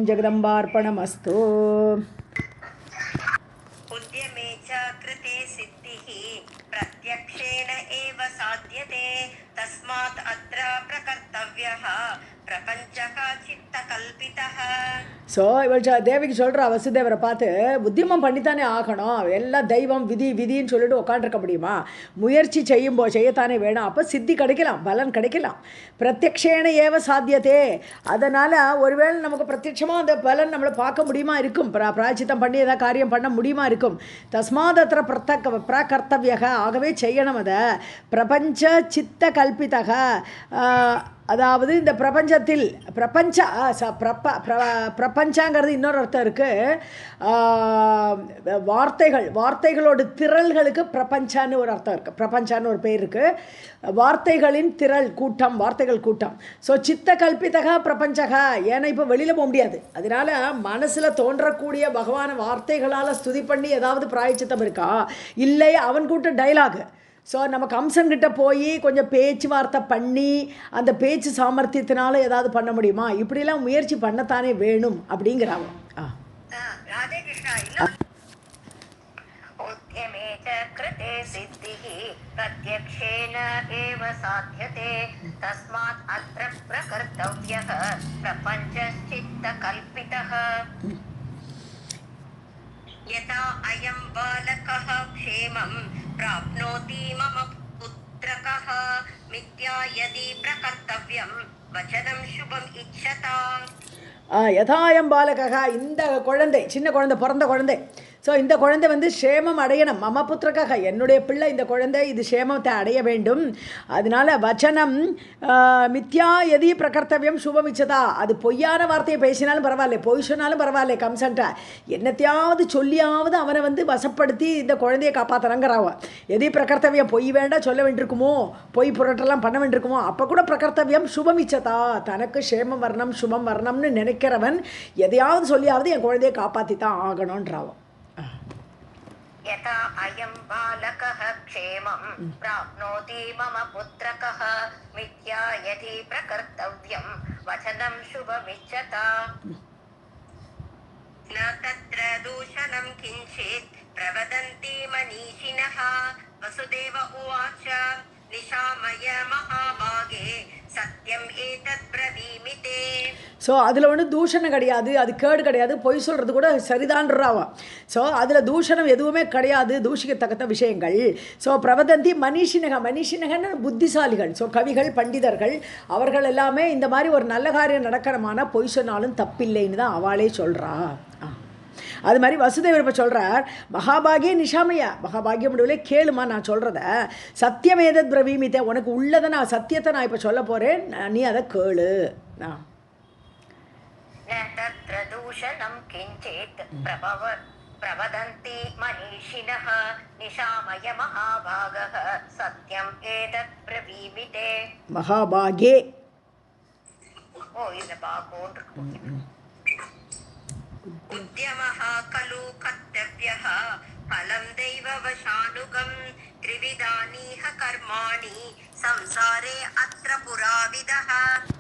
जगदम्बार्पणमस्तु। उद्यमे च कृते सिद्धिः प्रत्यक्षेण एव साध्यते तस्मात् अत्र प्रकर्तव्यः प्रपञ्चः चित्तकल्पितः. ஸோ இவள் தேவிக்கு சொல்கிறா வசுதேவரை பார்த்து, உத்தியமம் பண்ணித்தானே ஆகணும், எல்லாம் தெய்வம் விதி விதின்னு சொல்லிட்டு உட்காண்டிருக்க முடியுமா? முயற்சி செய்யத்தானே வேணும், அப்போ சித்தி கிடைக்கலாம், பலன் கிடைக்கலாம். பிரத்யக்ஷேன ஏவ சாத்தியத்தே, அதனால் ஒருவேளை நமக்கு பிரத்யட்சமாக அந்த பலன் நம்மளை பார்க்க முடியுமா இருக்கும், பிராயச்சித்தம் பண்ணி ஏதாவது காரியம் பண்ண முடியுமா இருக்கும். தஸ்மாதத்திர பிரகர்த்தவியக, ஆகவே செய்யணும். அதை பிரபஞ்ச சித்த கல்பிதக, அதாவது இந்த பிரபஞ்சத்தில் பிரபஞ்சங்கிறது இன்னொரு அர்த்தம் இருக்குது. வார்த்தைகளோட திரள்களுக்கு பிரபஞ்சான்னு ஒரு அர்த்தம் இருக்குது, பிரபஞ்சான்னு ஒரு பேர் இருக்குது. வார்த்தைகளின் திரள் கூட்டம், வார்த்தைகள் கூட்டம். ஸோ சித்த கல்பித்தக பிரபஞ்சக, ஏன்னா இப்போ வெளியில் போக முடியாது, அதனால மனசில் தோன்றக்கூடிய பகவான வார்த்தைகளால் ஸ்துதி பண்ணி ஏதாவது பிராயச்சித்தம் இருக்கா? இல்லை, அவன் கூட்ட டைலாகு. ஸோ நம்ம கம்சன்கிட்ட போய் கொஞ்சம் பேச்சுவார்த்தை பண்ணி அந்த பேச்சு சாமர்த்தியத்தினால ஏதாவது பண்ண முடியுமா? இப்படிலாம் முயற்சி பண்ணத்தானே வேணும் அப்படிங்கிறாங்க. ராதே கிருஷ்ணா. உத்யமே ச கிருதே சித்திஹ பிரத்யக்ஷேன ஏவ சாத்யதே தஸ்மாத் அத்ர பிரகர்த்தவ்யः பிரபஞ்சஸ்சித்த கல்பிதः. यथा अयं बालकः क्षेमं प्राप्नोति मम पुत्रकः मिथ्या यदि प्रकर्तव्यं वचनं शुभम् इच्छता. யதாயம் பாலகா, இந்த குழந்தை, சின்ன குழந்தை, பிறந்த குழந்தை. ஸோ இந்த குழந்தை க்ஷேமம் அடையணும். மம புத்திரக்காக, என்னுடைய பிள்ளை இந்த குழந்தை இது க்ஷேமத்தை அடைய வேண்டும். அதனால வச்சனம் மித்யா எதி பிரகர்த்தவியம் சுபமிச்சதா, அது பொய்யான வார்த்தையை பேசினாலும் பரவாயில்ல, பொய் சொன்னாலும் பரவாயில்ல, கம்சன்ட்ட என்னத்தையாவது சொல்லியாவது அவனை வசப்படுத்தி இந்த குழந்தையை காப்பாற்றுறாங்கிறாவ. எதி பிரகர்த்தவியம், பொய் வேண்டாம் சொல்ல வேண்டியிருக்குமோ, பொய் புரட்டெல்லாம் பண்ண வேண்டியிருக்குமோ, அப்போ கூட பிரகர்த்தவியம் சுபமிச்சதா, தனக்கு க்ஷேமம் வரணும் சுபம் வரணும்னு நினைக்கிறவன் எதையாவது சொல்லியாவது என் குழந்தையை காப்பாற்றி தான் ஆகணுன்றாவன். यथा अयं बालकः क्षेमं प्राप्नोति मम पुत्रकः मिथ्या यदि प्रकर्तव्यं वचनं शुभमिच्छता. न तत्र दूषणं किञ्चित् प्रवदन्ति मनीषिणः. वसुदेव उवाच निशामय महाभागे சத்தியம் ஏதத் பிரவீமிதே. ஸோ அதில் தூஷணம் கிடையாது, அது கேடு கிடையாது, பொய் சொல்கிறது கூட சரிதான்றாவா. ஸோ அதில் தூஷணம் எதுவுமே கிடையாது, தூஷிக்கத்தக்க விஷயங்கள். ஸோ பிரவதந்தி மனிஷினகன்னு புத்திசாலிகள், ஸோ கவிகள் பண்டிதர்கள், அவர்கள் எல்லாமே இந்த மாதிரி ஒரு நல்ல காரியம் நடக்கிறமான பொய் சொன்னாலும் தப்பில்லைன்னு தான் அவளே சொல்கிறா. அது மாதிரி வசுதேவர் இப்போ சொல்கிறார், மகாபாகிய நிஷாமையா, மகாபாகியம் முடியல கேளுமா நான் சொல்கிறத, சத்தியமேதத் பிரவீமிதே, உனக்கு உள்ளதை நான் சத்தியத்தை நான் இப்போ சொல்ல போகிறேன், நீ அதை கேளு. பிரவதந்தி மனிஷினஹ நிஷாமய மகாபாகஹ சத்யம் ஏதத் பிரவீமிதே. மகாபாகே, ஓ இந்த பாகோன்று. उद्यमः खलु कर्तव्यः फलं दैववशानुगं त्रिविधानीह कर्माणि संसारे अत्र पुराविदः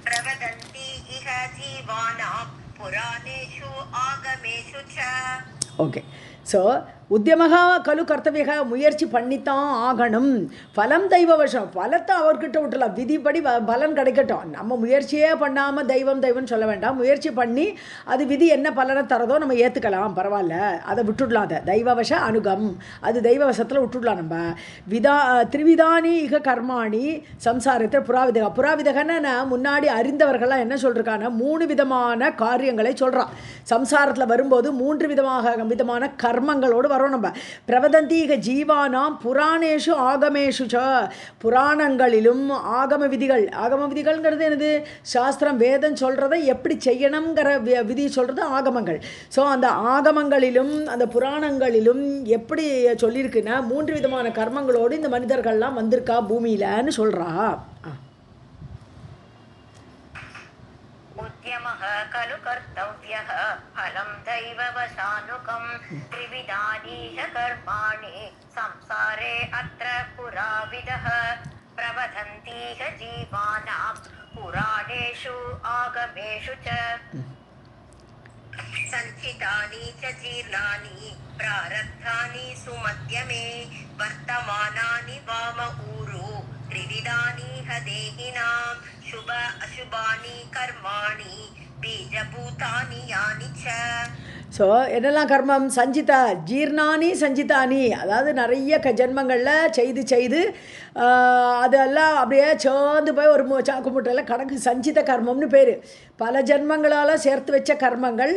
प्रवदन्ति इह जीवानां पुराणेषु आगमेषु च. ஓகே. ஸோ உத்தியமகா கலு கர்த்தவியக, முயற்சி பண்ணித்தான் ஆகணும். பலம் தெய்வவசம், பலத்தை அவர்கிட்ட விட்டுலாம், விதிப்படி பலன் கிடைக்கட்டும். நம்ம முயற்சியே பண்ணாமல் தெய்வம்னு சொல்ல வேண்டாம், முயற்சி பண்ணி அது விதி என்ன பலனை தரதோ நம்ம ஏற்றுக்கலாம், பரவாயில்ல, அதை விட்டுடலாம். அதை தெய்வவச அனுகம், அது தெய்வவசத்தில் விட்டுடலாம். நம்ம திரிவிதானி இக கர்மாணி சம்சாரத்தில் புறாவிதகன்னு முன்னாடி அறிந்தவர்கள்லாம் என்ன சொல்லிருக்காங்க, 3 விதமான காரியங்களை சொல்கிறான். சம்சாரத்தில் வரும்போது 3 விதமான கர்மங்களோடு வரோம் நம்ம. பிரவதந்தீக ஜீவானாம் புராணேஷு ஆகமேஷு ச, புராணங்களிலும் ஆகம விதிகள்ங்கிறது என்னது, சாஸ்திரம் வேதம் சொல்கிறத எப்படி செய்யணுங்கிற விதி சொல்கிறது ஆகமங்கள். ஸோ அந்த ஆகமங்களிலும் அந்த புராணங்களிலும் எப்படி சொல்லியிருக்குன்னா 3 விதமான கர்மங்களோடு இந்த மனிதர்கள்லாம் வந்திருக்கா பூமியிலன்னு சொல்கிறா. उद्यमः खलु कर्तव्यः फलं दैववशानुकं त्रिविधानीह कर्माणि संसारे अत्र पुराविदः प्रवदन्तीह जीवानां पुराणेषु आगमेषु च. सञ्चितानि च जीर्णानि प्रारब्धानि सुमध्यमे वर्तमानानि वाम ऊरु त्रिविधानि ह देहिनां शुभ अशुभानि कर्माणि बीजभूतानि यानि च. ஸோ என்னெல்லாம் கர்மம்? சஞ்சிதா ஜீர்ணானி சஞ்சிதானி, அதாவது நிறைய ஜென்மங்களில் செய்து அதெல்லாம் அப்படியே சேர்ந்து போய் ஒரு சாக்கு மூட்டையில் கணக்கு சஞ்சித கர்மம்னு பேர். பல ஜென்மங்களால் சேர்த்து வச்ச கர்மங்கள்,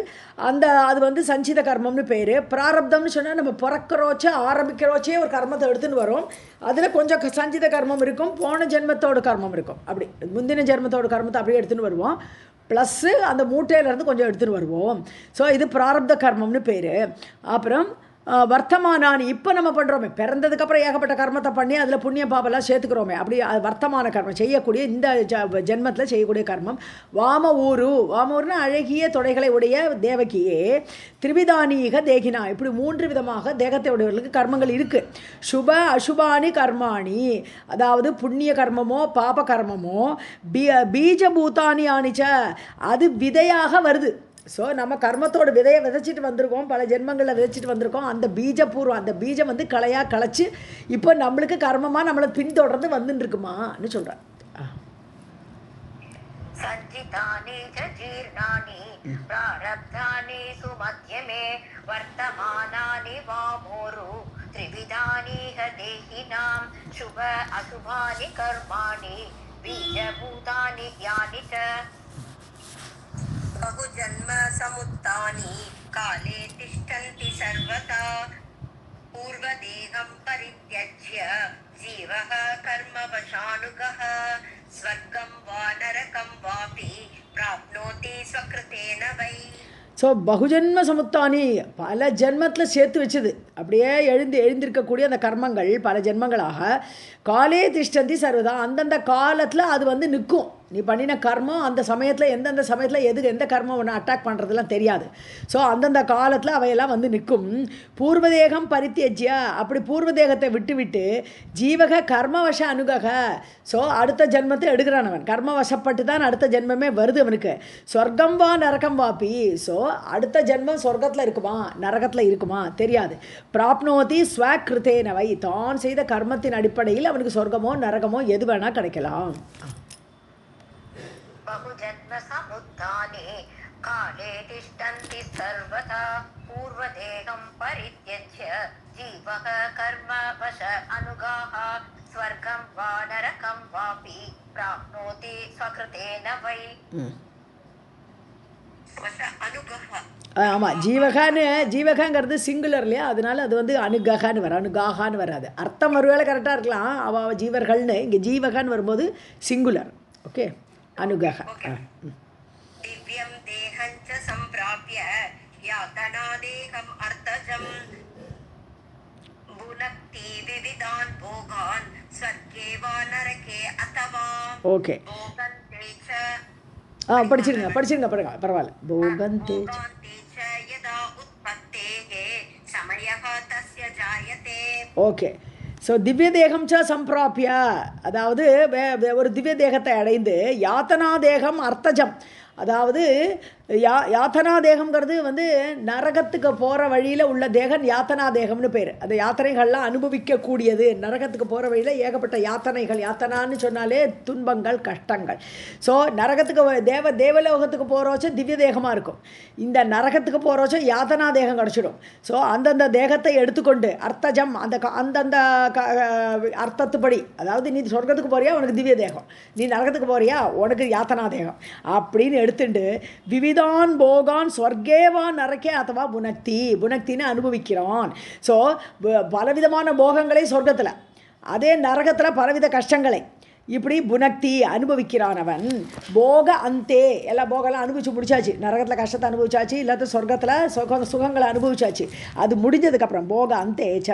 அது வந்து சஞ்சித கர்மம்னு பேர். பிராரப்தம்னு சொன்னால் நம்ம பிறக்கிறோச்சே ஆரம்பிக்கிறோச்சே ஒரு கர்மத்தை எடுத்துன்னு வரும். அதில் கொஞ்சம் சஞ்சித கர்மம் இருக்கும், போன ஜென்மத்தோட கர்மம் இருக்கும். அப்படி முந்தின ஜென்மத்தோட கர்மத்தை அப்படியே எடுத்துன்னு வருவோம். ப்ளஸ்ஸு அந்த மூட்டையிலேருந்து கொஞ்சம் எடுத்துகிட்டு வருவோம். ஸோ இது பிராரப்த கர்மம்னு பேர். அப்புறம் வர்த்தமானானி, இப்போ நம்ம பண்ணுறோமே, பிறந்ததுக்கப்புறம் ஏகப்பட்ட கர்மத்தை பண்ணி அதில் புண்ணிய பாபெல்லாம் சேர்த்துக்கிறோமே, அப்படி அது வர்த்தமான கர்மம், செய்யக்கூடிய இந்த ஜென்மத்தில் செய்யக்கூடிய கர்மம். வாம ஊருன்னா அழகிய தொடைகளை உடைய தேவகியே, திரிவிதானீக தேகினா, இப்படி 3 விதமாக தேகத்தை உடையவர்களுக்கு கர்மங்கள் இருக்குது. சுப அசுபானி கர்மாணி, அதாவது புண்ணிய கர்மமோ பாப கர்மமோ பீஜபூதானி ஆணிச்ச, அது விதையாக வருது. ஸோ நம்ம கர்மத்தோட விதையை விதைச்சிட்டு வந்திருக்கோம், பல ஜென்மங்களில் விதைச்சிட்டு வந்திருக்கோம். அந்த பீஜபூர்வம், அந்த பீஜம் வந்து களையாக களைச்சி இப்போ நம்மளுக்கு கர்மமாக நம்மளை பின்தொடர்ந்து வந்துட்டு இருக்குமான்னு சொல்கிறேன். சஞ்சிதானி ஜீர்ணானி பிராரப்தானி சுமத்யமே வர்த்தமானானி வாமோரு த்ரிவிதானி தேஹினாம் சுப அசுபானி கர்மாணி பீஜபூதானி யானி ச. बहुजन्म समुत्थानि काले तिष्ठन्ति सर्वदा पूर्वदेहं परित्यज्य जीवः कर्मवशानुगः स्वर्गं वा नरकं वापि प्राप्नोति स्वकृतेन वै. ஸோ பகுஜன்ம சமுத்தானி, பல ஜென்மத்தில் சேர்த்து வச்சுது, அப்படியே எழுந்திருக்கக்கூடிய அந்த கர்மங்கள் பல ஜென்மங்களாக காலே திஷ்டந்தி சர்வதா, அந்தந்த காலத்தில் அது வந்து நிற்கும். நீ பண்ணின கர்மம் அந்த சமயத்தில் எந்தெந்த சமயத்தில் எந்த கர்மம் ஒன்று அட்டாக் பண்ணுறதுலாம் தெரியாது. ஸோ அந்தந்த காலத்தில் அவையெல்லாம் வந்து நிற்கும். பூர்வதேகம் பரித்தியஜ்ய, அப்படி பூர்வதேகத்தை விட்டு ஜீவக கர்மவச அனுகக, ஸோ அடுத்த ஜென்மத்தை எடுக்கிறான் அவன், கர்மவசப்பட்டு தான் அடுத்த ஜென்மமே வருது அவனுக்கு. சொர்க்கம் வா நரகம் வாப்பி, ஸோ அடுத்த ஜென்மம் சொர்க்கத்தில் இருக்குமா நரகத்தில் இருக்குமா தெரியாது. பிராப்னோதி ஸ்வகிருத்தேனவை, தான் செய்த கர்மத்தின் அடிப்படையில் அவனுக்கு சொர்க்கமோ நரகமோ எது வேணால் கிடைக்கலாம். बहुजन्म समुत्थाने काले तिष्ठन्ति सर्वदा पूर्वदेहं परित्यज्य जीवः कर्मवश अनुगाः स्वर्गं वा नरकं वापि प्राप्नोति स्वकृतेन वै. वश अनुगः, ஆமாம், ஜீவகாங்கிறது சிங்குலர் இல்லையா, அதனால அது வந்து அனுகான்னு வரும், அனுகாகான்னு வராது. அர்த்தம் ஒருவேளை கரெக்டாக இருக்கலாம், அவ ஜீவர்கள்னு, இங்கே ஜீவகான்னு வரும்போது சிங்குலர். ஓகே, अनुगः. दिव्यं देहं च सम्प्राप्य यातना देहम् अर्थजं भुनक्ति विविधान् भोगान् स्वर्गे वा नरके अथवा. ओके, भोगन्ते च படிச்சிருங்க பரவாயில்ல. भोगन्ते च यदा उत्पत्तेः समयः तस्य जायते. ஓகே, ஸோ திவ்ய தேகம் ச சம்பிராபிய, அதாவது ஒரு திவ்ய தேகத்தை அடைந்து, யாத்தனா தேகம் அர்த்தஜம், அதாவது யாத்தனா தேகம்ங்கிறது வந்து நரகத்துக்கு போகிற வழியில் உள்ள தேகம் யாத்தனா தேகம்னு பேர். அந்த யாத்தனைகள்லாம் அனுபவிக்கக்கூடியது. நரகத்துக்கு போகிற வழியில் ஏகப்பட்ட யாத்தனைகள், யாத்தனான்னு சொன்னாலே துன்பங்கள் கஷ்டங்கள். ஸோ நரகத்துக்கு தேவலோகத்துக்கு போகிறோச்சும் திவ்ய தேகமாக இருக்கும், இந்த நரகத்துக்கு போகிறோச்சும் யாத்தனா தேகம் கிடச்சிடும். ஸோ அந்தந்த தேகத்தை எடுத்துக்கொண்டு அர்த்தஜம், அந்தந்த அர்த்தத்துப்படி, அதாவது நீ சொர்க்கத்துக்கு போறியா உனக்கு திவ்ய தேகம், நீ நரகத்துக்கு போறியா உனக்கு யாத்தனா தேகம் அப்படின்னு எடுத்துட்டு விவிதான் போகான் ஸ்வர்கேவா நரக்கே அத்தவா புனக்தின்னு அனுபவிக்கிறான். ஸோ பலவிதமான போகங்களை சொர்க்கத்தில், அதே நரகத்தில் பலவித கஷ்டங்களை இப்படி புனக்தி அனுபவிக்கிறான் அவன். போக அந்தே, எல்லா போகலாம் அனுபவிச்சு முடிச்சாச்சு, நரகத்தில் கஷ்டத்தை அனுபவிச்சாச்சு, இல்லாத சொர்க்கத்தில் சுகங்களை அனுபவிச்சாச்சு. அது முடிஞ்சதுக்கப்புறம் போக அந்தேச்ச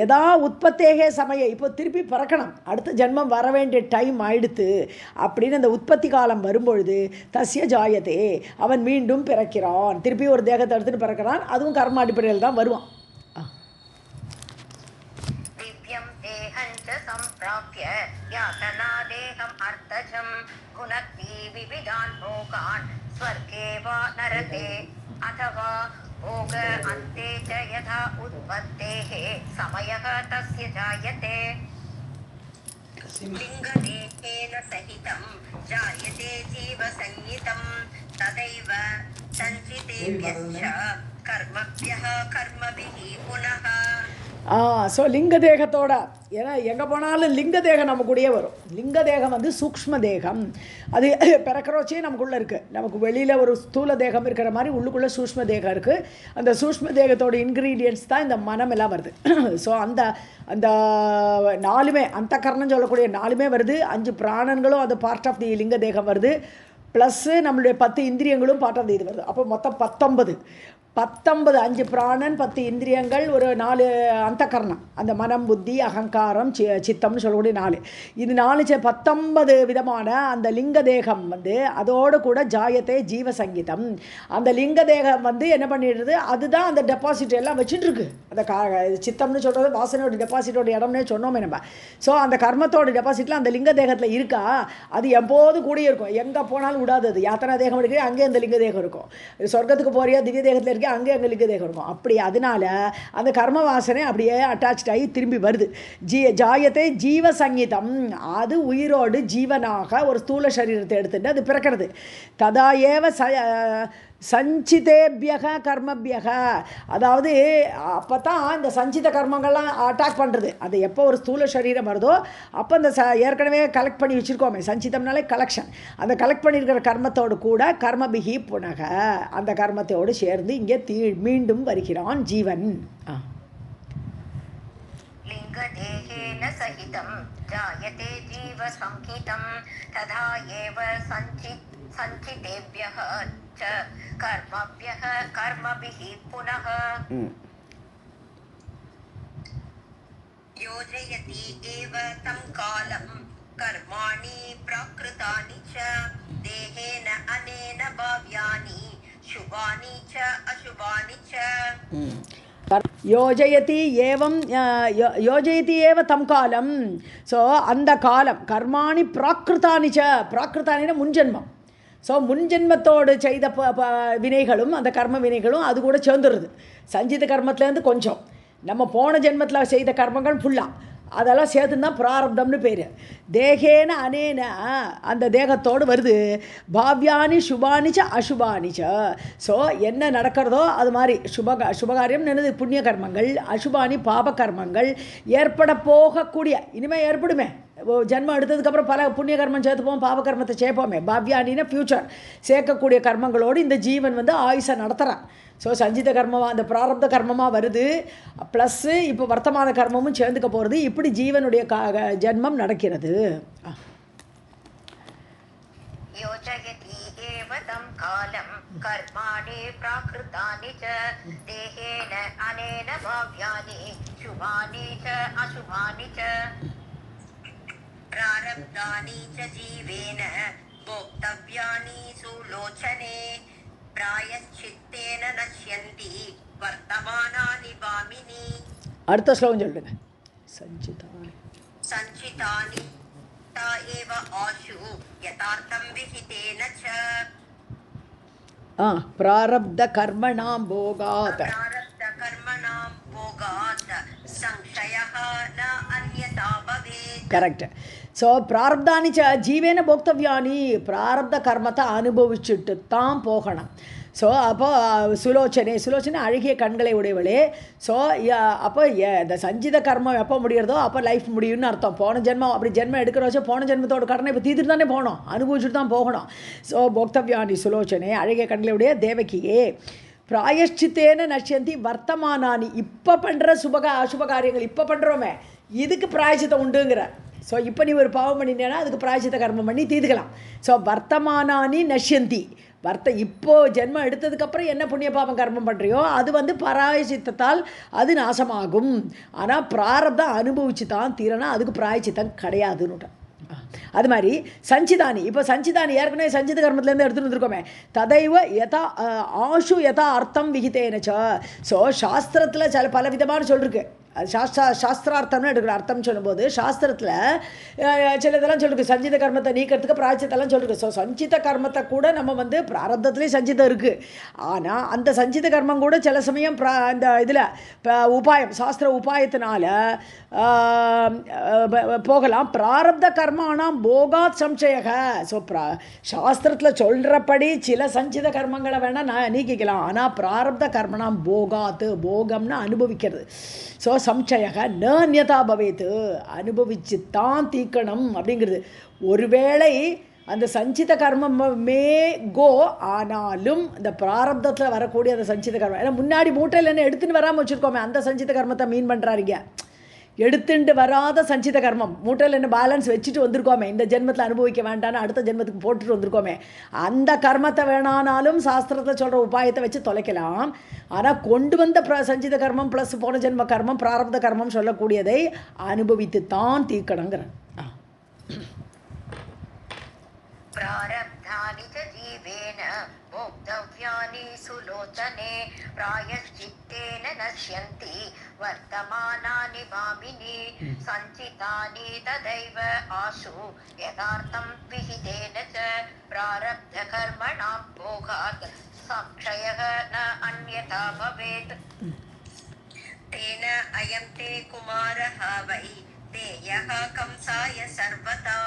எதா உற்பத்தேகே சமய, இப்போ திருப்பி பிறக்கணும், அடுத்த ஜென்மம் வர வேண்டிய டைம் ஆயிடுத்து அப்படின்னு அந்த உற்பத்தி காலம் வரும்பொழுது தஸ்ய ஜாயத்தே, அவன் மீண்டும் பிறக்கிறான், திருப்பி ஒரு தேகத்தை எடுத்துகிட்டு பிறக்கிறான். அதுவும் கர்ம அடிப்படையில் தான் வருவான். सम्प्राप्य यातना देहम् अर्थजं भुनक्ति विविधान् भोगान् स्वर्गे वा नरके अथवा भोग अन्ते च यथा उत्पत्तेः समयः तस्य जायते लिङ्गदेहेन सहितं जायते जीवसंज्ञितं तदैव सञ्चितेभ्यश्च कर्मभ्यः कर्मभिः पुनः. ஸோ லிங்க தேகத்தோட, ஏன்னா எங்கே போனாலும் லிங்க தேகம் நம்ம கூடயே வரும். லிங்க தேகம் வந்து சூக்ஷ்ம தேகம். அது பிறக்கிறோச்சே நமக்குள்ளே இருக்குது. நமக்கு வெளியில் ஒரு ஸ்தூல தேகம் இருக்கிற மாதிரி உள்ளுக்குள்ளே சூக்ஷ்ம தேகம் இருக்குது. அந்த சூக்ஷ்ம தேகத்தோட இன்க்ரீடியன்ட்ஸ் தான் இந்த மனம் எல்லாம் வருது. ஸோ அந்த அந்த நாலுமே அந்த கரணம் சொல்லக்கூடிய நாலுமே வருது. 5 பிராணன்களும் அது பார்ட் ஆஃப் தி லிங்க தேகம் வருது. ப்ளஸ்ஸு நம்மளுடைய 10 இந்திரியங்களும் பார்ட் ஆஃப் தி இது வருது. அப்போ மொத்தம் 19 5 பிராணன், 10 இந்திரியங்கள், ஒரு 4 அந்த கரணம், அந்த மனம், புத்தி, அகங்காரம், சித்தம்னு சொல்லக்கூடிய 4. இது 19 விதமான அந்த லிங்க தேகம் வந்து அதோடு கூட ஜாயத்தை ஜீவ சங்கீதம். அந்த லிங்க தேகம் வந்து என்ன பண்ணிடுறது, அதுதான் அந்த டெபாசிட் எல்லாம் வச்சுட்டுருக்கு. அந்த சித்தம்னு சொல்கிறது வாசனையோட டெபாசிட்டோட இடம்னே சொன்னோமே நம்ம. ஸோ அந்த கர்மத்தோட டெபாசிட்லாம் அந்த லிங்க தேகத்தில் இருக்கா, அது எப்போதும் கூடிய இருக்கும். எங்கே போனாலும் விடாது. அது யாத்தனா தேகம் இருக்குது, அங்கே அந்த லிங்க தேகம் இருக்கும். சொர்க்கத்துக்கு போறியா, திவ்ய தேகத்தில் அங்கே லிங்க தேகம் இருக்கும். அப்படி அதனால அந்த கர்ம வாசனை அப்படியே அட்டாச் ஆகி திரும்பி வருது. ஜாயத்தை ஜீவ சங்கீதம். அது உயிரோடு ஜீவனாக ஒரு ஸ்தூல சரீரத்தை எடுத்துட்டு அது பிறக்கிறது. ததா ஏவ சஞ்சிதேபியக கர்மபியக. அதாவது அப்போ தான் இந்த சஞ்சித கர்மங்கள்லாம் அட்டாக் பண்ணுறது. அது எப்போ ஒரு ஸ்தூல சரீரம் வருதோ அப்போ அந்த ஏற்கனவே கலெக்ட் பண்ணி வச்சுருக்கோமே, சஞ்சிதம்னாலே கலெக்ஷன். அந்த கலெக்ட் பண்ணியிருக்கிற கர்மத்தோடு கூட கர்மபிகி புனக, அந்த கர்மத்தோடு சேர்ந்து இங்கே மீண்டும் வருகிறான் ஜீவன். लिङ्गदेहेन सहितं जायते जीवसंहितं तथा एव सञ्चितेभ्यः च कर्मभ्यः कर्मभिः पुनः. योजयति एव तं कालं कर्माणि प्राकृतानि च देहेन अनेन भाव्यानि शुभानि च अशुभानि च. யோஜயதி ஏவ தம் காலம். ஸோ அந்த காலம் கர்மாணி பிராக்கிருத்தானிச்ச. பிராக்கிருத்தானின முன்ஜென்மம். ஸோ முன்ஜென்மத்தோடு செய்த வினைகளும் அந்த கர்ம வினைகளும் அது கூட சேர்ந்துருது. சஞ்சித கர்மத்துலேருந்து கொஞ்சம், நம்ம போன ஜென்மத்தில் செய்த கர்மங்கள் ஃபுல்லாக அதெல்லாம் சேர்த்துன்னு தான் பிராரப்தம்னு பேர். தேகேன அனேன அந்த தேகத்தோடு வருது. பாவ்யானி சுபானிச்ச அசுபானிச்ச. ஸோ என்ன நடக்கிறதோ அது மாதிரி சுபகாரியம் என்னது புண்ணிய கர்மங்கள், அசுபானி பாப கர்மங்கள் ஏற்பட போகக்கூடிய, இனிமேல் ஏற்படுமே, ஜென்மம் எடுத்ததுக்கப்புறம் பல புண்ணிய கர்மம் சேர்த்துப்போம், பாப கர்மத்தை சேர்ப்போமே. பாவ்யானின்னா ஃப்யூச்சர் சேர்க்கக்கூடிய கர்மங்களோடு இந்த ஜீவன் வந்து ஆயுசை நடத்துகிறான். ஸோ சஞ்சித கர்மமாக அந்த பிராரப்த கர்மமாக வருது. ப்ளஸ்ஸு இப்போ வர்த்தமான கர்மமும் சேர்ந்துக்க போகிறது. இப்படி ஜீவனுடைய ஜென்மம் நடக்கிறது. योजयति एव तं कालं कर्माणि प्राकृतानि च देहेन अनेन भाव्यानि शुभानि च अशुभानि च प्रारब्धानि च जीवेन भोक्तव्यानि सुलोचने प्रायश्चित्तेन नश्यन्ति वर्तमानानि भामिनि. அடுத்த ஸ்லோகம் சொல்லுங்க. सञ्चितानि ता एव आशु यथार्थं विहितेन च. प्रारब्ध कर्मणां भोगात् संशयः न अन्यथा भवेत्. करेक्ट. ஸோ பிராரப்தானி ஜீவேன போக்தவ்யானி. பிராரப்த கர்மத்தை அனுபவிச்சுட்டு தான் போகணும். ஸோ அப்போ சுலோச்சனை அழகிய கண்களை உடையவளே. ஸோ அப்போ இந்த சஞ்சித கர்மம் எப்போ முடிகிறதோ அப்போ லைஃப் முடியும்னு அர்த்தம். போன ஜென்மம் அப்படி ஜென்மம் எடுக்கிற வச்சு போன ஜென்மத்தோட கடனை இப்போ தீர்த்துட்டு தானே போகணும், அனுபவிச்சுட்டு தான் போகணும். ஸோ போக்தவ்யானி சுலோச்சனை அழகிய கண்களை உடைய தேவகியே. பிராயஷ்சித்தேன நஷ்யந்தி வர்த்தமானானி. இப்போ பண்ணுற அசுப காரியங்கள் இப்போ பண்ணுறோமே, இதுக்கு பிராயச்சித்தம் உண்டுங்கிற. ஸோ இப்போ நீ ஒரு பாவம் பண்ணிட்டேன்னா அதுக்கு பிராயச்சித்த கர்மம் பண்ணி தீர்த்துக்கலாம். ஸோ வர்த்தமானானி நஷ்யந்தி. இப்போது ஜென்மம் எடுத்ததுக்கப்புறம் என்ன புண்ணிய பாபம் கர்மம் பண்ணுறியோ அது வந்து பிராயச்சித்தத்தால் அது நாசமாகும். ஆனால் பிராரப்தம் அனுபவிச்சு தான் தீரனா, அதுக்கு பிராயச்சித்தம் கிடையாதுன்னு. அது மாதிரி சஞ்சிதானி. இப்போ சஞ்சிதானி ஏற்கனவே சஞ்சித கர்மத்துலேருந்து எடுத்துகிட்டு வந்துருக்கோமே. ததைவ யதா ஆஷு யதா அர்த்தம் விகிதேனச்ச. ஸோ சாஸ்திரத்தில் பல விதமான சொல்லிருக்கு. அது சாஸ்திரார்த்தம்னு எடுக்கிற அர்த்தம் சொல்லும்போது சாஸ்திரத்தில் சில இதெல்லாம் சொல்லிருக்கு. சஞ்சித கர்மத்தை நீக்கிறதுக்கு பிராய்ச்சித்தெல்லாம் சொல்லிருக்கு. ஸோ சஞ்சித கர்மத்தை கூட நம்ம வந்து பிராரப்தத்துலேயும் சஞ்சிதம் இருக்குது. ஆனால் அந்த சஞ்சித கர்மம் கூட சில சமயம் அந்த இதில் உபாயம் சாஸ்திர உபாயத்தினால போகலாம். பிராரப்த கர்மானாம் போகாத் சம்சயக. ஸோ சாஸ்திரத்தில் சொல்கிறபடி சில சஞ்சித கர்மங்களை வேணால் நான் நீக்கிக்கலாம். ஆனால் பிராரப்த கர்மனாம் போகாத்து, போகம்னா அனுபவிக்கிறது. ஸோ சம்சயக நன்யதா பவேத்து, அனுபவிச்சு தான் தீக்கணும் அப்படிங்கிறது. ஒருவேளை அந்த சஞ்சித கர்மமே கோ, ஆனாலும் இந்த பிராரப்தத்தில் வரக்கூடிய அந்த சஞ்சித கர்மம், ஏன்னா முன்னாடி மூட்டையில் என்ன எடுத்துன்னு வராமல் வச்சுருக்கோமே, அந்த சஞ்சித கர்மத்தை மீன் பண்ணுறாருங்க. எடுத்துட்டு வராத சஞ்சித கர்மம், மூட்டையில் என்ன பேலன்ஸ் வச்சுட்டு வந்திருக்கோமே, இந்த ஜென்மத்தில் அனுபவிக்க வேண்டான்னு அடுத்த ஜென்மத்துக்கு போட்டுட்டு வந்திருக்கோமே, அந்த கர்மத்தை வேணானாலும் சாஸ்திரத்தில் சொல்கிற உபாயத்தை வச்சு தொலைக்கலாம். ஆனால் கொண்டு வந்த சஞ்சித கர்மம் ப்ளஸ் போன ஜென்ம கர்மம் பிராரப்த கர்மம் சொல்லக்கூடியதை அனுபவித்து தான் தீக்கணுங்கிற. प्रारब्धानि च जीवेन भोक्तव्यानि सुलोचने प्रायश्चित्तेन नश्यन्ति वर्तमानानि भामिनि सञ्चितानि तदैव आशु यथार्थं विहितेन च प्रारब्धकर्मणां भोगात् संक्षयः न अन्यथा भवेत् तेन अयं ते कुमारः वै देयः कंसाय सर्वथा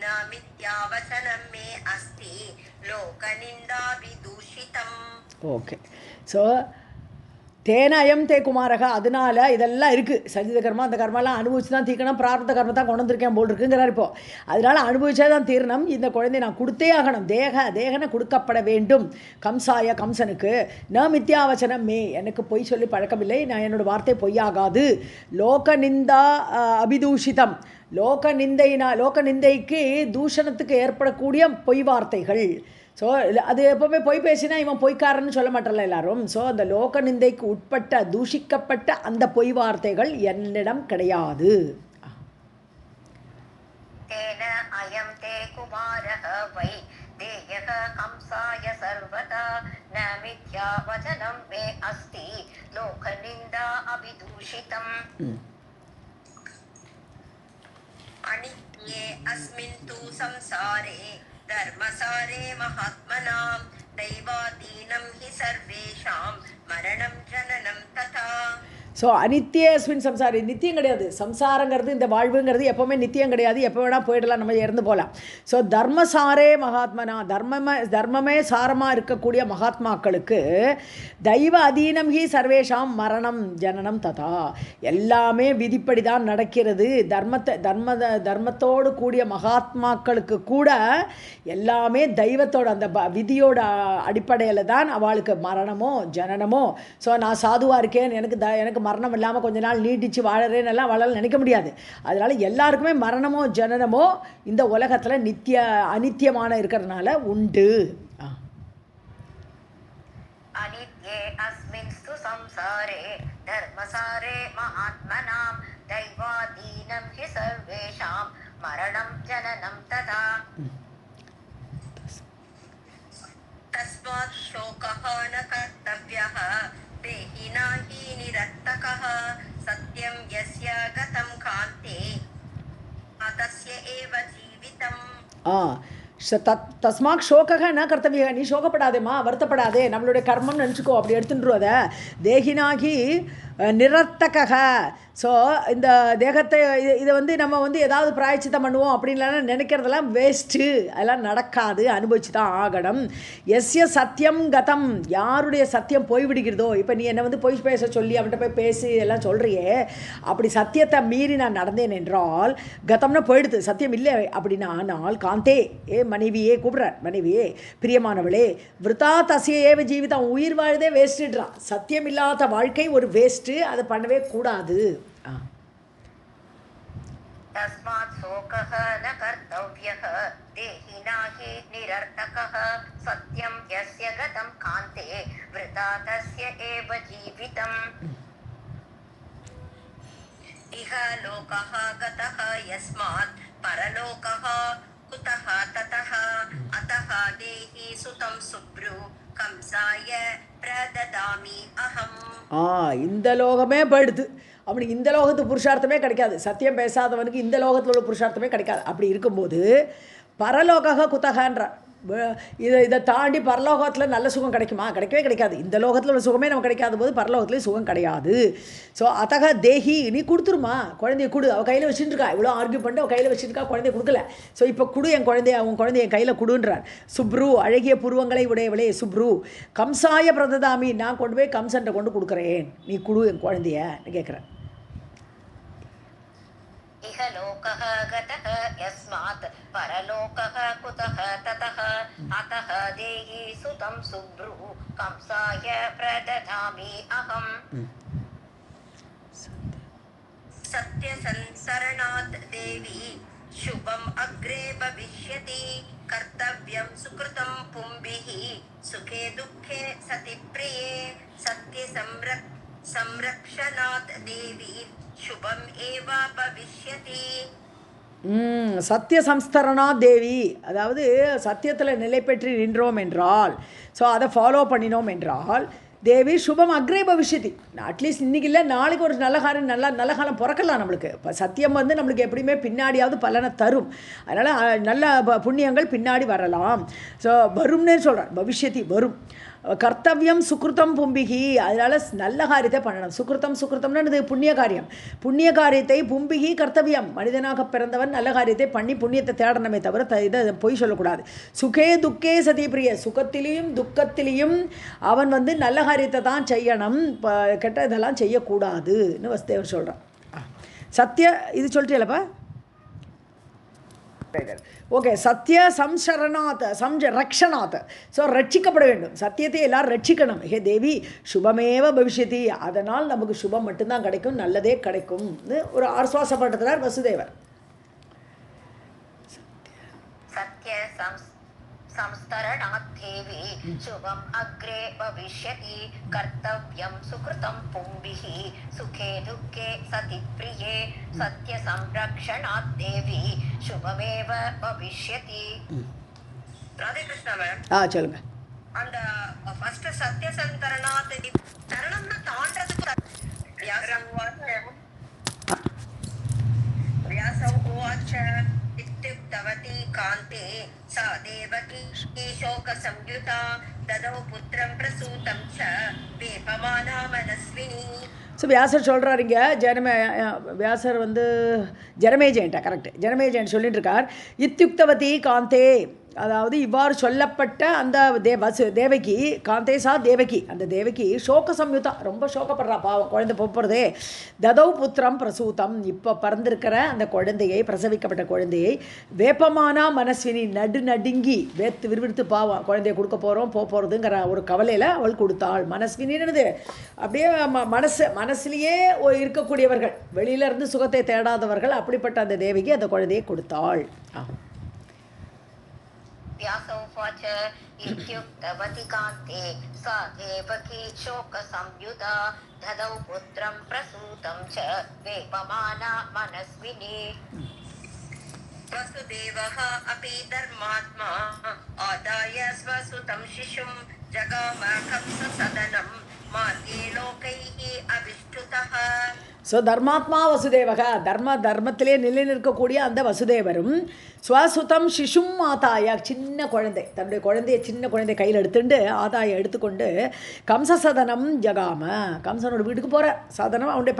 न मिथ्यावचनं मे अस्ति लोकनिन्दाविदूषितम्. ஓகே. ஸோ தேன அயம் தே குமாரகா, அதனால இதெல்லாம் இருக்குது. சஞ்சித கர்மா அந்த கர்மாலாம் அனுபவிச்சு தான் தீர்க்கணும். பிரார்த்த கர்மம் தான் கொண்டு வந்திருக்கேன் போல் இருக்குங்கிறார். இப்போது அதனால் அனுபவிச்சே தான் தீரணும். இந்த குழந்தை நான் கொடுத்தே ஆகணும். தேகனை கொடுக்கப்பட வேண்டும் கம்சாய, கம்சனுக்கு. ந மித்யாவச்சனம் மே, எனக்கு பொய் சொல்லி பழக்கமில்லை, நான் என்னோடய வார்த்தை பொய்யாகாது. லோக நிந்தா அபிதூஷிதம், லோக நிந்தைக்கு தூஷணத்துக்கு ஏற்படக்கூடிய பொய் வார்த்தைகள். ஸோ அது எப்போவுமே பொய் பேசினா இவன் பொய்க்காரன்னு சொல்ல மாட்டல எல்லாரும். ஸோ அந்த லோக நிந்தைக்கு உட்பட்ட தூஷிக்கப்பட்ட அந்த பொய் வார்த்தைகள் என்னிடம் கிடையாது. तेन अयं ते कुमारः वै देयः कंसाय सर्वदा न मिथ्यावचनं मे अस्ति लोकनिन्दा अभिदूषितम्. अनित्ये अस्मिन् तु संसारे धर्मसारे महात्मनां दैवादीनं हि सर्वेषां मरणं जननं तथा. ஸோ அனித்திய அஸ்மின் சம்சாரி, நித்தியம் கிடையாது. சம்சாரங்கிறது, இந்த வாழ்வுங்கிறது எப்போவுமே நித்தியம் கிடையாது. எப்போ வேணால் போயிடலாம், நம்ம இறந்து போகலாம். ஸோ தர்மசாரே மகாத்மனா, தர்மமே சாரமாக இருக்கக்கூடிய மகாத்மாக்களுக்கு தெய்வ அதீனம் ஹி சர்வேஷாம் மரணம் ஜனனம் ததா, எல்லாமே விதிப்படி தான் நடக்கிறது. தர்மத்தோடு கூடிய மகாத்மாக்களுக்கு கூட எல்லாமே தெய்வத்தோட அந்த விதியோட அடிப்படையில் தான் அவளுக்கு மரணமோ ஜனனமோ. ஸோ நான் சாதுவாக இருக்கேன், எனக்கு மரணம் இல்லாமல் கொஞ்ச நாள் நீட்டிச்சு வாழறேன்னு எல்லாம் வாழலாம் நினைக்க முடியாது. அதனால் எல்லாருக்குமே மரணமோ ஜனனமோ இந்த உலகத்தில் அனித்தியமான இருக்கிறதுனால உண்டு. अनित्ये अस्मिन्स्तु संसारे धर्मसारे महात्मनां दैवादीनं हि सर्वेषां मरणं जननं तथा. तस्मात् शोकः न कर्तव्यः देहिना हि निरर्थकः सत्यं यस्य गतं कान्ते तस्य एव जीवितम्. தஸ்மாக் ஷோகக ந கர்த்தவிய, நீ சோகப்படாதேம்மா, வருத்தப்படாதே, நம்மளுடைய கர்மம் நினச்சிக்கோ, அப்படி எடுத்துட்டு அதை தேகினாகி நிரர்த்தக. ஸோ இந்த தேகத்தை இதை வந்து நம்ம வந்து ஏதாவது பிராயச்சித்தம் பண்ணுவோம் அப்படின்லாம் நினைக்கிறதெல்லாம் வேஸ்ட்டு, அதெல்லாம் நடக்காது, அனுபவிச்சு தான் ஆகணும். எஸ்ய சத்தியம் கதம், யாருடைய சத்தியம் போய்விடுகிறதோ, இப்போ நீ என்னை வந்து பொய் பேச சொல்லி அவன்கிட்ட போய் பேசி எல்லாம் சொல்கிறியே, அப்படி சத்தியத்தை மீறி நான் நடந்தேன் என்றால் கதம்னா போயிடுது, சத்தியம் இல்லை அப்படின்னா. ஆனால் காந்தே, மனைவியே கூப்பிட்றார், மனைவியே பிரியமானவளே, விருத்தா தசிய ஏவ ஜீவிதம், உயிர் வாழ்தே வேஸ்ட்டுன்றான். சத்தியம் இல்லாத வாழ்க்கை ஒரு வேஸ்ட்டு, அதை பண்ணவே கூடாது. तस्मात् शोकः न कर्तव्यः देहिना हि निरर्थकः सत्यं यस्य गतं कान्ते वृथा तस्य एव जीवितम्. इह लोकः गतः यस्मात् परलोकः कुतः ततः अतः देहि सुतं सुब्रु कंसाय प्रददामि अहम्. இந்த லோகமே போயிடுது, அவனுக்கு இந்த லோகத்து புருஷார்த்தமே கிடைக்காது. சத்தியம் பேசாதவனுக்கு இந்த லோகத்தில் உள்ள புருஷார்த்தமே கிடைக்காது. அப்படி இருக்கும்போது பரலோக குத்தகன்றார். இதை தாண்டி பரலோகத்தில் நல்ல சுகம் கிடைக்குமா? கிடைக்கவே கிடைக்காது. இந்த லோகத்தில் உள்ள சுகமே நமக்கு கிடைக்காத போது பரலோகத்துலேயும் சுகம் கிடையாது. ஸோ அத்தக தேஹி, நீ கொடுத்துருமா, குழந்தைய கொடு. அவள் கையில் வச்சுட்டுருக்கா, இவ்வளோ ஆர்கியூ பண்ணிட்டு அவள் கையில் வச்சுருக்கா, குழந்தைய கொடுக்கல. ஸோ இப்போ கொடு என் குழந்தைய, அவன் குழந்தைய என் கையில் கொடுன்றார். சுப்ரு, அழகிய புருவங்களை உடையவளே சுப்ரு, கம்சாய பிரததாமி, நான் கொண்டு போய் கம்சன்ட்ட கொண்டு கொடுக்குறேன், நீ கொடு என் குழந்தையன்னு கேட்குறேன். इह लोकः गतः यस्मात् परलोकः कुतः ततः अतः देहि सुतं सुब्रु कंसाय प्रददामि अहम् सत्यसंसरणात् देवी शुभम् अग्रे भविष्यति कर्तव्यं सुकृतं पुंभिः सुखे दुःखे सति प्रिये संरक्षणात् देवी शुभम एवा भविष्यति. சத்திய சம்ஸ்தரணா தேவி, அதாவது சத்தியத்தில் நிலை பெற்று நின்றோம் என்றால், ஸோ அதை ஃபாலோ பண்ணினோம் என்றால் தேவி சுபம் அக்ரே பவிஷ்யதி. அட்லீஸ்ட் இன்றைக்கி இல்லை நாளைக்கு ஒரு நல்ல காலம் நல்ல காலம் பிறக்கலாம் நம்மளுக்கு. இப்போ சத்தியம் வந்து நம்மளுக்கு எப்படியுமே பின்னாடியாவது பலனை தரும். அதனால் நல்ல புண்ணியங்கள் பின்னாடி வரலாம். ஸோ வரும்னே சொல்கிறேன், பவிஷ்யதி வரும். கர்த்தவியம் சுக்ருதம் பும்பிகி, அதனால் நல்ல காரியத்தை பண்ணணும். சுக்ருத்தம்னா இது புண்ணிய காரியம். புண்ணிய காரியத்தை பும்பிகி கர்த்தவியம், மனிதனாக பிறந்தவன் நல்ல காரியத்தை பண்ணி புண்ணியத்தை தேடணுமே தவிர இதை பொய் சொல்லக்கூடாது. சுகே துக்கே சதி பிரிய, சுகத்திலையும் துக்கத்திலையும் அவன் வந்து நல்ல காரியத்தை தான் செய்யணும், கெட்ட இதெல்லாம் செய்யக்கூடாதுன்னு வசுதேவர் சொல்கிறான். சத்திய இது சொல்லிட்டேலப்பா. ஓகே, சத்திய சம்சரணாத் ரக்ஷணாத், ஸோ ரட்சிக்கப்பட வேண்டும். சத்தியத்தை எல்லாரும் ரட்சிக்கணும். ஹே தேவி சுபமேவ பவிஷ்யதி, அதனால் நமக்கு சுபம் மட்டும்தான் கிடைக்கும், நல்லதே கிடைக்கும்னு ஒரு ஆஸ்வாசப்படுத்துகிறார் வசுதேவர். சத்ய संस्तरणात् देवी शुभम् अग्रे भविष्यति कर्तव्यं सुकृतं पुंभिः सुखे दुःखे सति प्रिये सत्य संरक्षणात् देवी शुभमेव भविष्यति. राधे कृष्णा मैम. சொல்லுங்க. அந்த ஃபர்ஸ்ட் சத்ய சந்தரணாத் தரணம்னா தாண்டறதுக்கு व्यासौ उवाच इत्युक्तवती कान्ते सा देवकी शोकसंयुता ददौ पुत्रं प्रसूतं च वेपमाना मनस्विनी. ஸோ வியாசர் சொல்கிறார் இங்கே வியாசர் வந்து ஜனமேஜயன்ட்டா, கரெக்ட், ஜனமேஜயன் சொல்லிட்டு இருக்கார். இத்யுக்தவதி காந்தே, அதாவது இவ்வாறு சொல்லப்பட்ட அந்த தேவகி, காந்தேசா தேவகி, அந்த தேவகி சோக சம்யுதா, ரொம்ப சோகப்படுறா, பாவம் குழந்தை போகிறதே. ததௌ புத்திரம் பிரசூதம், இப்போ பிறந்திருக்கிற அந்த குழந்தையை, பிரசவிக்கப்பட்ட குழந்தையை, வேப்பமானா மனஸ்வினி, நடுங்கி வேத்து விறுவிறுத்து பாவம் குழந்தைய கொடுக்க போகிறோம் போகிறதுங்கிற ஒரு கவலையில் அவள் கொடுத்தாள். மனஸ்வினின்னு அப்படியே மனசுலேயே இருக்கக்கூடியவர்கள், வெளியிலேருந்து சுகத்தை தேடாதவர்கள், அப்படிப்பட்ட அந்த தேவகி அந்த குழந்தையை கொடுத்தாள். व्यासोवाच इत्युक्तवती कान्ते सा देवकी शोकसंयुता ददौ पुत्रं प्रसूतं च वेपमाना मनस्विनी. वसुदेवः अपि धर्मात्मा आदाय स्वसुतं शिशुं जगाम कंससदनं मार्गे लोकैः अविष्टुतः. ஸோ தர்மாத்மா வசுதேவக, தர்மத்திலே நிலை நிற்கக்கூடிய அந்த வசுதேவரும் ஸ்வசுதம் சிசும் ஆதாய, சின்ன குழந்தை, தன்னுடைய குழந்தைய சின்ன குழந்தை கையில் எடுத்துட்டு ஆதாய எடுத்துக்கொண்டு கம்சசதனம் ஜகாம, கம்சனோட வீட்டுக்கு போகிறார். சதனம் அவனுடைய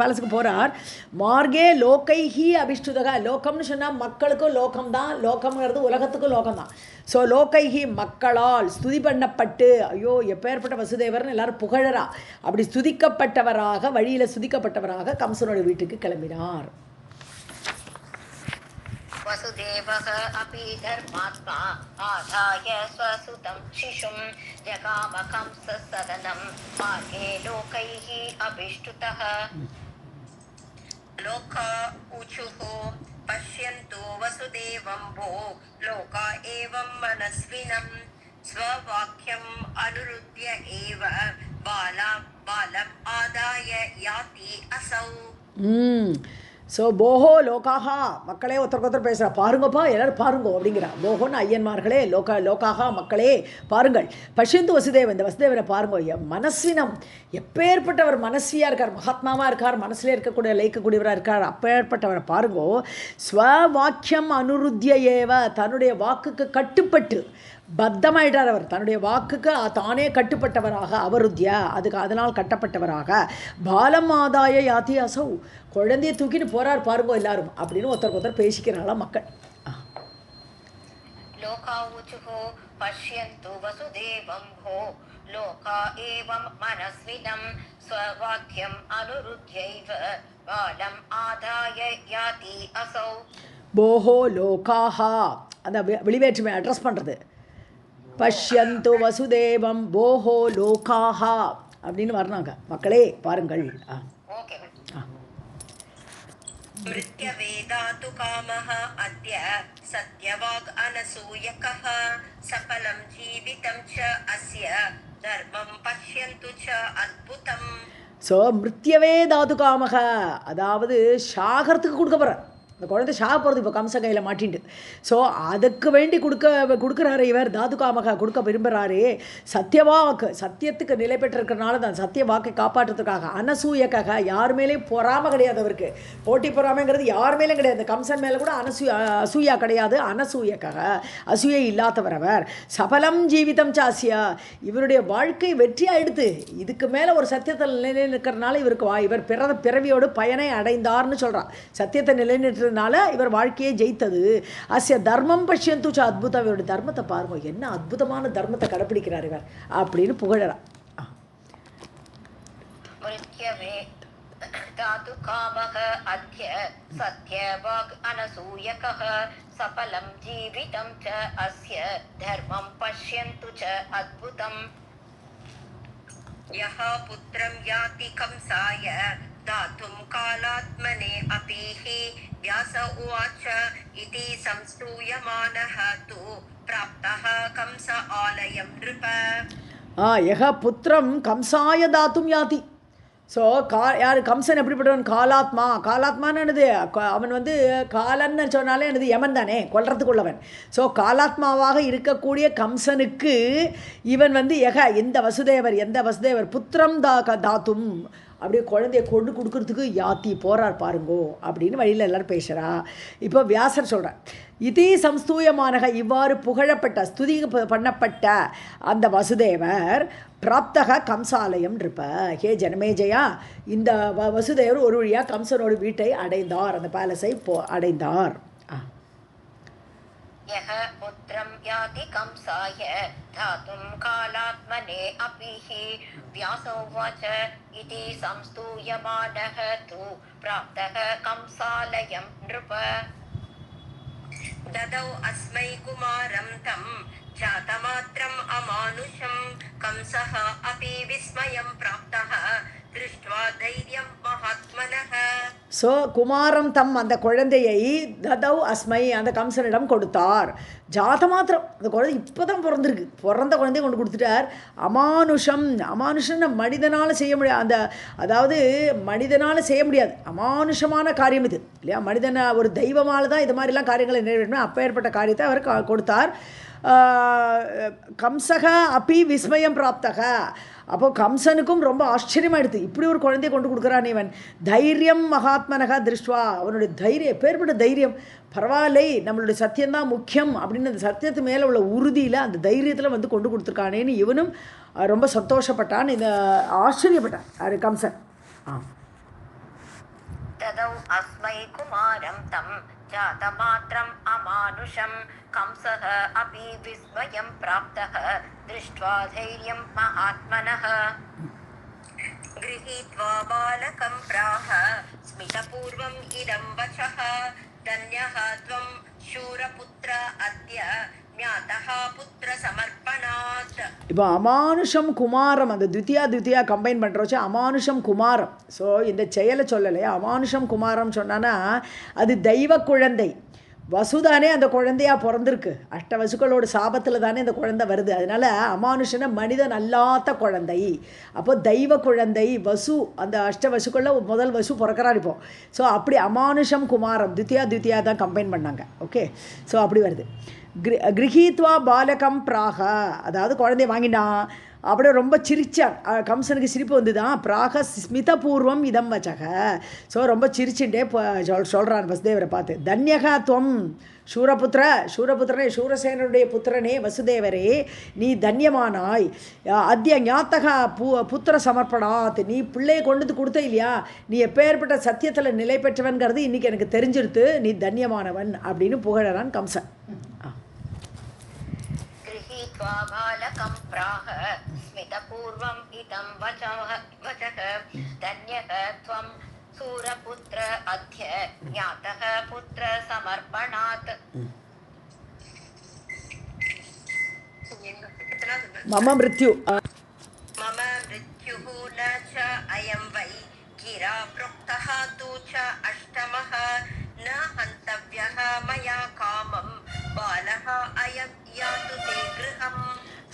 பேலஸுக்கு போகிறார். மார்கே லோகைஹி அபிஷ்டுதக, லோகம்னு சொன்னால் மக்களுக்கும் லோகம்தான், லோகம்ங்கிறது உலகத்துக்கும் லோகம்தான். ஸோ லோகைஹி மக்களால் ஸ்துதி பண்ணப்பட்டு, ஐயோ எப்பேற்பட்ட வசுதேவர்னு எல்லாரும் புகழறா, அப்படி ஸ்துதிக்கப்பட்டவராக, வழியில் ஸ்துதிக்கப்பட்டவராக கம்சனோட வீட்டுக்கு கிளம்பினார். वसुदेवः अपि धर्मात्मा आदाय स्वसुतं शिशुं जगाम कंससदनं मार्गे लोकैः अभिष्टुतः. लोका ऊचुः पश्यन्तु वसुदेवं भो लोका एवं मनस्विनं स्ववाक्यम् अनुरुद्य एव बालम् आदाय याति असौ. ஸோ போஹோ லோகாஹா, மக்களே ஒருத்தருக்கு ஒருத்தர் பேசுகிறா, பாருங்கப்பா எல்லோரும் பாருங்கோ அப்படிங்கிறா. போஹோன்னு ஐயன்மார்களே, லோகாஹா மக்களே பாருங்கள். பஷ்யந்து வசுதேவன், இந்த வசுதேவனை பாருங்கோ. மனஸ்வினம், எப்பேற்பட்டவர் மனஸ்வியாக இருக்கார், மகாத்மாவாக இருக்கார், மனசில் இருக்கக்கூடிய லயிக்கக்கூடியவராக இருக்கார், அப்பேற்பட்டவரை பாருங்கோ. ஸ்வவாக்கியம் அனுருத்திய ஏவ, தன்னுடைய வாக்குக்கு கட்டுப்பட்டு பத்தமாயிட்டார் அவர், தன்னுடைய வாக்குக்கு தானே கட்டுப்பட்டவராக, அவருத்தியா அதுக்கு அதனால் கட்டப்பட்டவராக. பாலம் ஆதாய யாத்தி அசௌ, குழந்தைய தூக்கின்னு போறார் பாருங்கோ எல்லாரும் அப்படின்னு ஒருத்தருக்கு ஒருத்தர் பேசிக்கிறாங்களா மக்கள். லோகாவுச்சுஹோ பஷ்யந்து வசுதேவம் ஹோ லோகா ஏவம் மனஸ்வினம் ஸ்வவாக்கியம் அனுருத்யைவ பாலம் ஆதாய யாதி அசௌ. போஹோ லோகாஹா, அந்த வெளிவேற்றுமை அட்ரஸ் பண்ணுறது. பஷ்யந்து வசுதேவம் போஹோ லோகாஹா அப்படின்னு வர்றாங்க. மக்களே பாருங்கள். மிருத்யவேதாது காமஹ அத்ய சத்யவாக் அனசூயகஹ சகலம் ஜீவிதம் ச அஸ்ய தர்மம் பஷ்யந்து ச அத்புதம். ஸோ மிருத்யவே தாது காமக, அதாவது ஷாகரத்துக்கு கொடுக்க போகிறார். அந்த குழந்தை ஷாக போகிறது இப்போ கம்ச கையில் மாட்டின்ட்டு. ஸோ அதுக்கு வேண்டி கொடுக்குறாரு இவர், தாது காமக கொடுக்க விரும்புகிறாரு. சத்தியவாக்கு, சத்தியத்துக்கு நிலை பெற்றிருக்கிறனால தான் சத்திய வாக்கை காப்பாற்றுறதுக்காக. அனசூயக்காக, யார் மேலேயும் பொறாமல் கிடையாது அவருக்கு. போட்டி பொறாமைங்கிறது யார் மேலேயும் கிடையாது. இந்த கம்சன் மேலே கூட அசூயா கிடையாது. அனசூயக்காக, அசூயை இல்லாதவர் அவர். சபலம் ஜீவிதம் சாசியா, இவருடைய வாழ்க்கை வெற்றி ஆயிடுத்து. இதுக்கு மேலே ஒரு சத்தியத்தில் நிலை நிற்கிறதுனால இவர் பிறவியோடு பயனை அடைந்தார்னு சொல்கிறார். சத்தியத்தை நிலைநிறுத்த இவர் வாழ்க்கையை ஜெயித்தது. அஸ்ய தர்மம் பஷ்யந்து ச அத்புதம், இவருடைய தர்மத்தை பாருங்க, என்ன அற்புதமான தர்மத்தை கடைப்பிடிக்கிறார் இவர் அப்படின்னு புகழறார். தாது காமக அத்ய சத்யவாக் அனசூயகஹ சபலம் ஜீவிதம் ச அஸ்ய தர்மம் பஷ்யந்து ச அத்புதம். யஹ புத்ரம் யாதி கம்சாய दातुं कालात्मने अपीः व्यास उवाच इति संस्तूयमानः तु प्राप्तः कंस आलयं नृप. यः पुत्रं कंसाय दातुं याति. ஸோ யார் கம்சன் எப்படிப்பட்டவன்? காலாத்மா. காலாத்மான்னு என்னது? அவன் வந்து காலன்னு சொன்னாலே என்னது? யமன் தானே, கொல்றதுக்குள்ளவன். ஸோ காலாத்மாவாக இருக்கக்கூடிய கம்சனுக்கு இவன் வந்து எந்த வசுதேவர் புத்திரம் தாத்தும், அப்படியே குழந்தைய கொண்டு கொடுக்கறதுக்கு யாத்தி போகிறார் பாருங்கோ அப்படின்னு வழியில் எல்லோரும் பேசுகிறா. இப்போ வியாசர் சொல்கிறார், இதே சம்ஸ்தூயமானக, இவ்வாறு புகழப்பட்ட ஸ்துதி பண்ணப்பட்ட அந்த வசுதேவர் பிராப்தக கம்சாலயம் இருப்ப. ஹே ஜனமேஜயா, இந்த வசுதேவர் ஒரு வழியாக கம்சனோட வீட்டை அடைந்தார், அந்த பேலஸை அடைந்தார். யஹ புத்ரம் யாதி கம்சாய தாதும் காலாத்மனே அபிஹி வியாசோவாச இதி சம்ஸ்தூயமானஹ து ப்ராப்தஹ கம்சாலயம் நிருப. ததௌ அஸ்மை குமாரம் தம் ஜாதமாத்ரம் அமானுஷம் கம்சஹ அபி விஸ்மயம் ப்ராப்தஹ திருஷ்ட்வா தைரியம் மகாத்மனஹ. ஸோ குமாரம் தம், அந்த குழந்தையை ததௌ அஸ்மை, அந்த கம்சனிடம் கொடுத்தார். ஜாதமாத்திரம், அந்த குழந்தை இப்போ தான் பிறந்திருக்கு, பிறந்த குழந்தைய கொண்டு கொடுத்துட்டார். அமானுஷம், அமானுஷன் மனிதனால் செய்ய முடியாது, அதாவது மனிதனால் செய்ய முடியாது, அமானுஷமான காரியம் இது இல்லையா? மனிதனை ஒரு தெய்வமால் தான் இது மாதிரிலாம் காரியங்களை நிறைவேற்றணும். அப்பேற்பட்ட காரியத்தை அவர் கொடுத்தார். கம்சக அப்பி விஸ்மயம் பிராப்தக, அப்போது கம்சனுக்கும் ரொம்ப ஆச்சரியமாயிடுது, இப்படி ஒரு குழந்தைய கொண்டு கொடுக்குறான் இவன். தைரியம் மகாத்மனகா திருஷ்டுவா, அவனுடைய தைரியம், பேர்பட்ட தைரியம், பரவாயில்லை நம்மளுடைய சத்தியம்தான் முக்கியம் அப்படின்னு அந்த சத்தியத்து மேலே உள்ள உறுதியில், அந்த தைரியத்தில் வந்து கொண்டு கொடுத்துருக்கானேன்னு இவனும் ரொம்ப சந்தோஷப்பட்டான், இந்த ஆச்சரியப்பட்டான் அது கம்சன். ததௌ அஸ்மை குமாரம் தம் ஜாதமாத்ரம் அமானுஷம் கம்சஹ அபி விஸ்மயம் ப்ராப்தஹ திருஷ்ட்வா தைரியம் மகாத்மனஹ. கிரஹீத்வா பாலகம் பிராஹ ஸ்மிதபூர்வம் இதம் வசஹ தன்யஹ த்வம் சூரபுத்ர அத்ய ஞாதஹ புத்ர சமர்ப்பணாத். இப்போ அமானுஷம் குமாரம், அந்த துவித்தியா கம்பைன் பண்ணுறோச்சு, அமானுஷம் குமாரம். ஸோ இந்த செயலை சொல்லலையா, அமானுஷம் குமாரம் சொன்னான்னா அது தெய்வ குழந்தை, வசுதானே அந்த குழந்தையா பிறந்திருக்கு. அஷ்டவசுக்களோட சாபத்தில் தானே அந்த குழந்தை வருது. அதனால் அமானுஷன மனிதன் அல்லாத குழந்தை. அப்போ தெய்வ குழந்தை வசு, அந்த அஷ்டவசுக்களில் முதல் வசு பிறக்கிறார் இப்போ. ஸோ அப்படி அமானுஷம் குமாரம் தித்தியா தான் கம்பைன் பண்ணாங்க. ஓகே, ஸோ அப்படி வருது. கிரகீத்வா பாலகம் பிராக, அதாவது குழந்தைய வாங்கிட்டான், அப்படியே ரொம்ப சிரிச்சான். கம்சனுக்கு சிரிப்பு வந்து தான் பிராக ஸ்மிதபூர்வம் இதம் வச்சக. ஸோ ரொம்ப சிரிச்சுட்டே சொல்கிறான் வசுதேவரை பார்த்து, தன்யகா துவம் சூரபுத்திரனே, சூரசேனனுடைய புத்திரனே வசுதேவரே, நீ தன்யமானாய். அத்திய ஞாத்தகா புத்திர சமர்ப்பணாத், நீ பிள்ளையை கொண்டு கொடுத்த இல்லையா, நீ எப்பேற்பட்ட சத்தியத்தில் நிலை பெற்றவன்கிறது இன்றைக்கி எனக்கு தெரிஞ்சிருத்து, நீ தன்யமானவன் அப்படின்னு புகழறான் கம்சன். बालकं प्राह स्मितपूर्वम् इदं वचः धन्यः त्वं सूरपुत्र अद्य ज्ञातः पुत्र समर्पणात्. मम मृत्यु न च अयं वै गिरा प्रोक्तः तु च अष्टमः न हन्तव्यः मया कामं बालः अयं यातु ते गृहम्.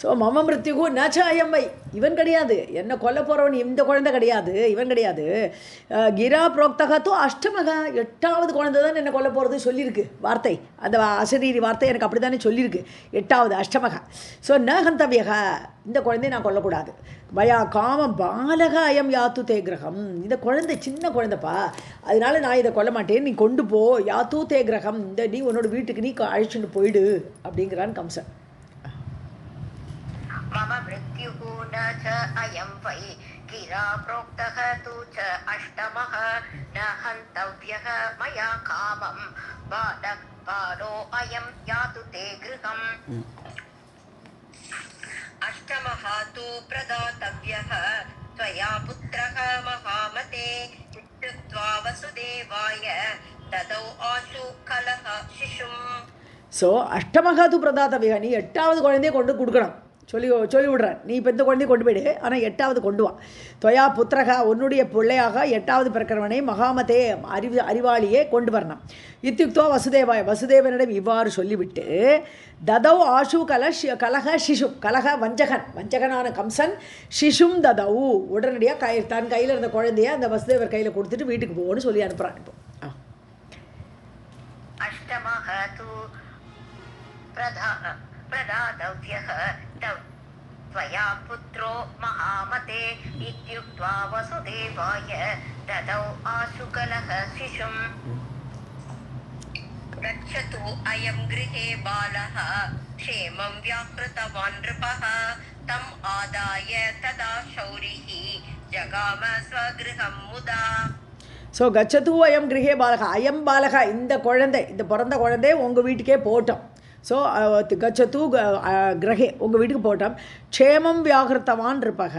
ஸோ மம மிருத்யுகு நச்ச அயம் வை, இவன் கிடையாது, என்னை கொல்ல போகிறவன் இந்த குழந்தை கிடையாது, இவன் கிடையாது. கிரா புரோக்தகத்தோ அஷ்டமகா, 8வது குழந்தை தான் என்னை கொல்ல போகிறது சொல்லியிருக்கு வார்த்தை, அந்த அசரீரி வார்த்தை எனக்கு அப்படி தானே சொல்லியிருக்கு, 8வது அஷ்டமகா. ஸோ ந ஹந்தவ்யகா, இந்த குழந்தையை நான் கொல்லக்கூடாது. பயா காம பாலக அயம் யாத்து தே கிரகம், இந்த குழந்தை சின்ன குழந்தைப்பா, அதனால நான் இதை கொல்ல மாட்டேன், நீ கொண்டு போ. யாத்து தே கிரகம், இந்த நீ உன்னோட வீட்டுக்கு நீ அழிச்சுட்டு போயிடு அப்படிங்கிறான் கம்சன். मम मृत्युः न च अयं वै गिरा प्रोक्तः तु च अष्टमः न हन्तव्यः मया कामं बालो अयं यातु ते गृहम्. अष्टमः तु प्रदातव्यः त्वया पुत्रः महामते इत्युक्त्वा वसुदेवाय ददौ आशु कलह शिशुम्. ஸோ அஷ்டமகா து பிரதாத்தவியா, நீ 8வது குழந்தையை கொண்டு கொடுக்கணும் சொல்லி விடுறேன். நீ இப்போ இந்த குழந்தைய கொண்டு போயிடு, ஆனால் 8வது கொண்டு வா. தொயா புத்திரகா, உன்னுடைய பிள்ளையாக 8வது பிறக்கிறவனை மகாமதே அறிவாளியே கொண்டு வரணும். இத்தியுக்தோ வசுதேவாய, வசுதேவனிடம் இவ்வாறு சொல்லிவிட்டு ததௌ ஆஷு கலக சிஷும், கலக வஞ்சகனான கம்சன் சிஷும் ததௌ, உடனடியாக தன் கையில் இருந்த குழந்தைய அந்த வசுதேவர் கையில் கொடுத்துட்டு வீட்டுக்கு போகணும்னு சொல்லி அனுப்புகிறான். இப்போ அஷ்டமஹ து प्रदातव्यः त्वया पुत्रो महामते इत्युक्त्वा वसुदेवाय ददौ आशुकलः शिशुम्. गच्छतु अयं गृहे बालः क्षेमं व्याकृतवान् नृपः तम् आदाय तदा शौरिः जगाम स्वगृहं मुदा. ஸோ கச்சது அயம் கிரகே பாலகா, அயம் பாலகா, இந்த குழந்தை, இந்த பிறந்த குழந்தை உங்கள் வீட்டுக்கே போட்டோம். ஸோ கச்சத்து கிரகே, உங்கள் வீட்டுக்கு போட்டோம். க்ஷேமம் வியாகிருத்தவான் இருப்பக.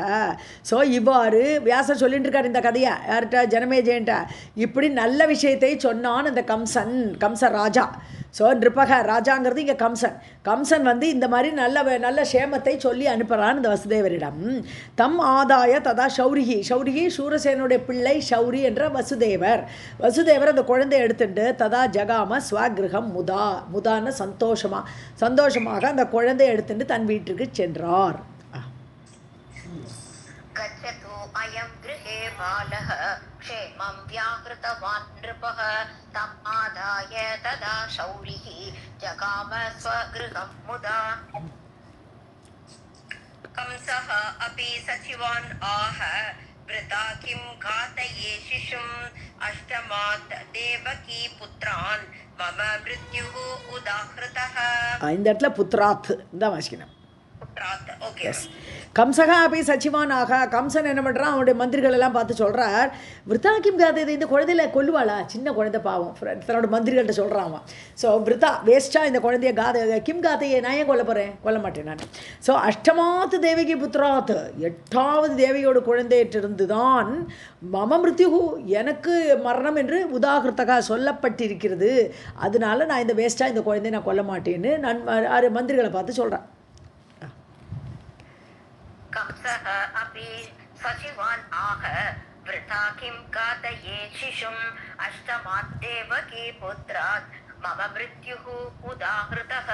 ஸோ இவ்வாறு வியாசர் சொல்லிட்டு இருக்கார் இந்த கதையை யார்கிட்ட, ஜனமேஜயன்ட்ட. இப்படி நல்ல விஷயத்தை சொன்னான் அந்த கம்ச ராஜா. ஸோ நிருப்பக ராஜாங்கிறது இங்கே கம்சன் வந்து இந்த மாதிரி நல்ல க்ஷேமத்தை சொல்லி அனுப்புகிறான் இந்த வசுதேவரிடம். தம் ஆதாய ததா ஷௌரிகி சூரசேனுடைய பிள்ளை ஷௌரி என்ற வசுதேவர் அந்த குழந்தையை எடுத்துட்டு ததா ஜகாம ஸ்வகிருகம் முதான சந்தோஷமாக அந்த குழந்தையை எடுத்துட்டு தன் வீட்டுக்கு சென்றார். अयं गृहे बालः क्षेमं व्याहृतवान् नृपः तम् आदाय तदा शौरिः जगाम स्वगृहं मुदा. कंसः अपि सचिवान् आह वृथा किं घातये शिशुम् अष्टमात् देवकी पुत्रान् मम मृत्युः उदाहृतः. இந்த இடத்துல புத்ராத் தான் வாசிக்கணும். ஓகே. கம்சகா அப்படி சச்சிவானாக, கம்சன் என்ன பண்ணுறான், அவனுடைய மந்திரிகள் எல்லாம் பார்த்து சொல்கிறார், விருத்தா கிம் காதை, இந்த குழந்தையில கொல்லுவாளா, சின்ன குழந்தை பாவம், தன்னோட மந்திரிகள்கிட்ட சொல்கிறான் அவன். ஸோ விருத்தா வேஸ்ட்டாக இந்த குழந்தைய கிம் காதையை நான் ஏன் கொல்ல மாட்டேன் நான். ஸோ அஷ்டமாத்து தேவகி புத்திராத், 8வது தேவியோட குழந்தையிட்டிருந்து தான் மம மிருத்யுகு, எனக்கு மரணம் என்று உதாகிருத்தகா சொல்லப்பட்டிருக்கிறது. அதனால நான் இந்த வேஸ்ட்டாக இந்த குழந்தைய நான் கொல்ல மாட்டேன்னு நான் மந்திரிகளை பார்த்து சொல்கிறேன். कंसः अपि सचिवान् आह वृथा किं घातये शिशुम् अष्टमात् देवकी पुत्रात् मम मृत्युः उदाहृतः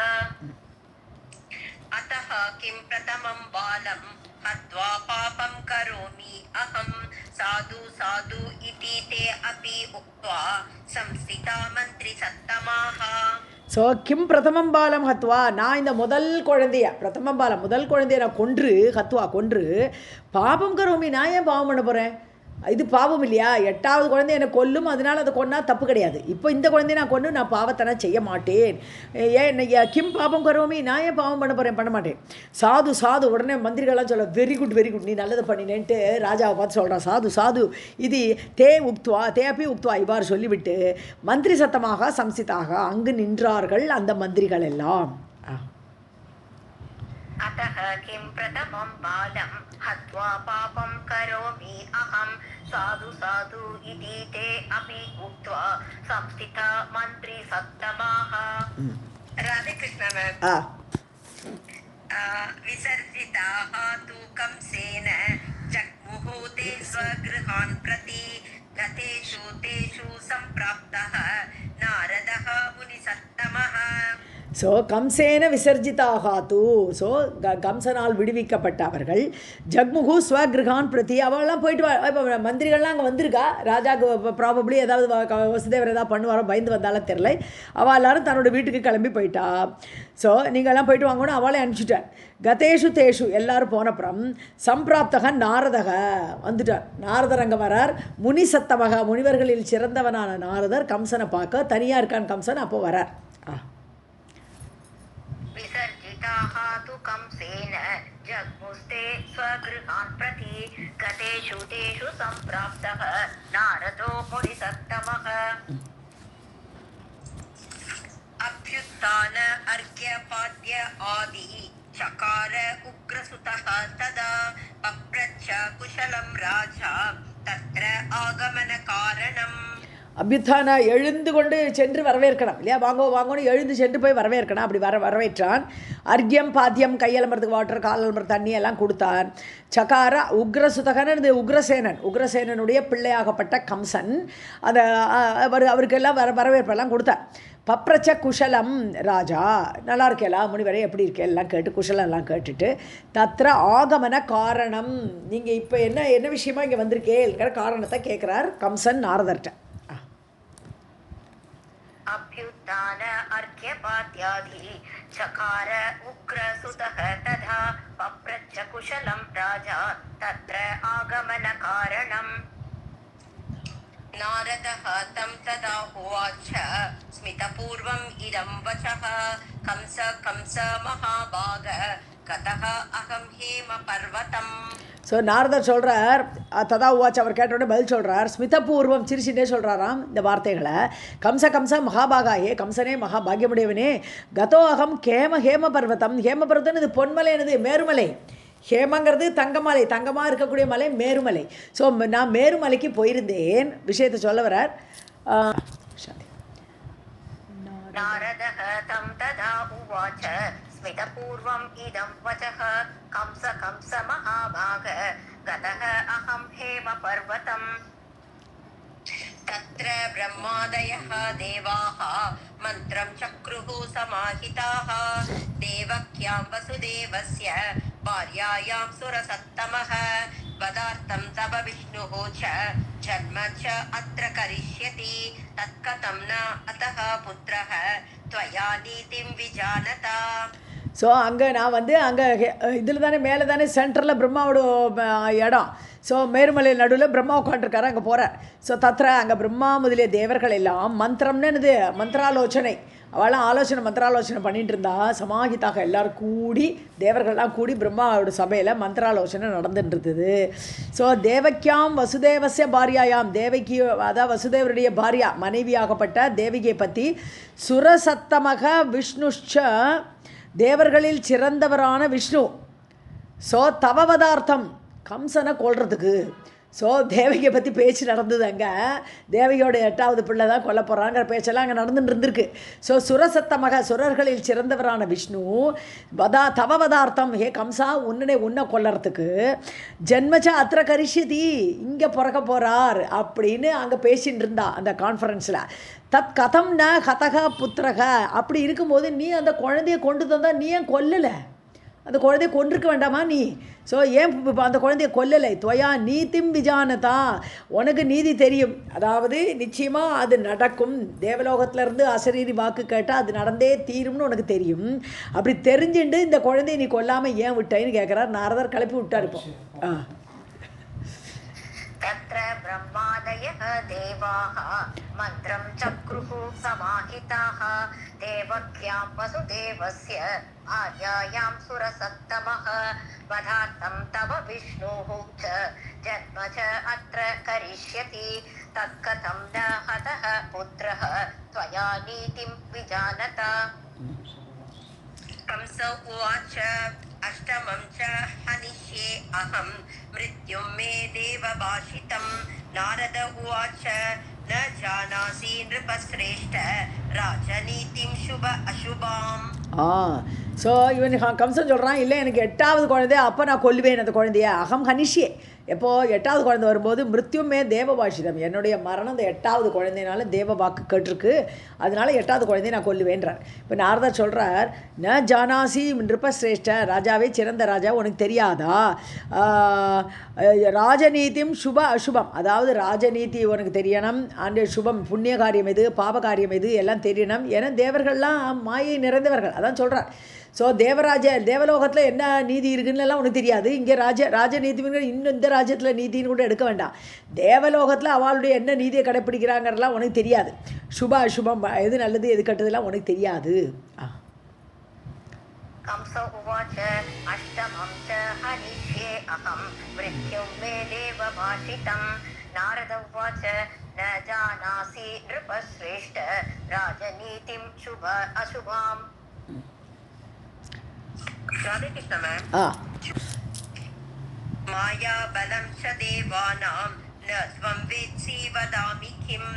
अतः किं प्रथमं बालं हत्वा पापं करोमि अहं साधु साधु इति ते अपि उक्त्वा संस्थिता मन्त्रिसत्तमाः. ஸோ கிம் பிரதமம் பாலம் ஹத்வா, நான் இந்த முதல் குழந்தைய நான் கொன்று பாபம் கரோமி, நான் ஏன் பாவம் பண்ண போகிறேன்? இது பாவம் இல்லையா? 8வது குழந்தை என்னை கொல்லும், அதனால் அதை கொன்னா தப்பு கிடையாது. இப்போ இந்த குழந்தைய நான் கொண்டு நான் பாவத்தை செய்ய மாட்டேன். ஏன் கிம் பாபம் கரோமி, நான் ஏன் பாவம் பண்ண மாட்டேன். சாது உடனே மந்திரிகள்லாம் சொல்ல வெரி குட் நீ நல்லதை பண்ணினேன்ட்டு ராஜாவை பார்த்து சொல்கிறான். சாது இது தே அப்பி உக்துவா இவ்வாறு சொல்லிவிட்டு மந்திரி சத்தமாக சம்சிதாக அங்கு நின்றார்கள் அந்த மந்திரிகள் எல்லாம். अतः किं प्रथमं बालं हत्वा पापं करोमि अहं साधु इति ते अपि उक्त्वा संस्थिता मन्त्रिसत्तमाः. राधे कृष्ण मैम. विसर्जिताः तु कंसेन जग्मुः ते स्वगृहान् प्रति गतेषु तेषु सम्प्राप्तः नारदः मुनिसत्तमः. ஸோ கம்சேன விசர்ஜிதாகாத்து, ஸோ கம்சனால் விடுவிக்கப்பட்ட அவர்கள் ஜக்முகு ஸ்வகிருகான் பிரதி, அவெல்லாம் போயிட்டு இப்போ மந்திரிகள்லாம் அங்கே வந்திருக்கா. ராஜாவுக்கு ப்ராபப்ளி ஏதாவது வசுதேவர் ஏதாவது பண்ணுவாரோ பயந்து வந்தாலும் தெரில. அவள் எல்லாரும் தன்னோட வீட்டுக்கு கிளம்பி போயிட்டா. ஸோ நீங்கள்லாம் போயிட்டு வாங்கணும் அவளை அனுப்பிச்சிட்டார். கதேஷு தேஷு எல்லாரும் போனப்புறம் சம்பிராப்தக நாரதக வந்துட்டார். நாரதர் அங்கே வரார். முனிசத்தமக முனிவர்களில் சிறந்தவனான நாரதர் கம்சனை பார்க்க தனியாக இருக்கான் கம்சன். அப்போ வரார். विसर्जिताः तु कंसेन जग्मुस्ते स्वगृहान् प्रति गतेषु तेषु सम्प्राप्तः नारदो मुनिसत्तमः. अभ्युत्थान अर्घ्यपाद्य आदि चकार उग्रसुतः तदा पप्रच्छ कुशलं राजा तत्र आगमन कारणम्. அபியுத்தானா எழுந்து கொண்டு சென்று வரவேற்கணும் இல்லையா? வாங்கன்னு எழுந்து சென்று போய் வரவேற்கணும். அப்படி வரவேற்றான். அர்க்கியம் பாத்தியம், கையலம்புறதுக்கு வாட்டர், காலம்புறது தண்ணி எல்லாம் கொடுத்தான். சகார உக்ரசுதகன், இது உக்ரசேனனுடைய பிள்ளையாகப்பட்ட கம்சன். அந்த அவருக்கெல்லாம் வரவேற்பெல்லாம் கொடுத்தார். பப்ரச்ச குஷலம் ராஜா, நல்லா இருக்கேலா முனிவரே, எப்படி இருக்கே எல்லாம் கேட்டு குஷலம் எல்லாம் கேட்டுட்டு தத்ர ஆகமன காரணம், நீங்கள் இப்போ என்ன விஷயமா இங்கே வந்திருக்கேங்கிற காரணத்தை கேட்குறார் கம்சன் நாரதர்கிட்ட. अभ्युत्थान अर्घ्यपाद्यादि चकार उग्रसुतः तथा पप्रच्छ कुशलं राजा तत्र आगमन कारणम्. नारदः तं तदा उवाच स्मितपूर्वम् इदं वचः कंस महाभाग कतः अहं हेम पर्वतम्. ஸோ நாரதர் சொல்கிறார், ததா உவாச் அவர் கேட்டோடனே பதில் சொல்கிறார். ஸ்மிதபூர்வம் சிரிச்சுட்டே சொல்கிறாராம் இந்த வார்த்தைகளை. கம்ச மகாபாகா, கம்சனே மகாபாகியமுடையவனே. கதோ அகம் ஹேம பர்வதம். ஹேம பர்வதம் இது பொன்மலை, என்னது மேருமலை. ஹேமங்கிறது தங்கமலை, தங்கமாக இருக்கக்கூடிய மலை மேருமலை. ஸோ நான் மேருமலைக்கு போயிருந்தேன். விஷயத்தை சொல்ல வரார். नारदः तं तदा उवाच स्मितपूर्वम् इदं वचः कंस महाभाग गतः अहं हेम पर्वतम्. तत्र ब्रह्मादयः देवाः मन्त्रं चक्रुः समाहिताः देवक्यां वसुदेवस्य भार्यायां सुरसत्तमः वदार्थं तव विष्णुः च जन्म च अत्र करिष्यति तत्कथं न अतः पुत्रः त्वया नीतिं विजानता. ஸோ அங்கே நான் அங்கே இதில் தானே மேலே தானே சென்டரில் பிரம்மாவோட இடம். ஸோ மேருமலை நடுவில் பிரம்மா உட்காந்துருக்காரு. அங்கே போகிறார். ஸோ தத்ர அங்கே பிரம்மா முதலிய தேவர்கள் எல்லாம் மந்திரம்னு என்னது மந்திராலோசனை, அவளாம் மந்திராலோசனை பண்ணிகிட்டு இருந்தா. சமாஹிதாக எல்லோரும் கூடி தேவர்கள்லாம் கூடி பிரம்மாவோட சபையில் மந்திராலோசனை நடந்துட்டு இருந்தது. ஸோ தேவக்கியாம் வசுதேவசிய பாரியாயாம், தேவகி அதாவது வசுதேவருடைய பாரியா மனைவியாகப்பட்ட தேவகியை பற்றி சுரசத்தமக விஷ்ணுஷ்ச தேவர்களில் சிறந்தவரான விஷ்ணு. ஸோ தவவதார்த்தம் கம்சனை கொல்றதுக்கு. ஸோ தேவகியை பற்றி பேச்சு நடந்தது. அங்கே தேவகியோட 8வது பிள்ளை தான் கொல்ல போகிறாங்கிற பேச்செல்லாம் அங்கே நடந்துட்டு இருந்திருக்கு. ஸோ சுரசத்தமக, சுரர்களில் சிறந்தவரான விஷ்ணு தவவதார்த்தம், ஹே கம்சா உன்னை கொல்லறதுக்கு ஜென்மச்ச அத்திர கரிஷதி, இங்கே பிறக்க போகிறார் அப்படின்னு அங்கே பேசின்னு இருந்தா அந்த கான்ஃபரன்ஸில். தத் கதம் ந ஹதக புத்திரக, அப்படி இருக்கும்போது நீ அந்த குழந்தைய கொண்டு தந்தா நீ ஏன் கொல்லலை? அந்த குழந்தைய கொண்டிருக்க வேண்டாமா நீ? ஸோ ஏன் அந்த குழந்தைய கொல்லலை? துவயா நீதிம் விஜானதா, உனக்கு நீதி தெரியும், அதாவது நிச்சயமாக அது நடக்கும், தேவலோகத்திலேருந்து அசரீரி வாக்கு கேட்டால் அது நடந்தே தீரும்னு உனக்கு தெரியும். அப்படி தெரிஞ்சுட்டு இந்த குழந்தைய நீ கொல்லாமல் ஏன் விட்டாயின்னு கேட்குறார். நாரதர் கிளப்பி விட்டார். இப்போ तत्र ब्रह्मादयः देवाः मन्त्रं चक्रुः समाहिताः देवक्यां वसुदेवस्य भार्यायां सुरसत्तमः वधार्थं तव विष्णुः च जन्म च अत्र करिष्यति तत्कथं न हतः पुत्रः त्वया नीतिं विजानत कंस उवाच अष्टमं च हनिष्ये अहं मृत्युं मे देवभाषितं नारद उवाच न जानासि नृपश्रेष्ठ राजनीतिं शुभ अशुभाम्. ஸோ இவன் கம்சன் சொல்கிறான், இல்லை எனக்கு 8வது குழந்தை, அப்போ நான் கொல்லுவேன் அந்த குழந்தைய. அகம் ஹனிஷியே, எப்போது 8வது குழந்தை வரும்போது மிருத்யுமே தேவபாஷிதம், என்னுடைய மரணம் இந்த 8வது குழந்தைனால தேவ வாக்கு கேட்டிருக்கு, அதனால 8வது குழந்தைய நான் கொல்லுவேன்றார். இப்போ நாரதர் சொல்கிறார், ந ஜானாசி நிருபஸ்ரேஷ்ட, ராஜாவே சிறந்த ராஜா உனக்கு தெரியாதா? ராஜநீதியும் சுப அசுபம், அதாவது ராஜநீதி உனக்கு தெரியணும், அந்த சுபம் புண்ணிய காரியம் எது பாப காரியம் எது எல்லாம் தெரியணும். ஏன்னா தேவர்கள்லாம் மாயை நிறைந்தவர்கள், அதான் சொல்கிறார். ஸோ தேவலோகத்தில் என்ன நீதி இருக்குன்னு உனக்கு தெரியாது. இங்கே ராஜநீதிங்கிற இன்னும் இந்த ராஜ்யத்தில் நீதின்னு கூட எடுக்க வேண்டாம். தேவலோகத்தில் அவளுடைய என்ன நீதியை கடைப்பிடிக்கிறாங்கிறலாம் உனக்கு தெரியாது. சுப அசுபம் எது நல்லது எது கெட்டதெல்லாம் உனக்கு தெரியாது. कंस उवाच अष्टमं च हनिष्ये अहं मृत्युं मे देवभाषितं नारद उवाच न जानासि नृपश्रेष्ठ राजनीतिं शुभ अशुभाम्. राधे कृष्ण मैम. माया बलं च देवानां न त्वं वेत्सि वदामि किम्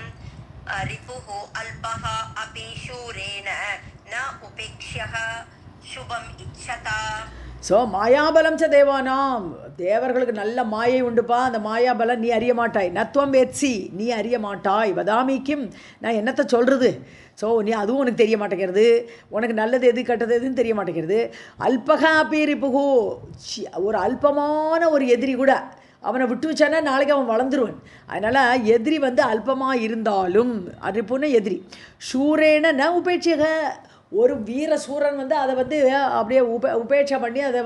रिपुः अल्पः अपि शूरेण न उपेक्ष्यः शुभम् इच्छता. ஸோ மாயாபலம் ச தேவானாம், தேவர்களுக்கு நல்ல மாயை உண்டுப்பா, அந்த மாயாபலம் நீ அறிய மாட்டாய். நத்வம் வேத்சி, நீ அறிய மாட்டாய். வதாமிக்கும், நான் என்னத்தை சொல்கிறது? ஸோ நீ அதுவும் உனக்கு தெரிய மாட்டேங்கிறது, உனக்கு நல்லது எது கெட்டது எதுன்னு தெரிய மாட்டேங்கிறது. அல்பகா பீரிப்புகு, ஒரு அல்பமான ஒரு எதிரி கூட அவனை விட்டு வச்சானா நாளைக்கு அவன் வளர்ந்துருவன். அதனால் எதிரி அல்பமாக இருந்தாலும் அரிப்புன்னு எதிரி. சூரேன ந உபேட்சிக, ஒரு வீர சூரன் அதை அப்படியே உபேட்சை பண்ணி அதை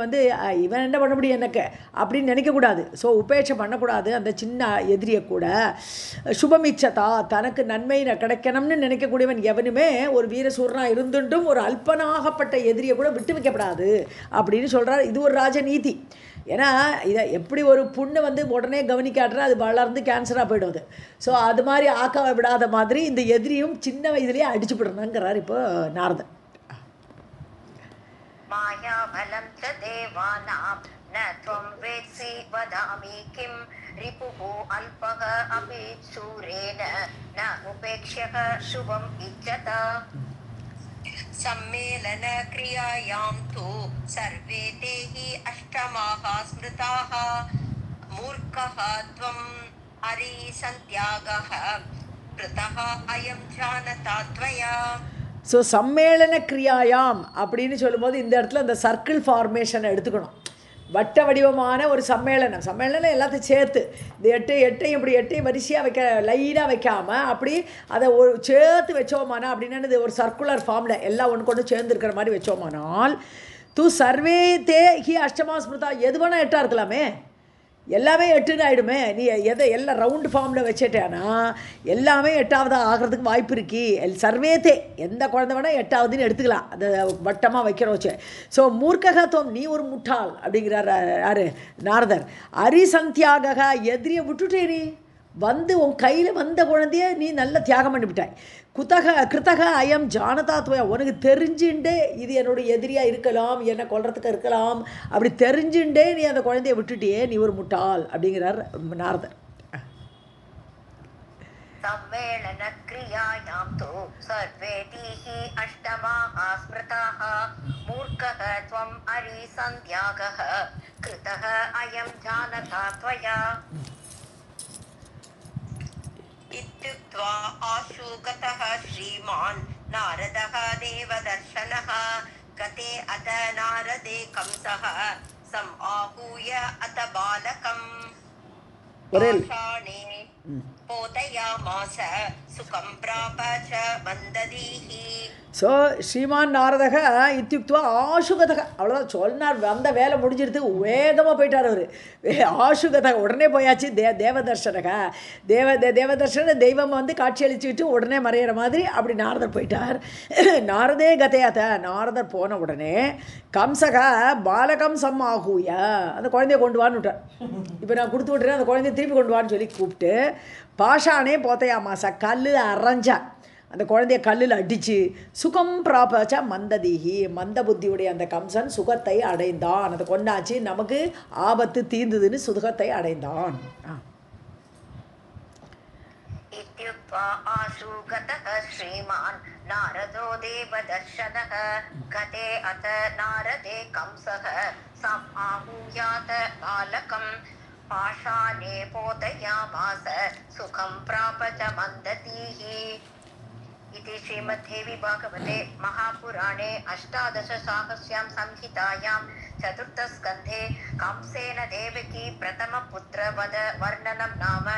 இவன் என்ன பண்ண முடியும் எனக்கு அப்படின்னு நினைக்கக்கூடாது. ஸோ உபேட்சை பண்ணக்கூடாது அந்த சின்ன எதிரியை கூட. சுபமிச்சதா, தனக்கு நன்மை கிடைக்கணும்னு நினைக்கக்கூடியவன் எவனுமே ஒரு வீரசூரனாக இருந்துட்டும் ஒரு அல்பனாகப்பட்ட எதிரியை கூட விட்டு வைக்கப்படாது அப்படின்னு சொல்கிறார். இது ஒரு ராஜநீதி. ஏன்னா இதை எப்படி ஒரு புண்ணு உடனே கவனிக்காட்டுற அது வளர்ந்து கேன்சராக போய்டும் அது. ஸோ அது மாதிரி ஆக்க விடாத மாதிரி இந்த எதிரியும் சின்ன வயதுலேயே அடிச்சு விடணுங்கிறார் இப்போ நாரதன். माया बलं च देवानां न त्वं वेत्सि वदामि किं रिपुः अल्पः अपि शूरेण न उपेक्ष्यः शुभम् इच्छत. सम्मेलन क्रियायां तु सर्वे ते हि अष्टमाः स्मृताः मूर्खः त्वम् अरिसन्त्यागः कृतः अयं जानता त्वया. ஸோ சம்மேளன கிரியாயாம் அப்படின்னு சொல்லும்போது இந்த இடத்துல அந்த சர்க்கிள் ஃபார்மேஷனை எடுத்துக்கணும். வட்ட வடிவமான ஒரு சம்மேளனம் எல்லாத்தையும் சேர்த்து இந்த எட்டையும் இப்படி எட்டையும் வரிசையாக வைக்க லைனாக வைக்காமல் அப்படி அதை ஒரு சேர்த்து வச்சோமானா அப்படின்னா இது ஒரு சர்க்குலர் ஃபார்மில் எல்லாம் ஒன்று கொண்டு சேர்ந்துருக்கிற மாதிரி வச்சோமானால் தூ சர்வே தே ஹி அஷ்டமா ஸ்மிருதா, எது வேணால் 8ஆக இருக்கலாமே, எல்லாமே 8ன்னு ஆகிடுமே. நீ எல்லாம் ரவுண்டு ஃபார்மில் வச்சுட்டேன்னா எல்லாமே 8ஆவது ஆகிறதுக்கு வாய்ப்பு இருக்கு. சர்வேத்தே, எந்த குழந்தை வேணால் 8ஆவதுன்னு எடுத்துக்கலாம் அதை வட்டமாக வைக்கிற வச்சு. ஸோ மூர்க்ககத்துவம், நீ ஒரு முட்டாள் அப்படிங்கிறார் யார் நாரதர். அரிசந்தியாக, எதிரியை விட்டுட்டே நீ வந்து உன் கையில் வந்த குழந்தைய நீ நல்ல தியாகம் பண்ணிவிட்டாய். கிருத்தக அயம் ஜானதா துவயா, உனக்கு தெரிஞ்சுண்டே இது என்னுடைய எதிரியாக இருக்கலாம், என்னை கொல்றதுக்கு இருக்கலாம், அப்படி தெரிஞ்சுண்டே நீ அந்த குழந்தைய விட்டுட்டியே, நீ ஒரு முட்டாள் அப்படிங்கிறார் நாரதர். सम्मेलन क्रियायां तु सर्वेतिः अष्टमाः स्मृताः मूर्खः त्वम् अरिसन्ध्यागः कृतः अयं जानता त्वया इत्युक्त्वा आशुगतः श्रीमान् नारदः देवदर्शनः गते अथ नारदे कंसः समाहूय अथ बालकम् पाषाणे போதயாமாச சுகம் பிராப ச வந்ததீஹ. ஸோ ஸ்ரீமான் நாரதக இத்தியுக்துவா ஆசுகதக, அவ்வளோதான் சொன்னார். வந்த வேலை முடிஞ்சிருது, வேகமாக போயிட்டார் அவர். ஆசுகதக உடனே போயாச்சு. தேவதர்ஷனக தேவதர்ஷன தெய்வம் வந்து காட்சி அளிச்சுக்கிட்டு உடனே மறையிற மாதிரி அப்படி நாரதர் போயிட்டார். நாரதே கதையாத்த, நாரதர் போன உடனே கம்சக பாலகம் சம்மாகூய, அந்த குழந்தைய கொண்டு வான்னு விட்டார். இப்போ நான் கொடுத்து விட்டுறேன், அந்த குழந்தைய திருப்பி கொண்டு வான்னு சொல்லி கூப்பிட்டு பாஷானே போத்தையாமாசா, கல்லில் அரைஞ்சா, அந்த குழந்தைய கல்லில் அடித்து சுகம் பிராபச்சா மந்ததீஹி, மந்த புத்தியுடைய அந்த கம்சன் சுகத்தை அடைந்தான். அதை கொண்டாச்சு, நமக்கு ஆபத்து தீர்ந்ததுன்னு சுகத்தை அடைந்தான். इत्युक्त्वा आशुगतः श्रीमान् नारदो देवदर्शनः गते अथ नारदे कंसः समाहूयात बालकम् पाषाणे पोतयामास सुखं प्राप च मन्दतीः. इति श्रीमद्देवी भागवते महापुराणे अष्टादशसाहस्र्यां संहितायां चतुर्थस्कन्धे कंसेन देवकी प्रथमपुत्रवध वर्णनं नाम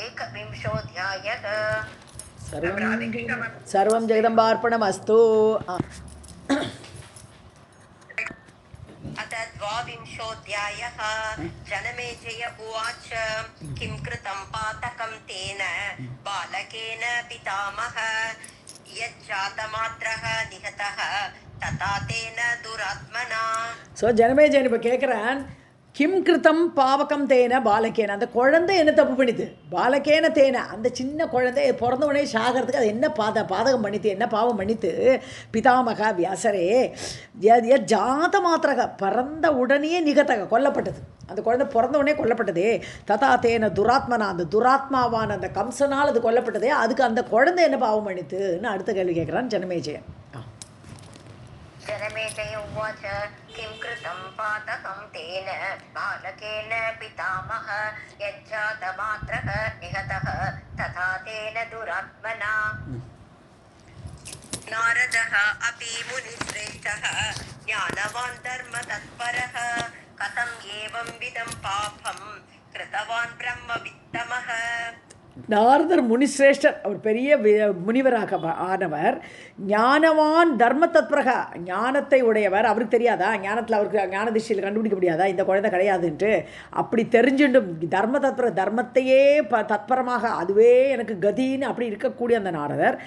एकविंशोऽध्यायः. सर्वं जगदम्बार्पणमस्तु. अथ द्वाविंशोऽध्यायः. जनमेजय उवाच किं कृतं पातकं तेन बालकेन पितामह यज्जातमात्रः निहतः तथा तेन दुरात्मना. ஸோ ஜனமேஜயன் இப்போ கேட்குறான், கிம் கிருத்தம் பாவகம் தேன பாலகேன, அந்த குழந்தை என்ன தப்பு பண்ணிது? பாலகேன தேன, அந்த சின்ன குழந்தை பிறந்தவனே சாகிறதுக்கு அது என்ன பாதகம் பண்ணித்து, என்ன பாவம் பண்ணித்து? பிதாமக வியாசரே ஜாத மாத்திரக, பிறந்த உடனே நிகத்தக, கொல்லப்பட்டது. அந்த குழந்தை பிறந்தவனே கொல்லப்பட்டதே. ததா தேன துராத்மனா, அந்த துராத்மாவான அந்த கம்சனால் அது கொல்லப்பட்டதே, அதுக்கு அந்த குழந்தை என்ன பாவம் பண்ணித்துன்னு அடுத்த கேள்வி கேட்குறான் ஜனமேஜயன். जनमेजय उवाच किं कृतं पातकं तेन बालकेन पितामह यज्जातमात्रः निहतः तथा तेन दुरात्मना. नारदः अपि मुनिश्रेष्ठः ज्ञानवान् धर्मतत्परः कथम् एवं विधं पापं कृतवान् ब्रह्मवित्तमः. நாரதர் முனிசிரேஷ்டர், அவர் பெரிய முனிவராக ஆனவர். ஞானவான் தர்ம தத்பரக, ஞானத்தை உடையவர். அவருக்கு தெரியாதா ஞானத்தில், அவருக்கு ஞான திசையில் கண்டுபிடிக்க முடியாதா இந்த குழந்தை கிடையாதுன்ட்டு? அப்படி தெரிஞ்சுண்டும் தர்ம தத்பர, தர்மத்தையே தத்பரமாக அதுவே எனக்கு கதின்னு அப்படி இருக்கக்கூடிய அந்த நாரதர்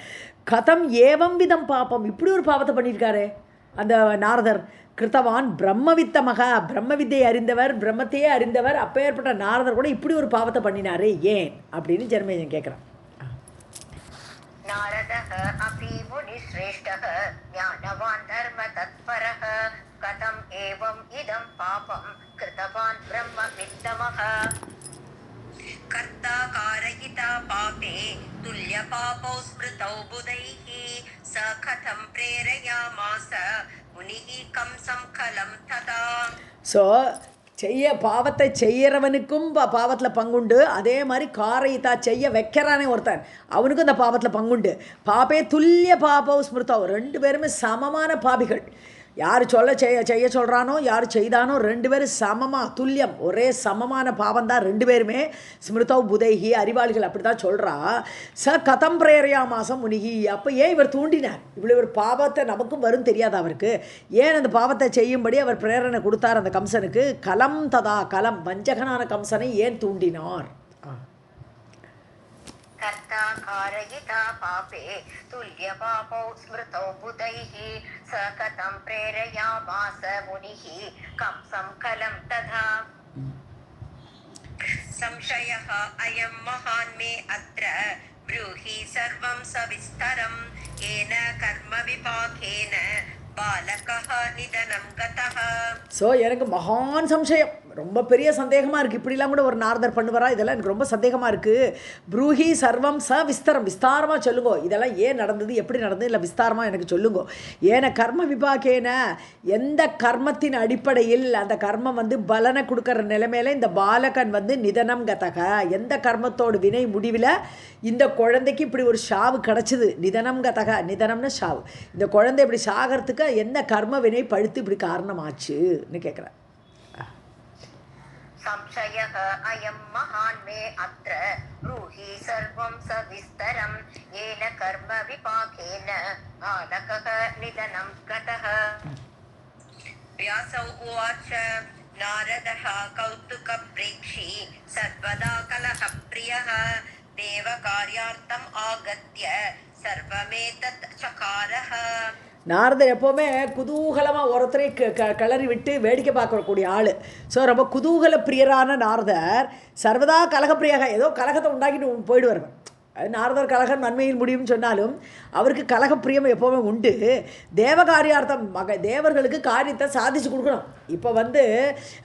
கதம் ஏவம் விதம் பாப்பம், இப்படி ஒரு பாவத்தை பண்ணியிருக்காரு அந்த நாரதர். கிருத்தவான் பிரம்மவித்தமக, பிரம்ம வித்தையை அறிந்தவர், பிரம்மத்தையே அறிந்தவர், அப்பேற்பட்ட நாரதர் கூட இப்படி ஒரு பாவத்தை பண்ணினாரு, ஏன் அப்படின்னு ஜனமேஜயன் கேட்குறான். नारदः अपि मुनिश्रेष्ठः ज्ञानवान् धर्मतत्परः कथम् एवम् इदं पापं कृतवान् ब्रह्मवित्तमः. कर्ता कारयिता पापे तुल्यपापौ स्मृतौ बुधैः स कथं प्रेरयामास मुनिः कंसं खलं तथा. ஸோ பாவத்தை செய்கிறவனுக்கும் பாவத்தில் பங்குண்டு, அதே மாதிரி காரையித்தா செய்ய வைக்கிறானே ஒருத்தன், அவனுக்கும் இந்த பாவத்தில் பங்குண்டு. பாப்பே துல்லிய பாபம் ஸ்மிருதம், ரெண்டு பேருமே சமமான பாபிகள். யார் செய்ய சொல்கிறானோ, யார் செய்தானோ, ரெண்டு பேரும் சமமாக துல்லியம், ஒரே சமமான பாவம்தான் ரெண்டு பேருமே. ஸ்மிருதவ் புதைஹி, அறிவாளிகள் அப்படி தான் சொல்கிறா. ச கதம் பிரேரையா மாசம் முனிகி, அப்போ ஏன் இவர் தூண்டினார்? இவ்வளோ ஒரு பாவத்தை நமக்கும் வரும் தெரியாது அவருக்கு, ஏன் அந்த பாவத்தை செய்யும்படி அவர் பிரேரணை கொடுத்தார் அந்த கம்சனுக்கு? கலம் ததா கலம், வஞ்சகனான கம்சனை ஏன் தூண்டினார்? कर्ता कारयिता पापे तुल्यपापौ स्मृतौ बुधैः स कथं प्रेरयामास मुनिः कंसं खलं तथा. संशयः अयं महान् मे अत्र ब्रूहि सर्वं सविस्तरं येन कर्मविपाकेन बालकः निधनं गतः. ஸோ எனக்கு மகான் சம்சயம், ரொம்ப பெரிய சந்தேகமாக இருக்குது. இப்படிலாம் கூட ஒரு நாரதர் பண்ணுவாரா? இதெல்லாம் எனக்கு ரொம்ப சந்தேகமாக இருக்குது. ப்ரூஹி சர்வம் ச விஸ்தரம், விஸ்தாரமாக சொல்லுங்கோ. இதெல்லாம் ஏன் நடந்தது, எப்படி நடந்தது, இல்லை விஸ்தாரமாக எனக்கு சொல்லுங்கோ. ஏன கர்ம விபாக்கேன, எந்த கர்மத்தின் அடிப்படையில் அந்த கர்மம் வந்து பலனை கொடுக்குற நிலைமையில இந்த பாலகன் வந்து நிதனம் கதக, எந்த கர்மத்தோடு வினை முடிவில் இந்த குழந்தைக்கு இப்படி ஒரு ஷாவு கிடச்சிது. நிதனம் கதக, நிதனம்னு ஷாவு. இந்த குழந்தை இப்படி சாகிறதுக்கு எந்த கர்ம வினை பழுத்து இப்படி காரணமாச்சுன்னு கேட்குறேன். संशयः अयं महान् मे अत्र ब्रूहि सर्वं सविस्तरं येन कर्म विपाकेन बालकः निधनं गतः. व्यास उवाच नारदः कौतुकप्रेक्षी सर्वदा कलहप्रियः देवकार्यार्थम् आगत्य सर्वमेतत् चकारः. நாரதர் எப்போவுமே குதூகலமாக ஒருத்தரை கிளறி விட்டு வேடிக்கை பார்க்கக்கூடிய ஆள். ஸோ ரொம்ப குதூகல பிரியரான நாரதர் சர்வதா கலகப்பிரியாக, ஏதோ கலகத்தை உண்டாக்கிட்டு போயிடுவார். நாரதர் கலகம் நன்மையில் முடியும்னு சொன்னாலும் அவருக்கு கலகப்பிரியம் எப்போவுமே உண்டு. தேவகாரியார்த்தம், தேவர்களுக்கு காரியத்தை சாதிச்சு கொடுக்கணும். இப்போ வந்து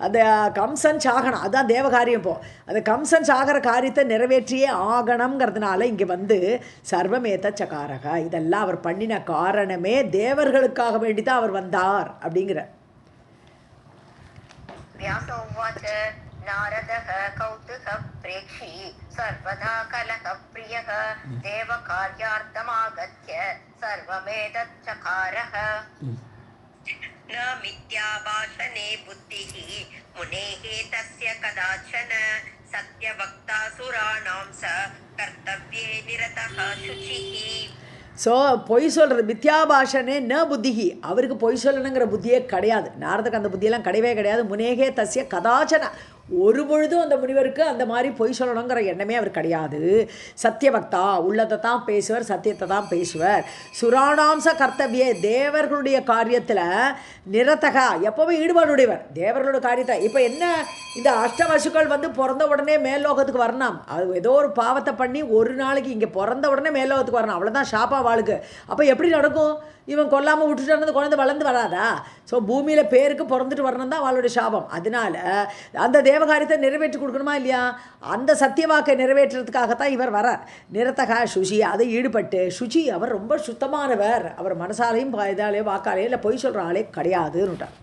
அந்த கம்சன் சாகனம், அதுதான் தேவகாரியம். இப்போது அந்த கம்சன் சாகர காரியத்தை நிறைவேற்றியே ஆகணுங்கிறதுனால இங்கே வந்து சர்வமேத சகாரக, இதெல்லாம் அவர் பண்ணின காரணமே தேவர்களுக்காக வேண்டி தான் அவர் வந்தார் அப்படிங்கிற. नारदः कौतुकप्रेक्षी सर्वदा कलहप्रियः देवकार्यार्थमागत्य सर्वमेतत् चकारः. न मिथ्याभाषणे बुद्धिः मुनेः तस्य कदाचन सत्यवक्तासुराणां स कर्तव्ये निरतः शुचिः. ஸோ பொய் சொல்கிறது மித்யாபாஷனே ந புத்திகி, அவருக்கு பொய் சொல்லணுங்கிற புத்தியே கிடையாது. நாரதுக்கு அந்த புத்தியெல்லாம் கிடையவே கிடையாது. முனேகே தஸ்ய கதாச்சன, ஒரு பொழுதும் அந்த முனிவருக்கு அந்த மாதிரி பொய் சொல்லணுங்கிற எண்ணமே அவர் கிடையாது. சத்தியபக்தா, உள்ளத்தை தான் பேசுவார், சத்தியத்தை தான் பேசுவார். சுராணாம்ச கர்த்தவியே, தேவர்களுடைய காரியத்தில் நிரதகா, எப்போவுமே ஈடுபாடுடையவர் தேவர்களோட காரியத்தை. இப்போ என்ன, இந்த அஷ்டவசுக்கள் வந்து பிறந்த உடனே மேல்லோகத்துக்கு வரணும். அது ஏதோ ஒரு பாவத்தை பண்ணி ஒரு நாளைக்கு இங்கே பிறந்த உடனே மேல்லோகத்துக்கு வரணும், அவ்வளோதான் ஷாப்பா வாளுக்கு. அப்போ எப்படி நடக்கும்? இவன் கொல்லாமல் விட்டுட்டு குழந்தை வளர்ந்து வராதா? ஸோ பூமியில் பேருக்கு பிறந்துட்டு வரணும் தான் அவளுடைய சாபம். அதனால் அந்த தேவகாரியத்தை நிறைவேற்றி கொடுக்கணுமா இல்லையா? அந்த சத்தியவாக்கை நிறைவேற்றுறதுக்காகத்தான் இவர் வரார். நிரத்தகா சுஷி, அதை ஈடுபட்டு சுச்சி, அவர் ரொம்ப சுத்தமானவர், அவர் மனசாலையும் இதாலேயும் வாக்காலையும் இல்லை பொய் சொல்கிற ஆளே கிடையாதுன்னுட்டார்.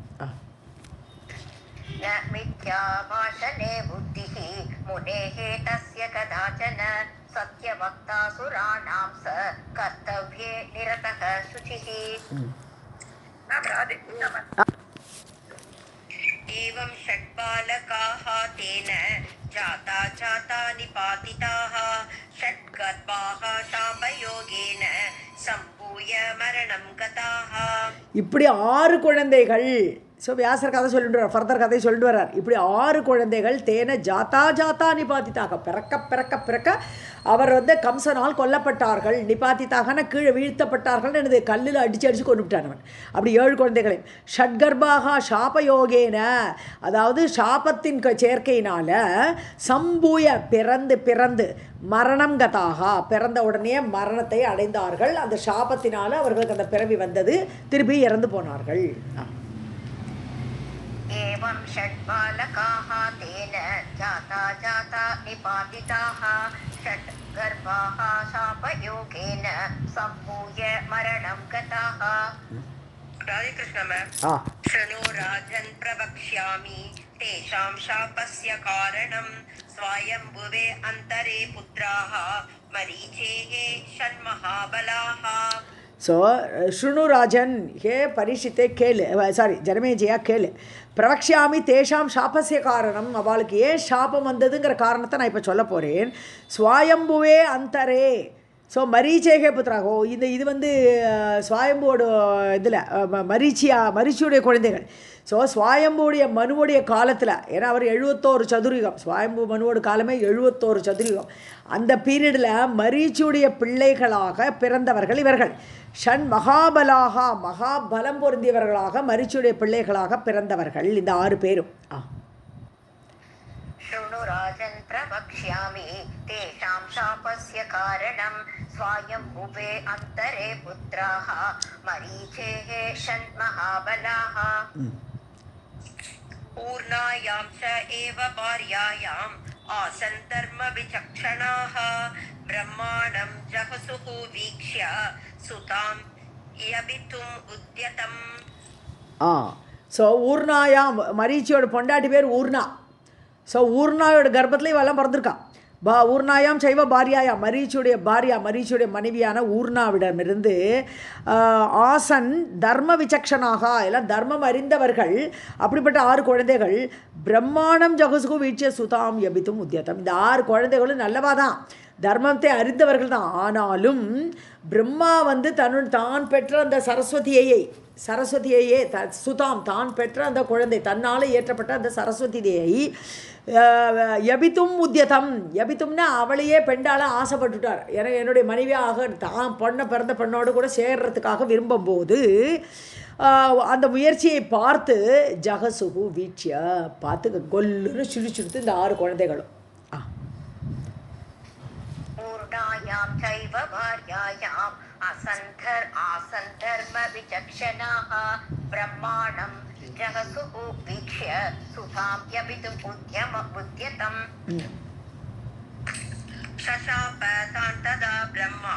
मिथ्याभाषणे बुद्धिः मुनेः तस्य कदाचन सत्यवक्तासुराणां स कर्तव्ये निरतः शुचिः. एवं षड्बालकाः तेन जाता निपातिताः षड्गर्भाः शापयोगेन सम्भूय मरणं गताः. இப்படி 6 குழந்தைகள். ஸோ வியாசர் கதை சொல்லிட்டு வர்றார், ஃபர்தர் கதை சொல்லிட்டு வர்றார். இப்படி 6 குழந்தைகள் தேன ஜாத்தா நிபாத்தித்தாக, பிறக்க அவர் வந்து கம்சனால் கொல்லப்பட்டார்கள். நிபாத்தித்தாகனா கீழே வீழ்த்தப்பட்டார்கள். எனது கல்லில் அடித்து கொண்டு விட்டானவன். அப்படி 7 குழந்தைகளை. ஷட்கர்பாக சாபயோகேன, அதாவது சாபத்தின் சேர்க்கையினால் சம்பூய பிறந்து மரணம் கதாக, பிறந்த உடனே மரணத்தை அடைந்தார்கள். அந்த சாபத்தினால் அவர்களுக்கு அந்த பிறவி வந்தது, திருப்பி இறந்து போனார்கள். एवं षड्बालकाः तेन जाता निपातिताः षड्गर्भाः शापयोगेन सम्भूय मरणं गताः. राधे कृष्ण मैम. शृणु राजन् प्रवक्ष्यामि तेषां शापस्य कारणं स्वायम्भुवे अन्तरे पुत्राः मरीचेः षण्महाबलाः. ஸோ ஸ்ருணு ராஜன், ஹே பரீட்சித்தே கேளு, ஜனமேஜயா கேளு. பிரவக்ஷாமி தேஷாம் சாபஸ்ய காரணம், அவளுக்கு ஏன் சாபம் வந்ததுங்கிற காரணத்தை நான் இப்போ சொல்ல போகிறேன். ஸ்வாயம்புவே அந்தரே, ஸோ மரீச்சேகே புத்திராகோ, இது வந்து ஸ்வாயம்புவோட இதில் மரீச்சியுடைய குழந்தைகள். ஸோ ஸ்வாயம்புடைய மனுவுடைய காலத்தில், ஏன்னா அவர் 71 சதுர்யுகம், ஸ்வாயம்பு மனுவோட காலமே 71 சதுர்யுகம். அந்த பீரியடில் மரீச்சியுடைய பிள்ளைகளாக பிறந்தவர்கள் இவர்கள். ஷண் மகாபலாக, மகாபலம் பொருந்தியவர்களாக மரீச்சியுடைய பிள்ளைகளாக பிறந்தவர்கள் இந்த 6 பேரும். शृणुराजन् प्रवक्ष्यामि तेषां शापस्य कारणं स्वायम्भुवे अन्तरे पुत्राः मरीचेः षण्महाबलाः ऊर्णायां च एव भार्यायाम् आसन् धर्मविचक्षणाः ब्रह्माणं जहसुः वीक्ष्य सुतां यबितुम् उद्यतम्. ஸோ ஊர்னாயாம் மரீச்சியோட பொண்டாட்டி பேர் ஊர்னா. ஸோ ஊர்னாயோட கர்ப்பத்தில் இவெல்லாம் பிறந்திருக்கா. ஊர்னாயாம் சைவ பாரியாயா மரீச்சியுடைய பாரியா மரீச்சியுடைய மனைவியான ஊர்னாவிடமிருந்து ஆசன் தர்ம விசக்ஷனாக எல்லாம் தர்மம் அறிந்தவர்கள் அப்படிப்பட்ட 6 குழந்தைகள் பிரம்மாண்டம் ஜகுசுகு வீட்சிய சுதாம் யபித்தும் உத்தியத்தம். இந்த 6 குழந்தைகளும் நல்லவா தான், தர்மத்தை அறிந்தவர்கள் தான். ஆனாலும் பிரம்மா தான் பெற்ற அந்த சரஸ்வதியையே சுதாம் தான் பெற்ற அந்த குழந்தை தன்னால் ஏற்றப்பட்ட அந்த சரஸ்வதி தேயை யபித்தும் உத்தியதம். யபித்தும்னா அவளையே பெண்டால் ஆசைப்பட்டுட்டார். என்னுடைய மனைவியாக தான் பிறந்த பெண்ணோடு கூட சேர்றதுக்காக விரும்பும்போது அந்த முயற்சியை பார்த்து ஜகசுகு வீட்சிய பார்த்து கொல்லுன்னு சுழிச்சுடுத்து இந்த 6 குழந்தைகளும். आसन् धर्म विचक्षणाः ब्रह्माणं जगसुः वीक्ष्य सुतां यबितुम् उद्यतम्. शशाप तान् तदा ब्रह्मा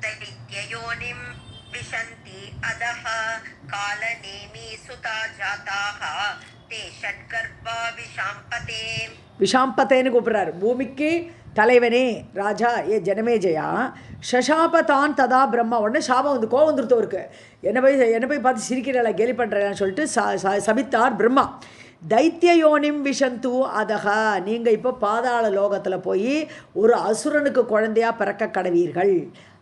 दैत्ययोनिं विशन्ति अधः कालनेमी सुता जाताः ते षड्गर्भा विशाम्पते. விஷாம்பத்தேன்னு கூப்பிட்றாரு. பூமிக்கு தலைவனே ராஜா ஏ ஜனமேஜயா ஷஷாபதான் ததா பிரம்மா. உடனே சாபம் கோவம் வந்துருத்தவருக்கு. என்னை போய் பார்த்து சிரிக்கிறல கேலி பண்ணுறேன்னு சொல்லிட்டு சபித்தார் பிரம்மா. தைத்திய யோனிம் விஷந்து அதக, நீங்கள் இப்போ பாதாள லோகத்தில் போய் ஒரு அசுரனுக்கு குழந்தையாக பிறக்க கடவீர்கள்.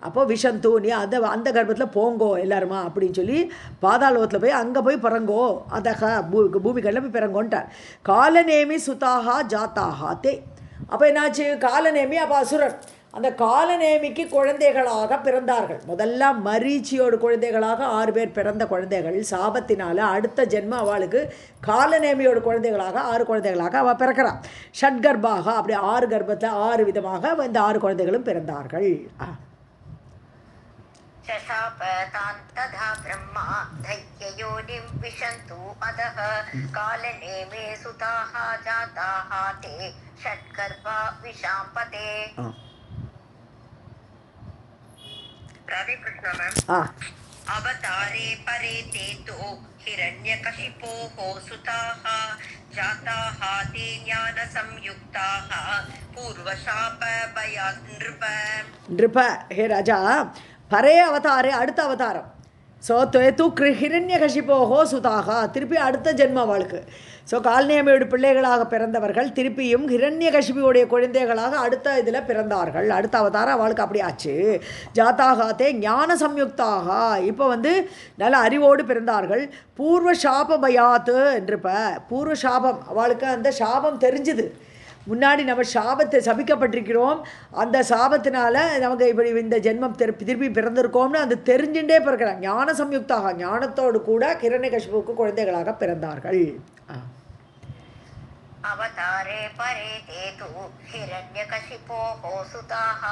அப்போ விஷந்து நீ அந்த கர்ப்பத்தில் போங்கோ எல்லாருமா அப்படின்னு சொல்லி பாதாளோகத்தில் போய் அங்கே போய் பிறங்கோ அதக பூமிகளில் போய் பிறங்கோன்ட்டார். காலநேமி சுதாகா ஜாத்தாகா தே. அப்போ என்னாச்சு, காலநேமி அப்போ அசுரர். அந்த காலநேமிக்கு குழந்தைகளாக பிறந்தார்கள். முதல்ல மரீச்சியோட குழந்தைகளாக 6 பேர் பிறந்த குழந்தைகள் சாபத்தினால் அடுத்த ஜென்மம் அவளுக்கு காலநேமியோட குழந்தைகளாக 6 குழந்தைகளாக அவள் பிறக்கிறாள். ஷட்கர்பாக அப்படி 6 கர்ப்பத்தில் 6 விதமாக இந்த 6 குழந்தைகளும் பிறந்தார்கள். तथा ब्रह्मा दैत्ययोनिं विशन्तु अधः कालनेमे सुताः जाताः ते षट्गर्भा विशाम्पते. राधे कृष्ण मैम. अवतारे परे ते तु हिरण्यकशिपोः सुताः जाताः ते ज्ञानसंयुक्ताः पूर्वशाप भयात् नृप. हे राजा பரே அவதாரே அடுத்த அவதாரம். ஸோ தூ ஹிரண்யகசிபோகோ சுதாகா திருப்பி அடுத்த ஜென்மம் அவளுக்கு. ஸோ கால்நேமியோட பிள்ளைகளாக பிறந்தவர்கள் திருப்பியும் ஹிரண்யகசிபியோடைய குழந்தைகளாக அடுத்த இதில் பிறந்தார்கள். அடுத்த அவதாரம் அவளுக்கு அப்படி ஆச்சு. ஜாத்தாகாத்தே ஞான சம்யுக்தாக இப்போ நல்ல அறிவோடு பிறந்தார்கள். பூர்வ சாப பயாத்து என்றப்ப பூர்வ சாபம் அவளுக்கு அந்த சாபம் தெரிஞ்சுது. முன்னாடி நம்ம சாபத்தை சபிக்கப்பட்டிருக்கிறோம், அந்த சாபத்தினால நமக்கு இப்படி இந்த ஜென்மம் திருப்பி பிறந்திருக்கோம்னு அது தெரிஞ்சுட்டே பிறக்கிறாங்க. ஞான சம்யுக்தாக ஞானத்தோடு கூட ஹிரண்யகசிபுவுக்கு குழந்தைகளாக பிறந்தார்கள். அவதாரே பரே தே து ஹிரண்யகசிபோः சுதாः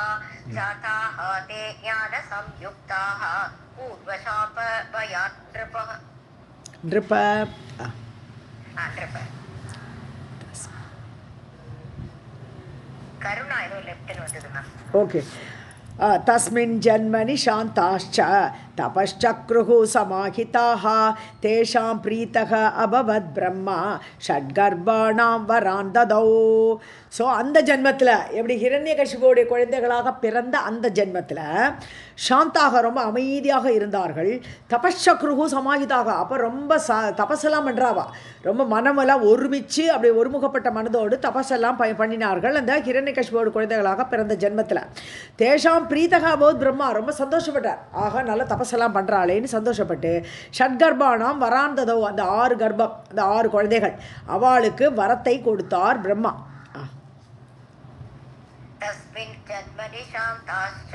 ஜாதாः தே ஞான சம்யுக்தாः பூர்வசாப பயாத் நிருப. கருணா ஏதோ லெஃப்ட்னு வந்ததுன்னா ஓகே. தஸ்மின் ஜன்மனி சாந்தாश्च तपश्चक्रुः समाहिताः तेषां प्रीतः अभवत् ब्रह्मा षड्गर्भाणां वरान् ददौ. ஸோ அந்த ஜென்மத்தில் எப்படி ஹிரண்யகசிபுவோடைய குழந்தைகளாக பிறந்த அந்த ஜென்மத்தில் சாந்தாக ரொம்ப அமைதியாக இருந்தார்கள். தபச்சக்ருகு சமாஹிதாக அப்போ ரொம்ப தபஸெல்லாம் பண்ணுறாவா, ரொம்ப மனமெல்லாம் ஒருமிச்சு அப்படி ஒருமுகப்பட்ட மனதோடு தபஸெல்லாம் பண்ணினார்கள் அந்த ஹிரண்யகசிபுவோட குழந்தைகளாக பிறந்த ஜென்மத்தில். தேஷாம் பிரீத்தகா போத் பிரம்மா ரொம்ப சந்தோஷப்பட்டார். ஆக நல்ல தபஸெல்லாம் பண்ணுறாளேன்னு சந்தோஷப்பட்டு ஷட்கர்பானாம் வராந்ததோ அந்த 6 கர்ப்பம் அந்த 6 குழந்தைகள் அவளுக்கு வரத்தை கொடுத்தார் பிரம்மா. तस्मिन् जन्मनि शान्ताश्च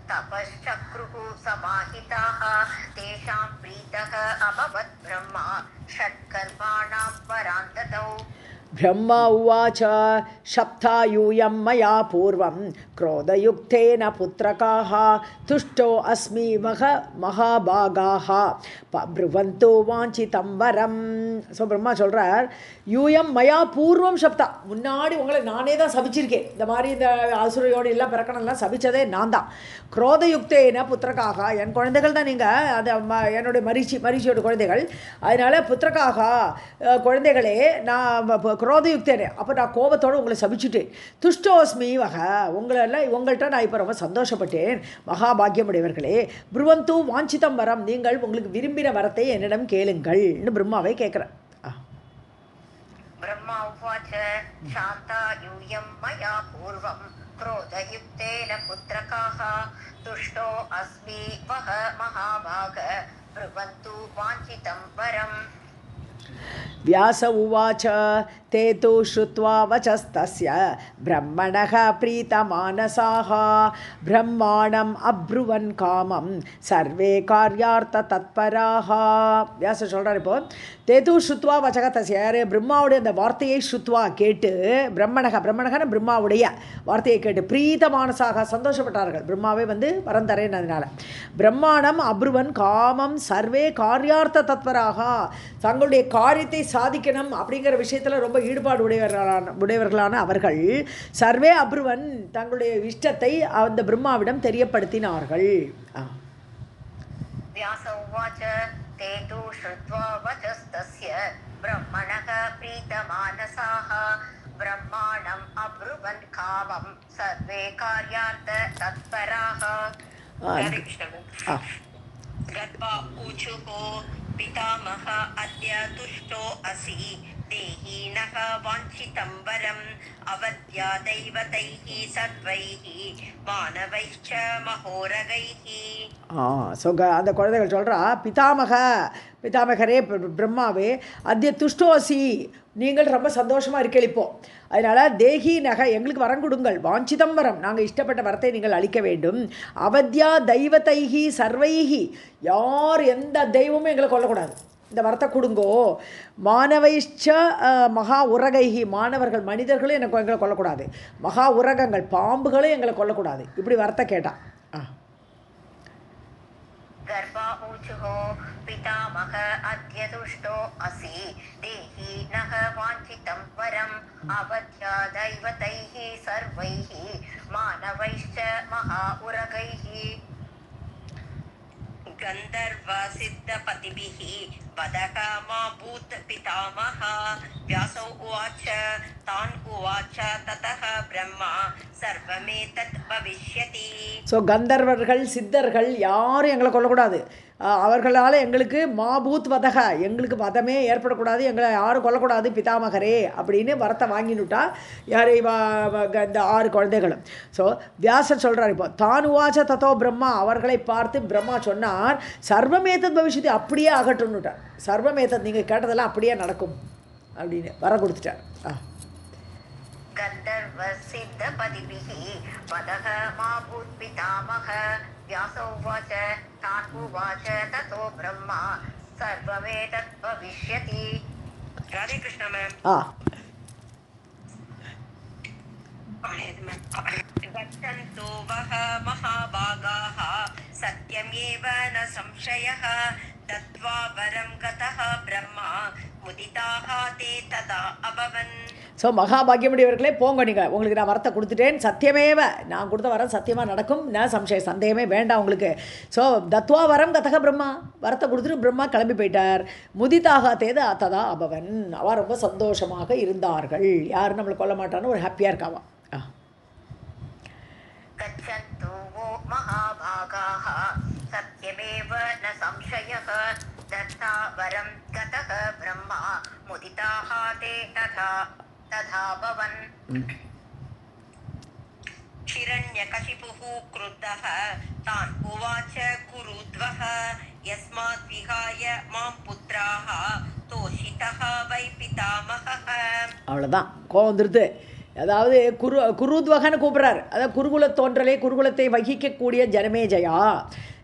तपश्चक्रुः समाहिताः तेषां प्रीतः अभवत् ब्रह्मा षट्गर्भाणां वरान् ददौ. ब्रह्मा उवाच शप्ता यूयं मया पूर्वं क्रोधयुक्तेन पुत्रकाः तुष्टो अस्मि महाभागाः ब्रुवन्तु वाञ्छितं वरं. ஸோ பிரம்மா சொல்கிறார், யூயம் மயா பூர்வம் சப்தா, முன்னாடி உங்களை நானே தான் சபிச்சிருக்கேன். இந்த மாதிரி இந்த அசுரையோடு எல்லாம் பிறக்கணும்லாம் சபிச்சதே நான் தான். குரோதயுக்தேன புத்திரக்காக, என் குழந்தைகள் தான் நீங்கள், அது என்னுடைய மரிஷியோட குழந்தைகள். அதனால் புத்திரக்காக குழந்தைகளே, நான் குரோதயுக்தேனே, அப்போ நான் கோபத்தோடு உங்களை சபிச்சுட்டேன். துஷ்டோஸ்மி வக, உங்கள்கிட்ட நான் இப்போ ரொம்ப சந்தோஷப்பட்டேன். மகாபாகியமுடையவர்களே, புருவந்து வாஞ்சிதம் வரம், நீங்கள் உங்களுக்கு விரும்பின வரத்தை என்னிடம் கேளுங்கள்னு பிரம்மாவை கேட்குறேன். ब्रह्मा उवाच शान्ता यूयं मया पूर्वं क्रोधयुक्तेन पुत्रकाः तुष्टो अस्मि वः महाभाग ब्रुवन्तु वाञ्छितं वरम्. व्यास उवाच ते तु श्रुत्वा वचस्तस्य ब्रह्मणः प्रीतमानसाः ब्रह्माणम् अब्रुवन् कामं सर्वे कार्यार्थतत्पराः. व्यास சொல்கிறார், இப்போ தேது ஸ்ருத்வா வச்சக தஸ்ய, பிரம்மாவுடைய அந்த வார்த்தையை ஸ்ருத்வா கேட்டு, பிரம்மணகன பிரம்மாவுடைய வார்த்தையை கேட்டு பிரீதமானசாக சந்தோஷப்பட்டார்கள். பிரம்மாவே வரம் தரேன்னதுனால. பிரம்மாணம் அப்ருவன் காமம் சர்வே காரியார்த்த தத்வராக, தங்களுடைய காரியத்தை சாதிக்கணும் அப்படிங்கிற விஷயத்தில் ரொம்ப ஈடுபாடு உடையவர்களான அவர்கள் சர்வே அப்ருவன் தங்களுடைய இஷ்டத்தை அந்த பிரம்மாவிடம் தெரியப்படுத்தினார்கள். व्यास उवाच ते तु श्रुत्वा वचस्तस्य ब्रह्मणः प्रीतमानसाः ब्रह्माणम् अब्रुवन् कामं सर्वे कार्यार्थ तत्पराः. गत्वा ऊचुः पितामह अद्य तुष्टो असि देहि नः वाञ्छितं वरम् अवद्या दैवतैः सर्वैः मानवैश्च महोरगैः. ஸோ அந்த குழந்தைகள் சொல்கிறா, பிதாமகரே பிரம்மாவே, அத்திய துஷ்டோசி, நீங்கள் ரொம்ப சந்தோஷமாக இருக்களிப்போம். அதனால் தேகி நகை, எங்களுக்கு வரம் கொடுங்கள், வாஞ்சிதம் வரம், நாங்கள் இஷ்டப்பட்ட வரத்தை நீங்கள் அளிக்க வேண்டும். அவத்யா தெய்வத்தைகி சர்வைகி, யார் எந்த தெய்வமும் எங்களை கொல்லக்கூடாது, இந்த வரத்தை கொடுங்கோ. மானவைச்ச மகா உரகைகி, மாணவர்கள் மனிதர்களும் எங்களை கொல்லக்கூடாது. மகா உரகங்கள் பாம்புகளும் எங்களை கொல்லக்கூடாது. இப்படி வரத்தை கேட்டான். गर्भा ऊचुः पितामह अद्य तुष्टो असि देहि नः वाञ्छितं वरम् अवध्या दैवतैः सर्वैः मानवैश्च महा उरगैः. गन्धर्वसिद्धपतिभिः वदः मा भूत् पितामह. व्यासो उवाच तान् उवाच ततः ब्रह्मा सर्वमेतत् भविष्यति. ஸோ கந்தர்வர்கள் சித்தர்கள் யாரும் எங்களை கொல்லக்கூடாது, அவர்களால் எங்களுக்கு மாபூத் வதக, எங்களுக்கு வதமே ஏற்படக்கூடாது, எங்களை யாரும் கொல்லக்கூடாது பிதாமகரே அப்படின்னு வரத்தை வாங்கினுட்டா யார் இந்த 6 குழந்தைகளும். ஸோ வியாசர் சொல்கிறார், இப்போ தான் உவாச்ச தத்தோ பிரம்மா, அவர்களை பார்த்து பிரம்மா சொன்னார், சர்வமேதத் பவிஷ்யதி, அப்படியே ஆகட்டும்னுட்டார். சர்வமேதத், நீங்கள் கேட்டதெல்லாம் அப்படியே நடக்கும் அப்படின்னு வர கொடுத்துட்டார். गन्धर्वसिद्धपतिभिः वदः मा भूत् पितामह. व्यासो उवाच तान् उवाच ततो ब्रह्मा सर्वमेतत् भविष्यति. राधे कृष्ण मैम. गच्छन्तु वः महाभागाः सत्यमेव न संशयः दत्त्वा वरं गतः ब्रह्मा मुदिताः ते तदा अभवन्. ஸோ மகாபாகியமுடையவர்களே போங்க, நீங்கள் உங்களுக்கு நான் வரத்தை கொடுத்துட்டேன், சத்தியமேவ, நான் கொடுத்த வரம் சத்தியமாக நடக்கும், நான் சந்தேகமே வேண்டாம் உங்களுக்கு. ஸோ தத்வா வரம் கதக பிரம்மா, வரத்தை கொடுத்துட்டு பிரம்மா கிளம்பி போயிட்டார். முதிதாக தேத ததா அபவன், அவள் ரொம்ப சந்தோஷமாக இருந்தார்கள். யாரும் நம்மளை கொல்ல மாட்டான்னு ஒரு ஹாப்பியாக இருக்காவா. गच्छन्तु वो महाभागाः सत्यमेव न संशयः दत्ता वरं गतः ब्रह्मा मुदिताः ते तथा भवन्. हिरण्यकशिपुः क्रुद्धः तान् उवाच कुरुध्वः यस्मात् विहाय मां पुत्राः तोषितः वै पितामहः. அவ்வளோதான், கோவம் வந்துருது. அதாவது குருத்வகன்னு கூப்பிட்றாரு, அதாவது குருகுல தோன்றலே, குருகுலத்தை வகிக்கக்கூடிய ஜனமேஜயா,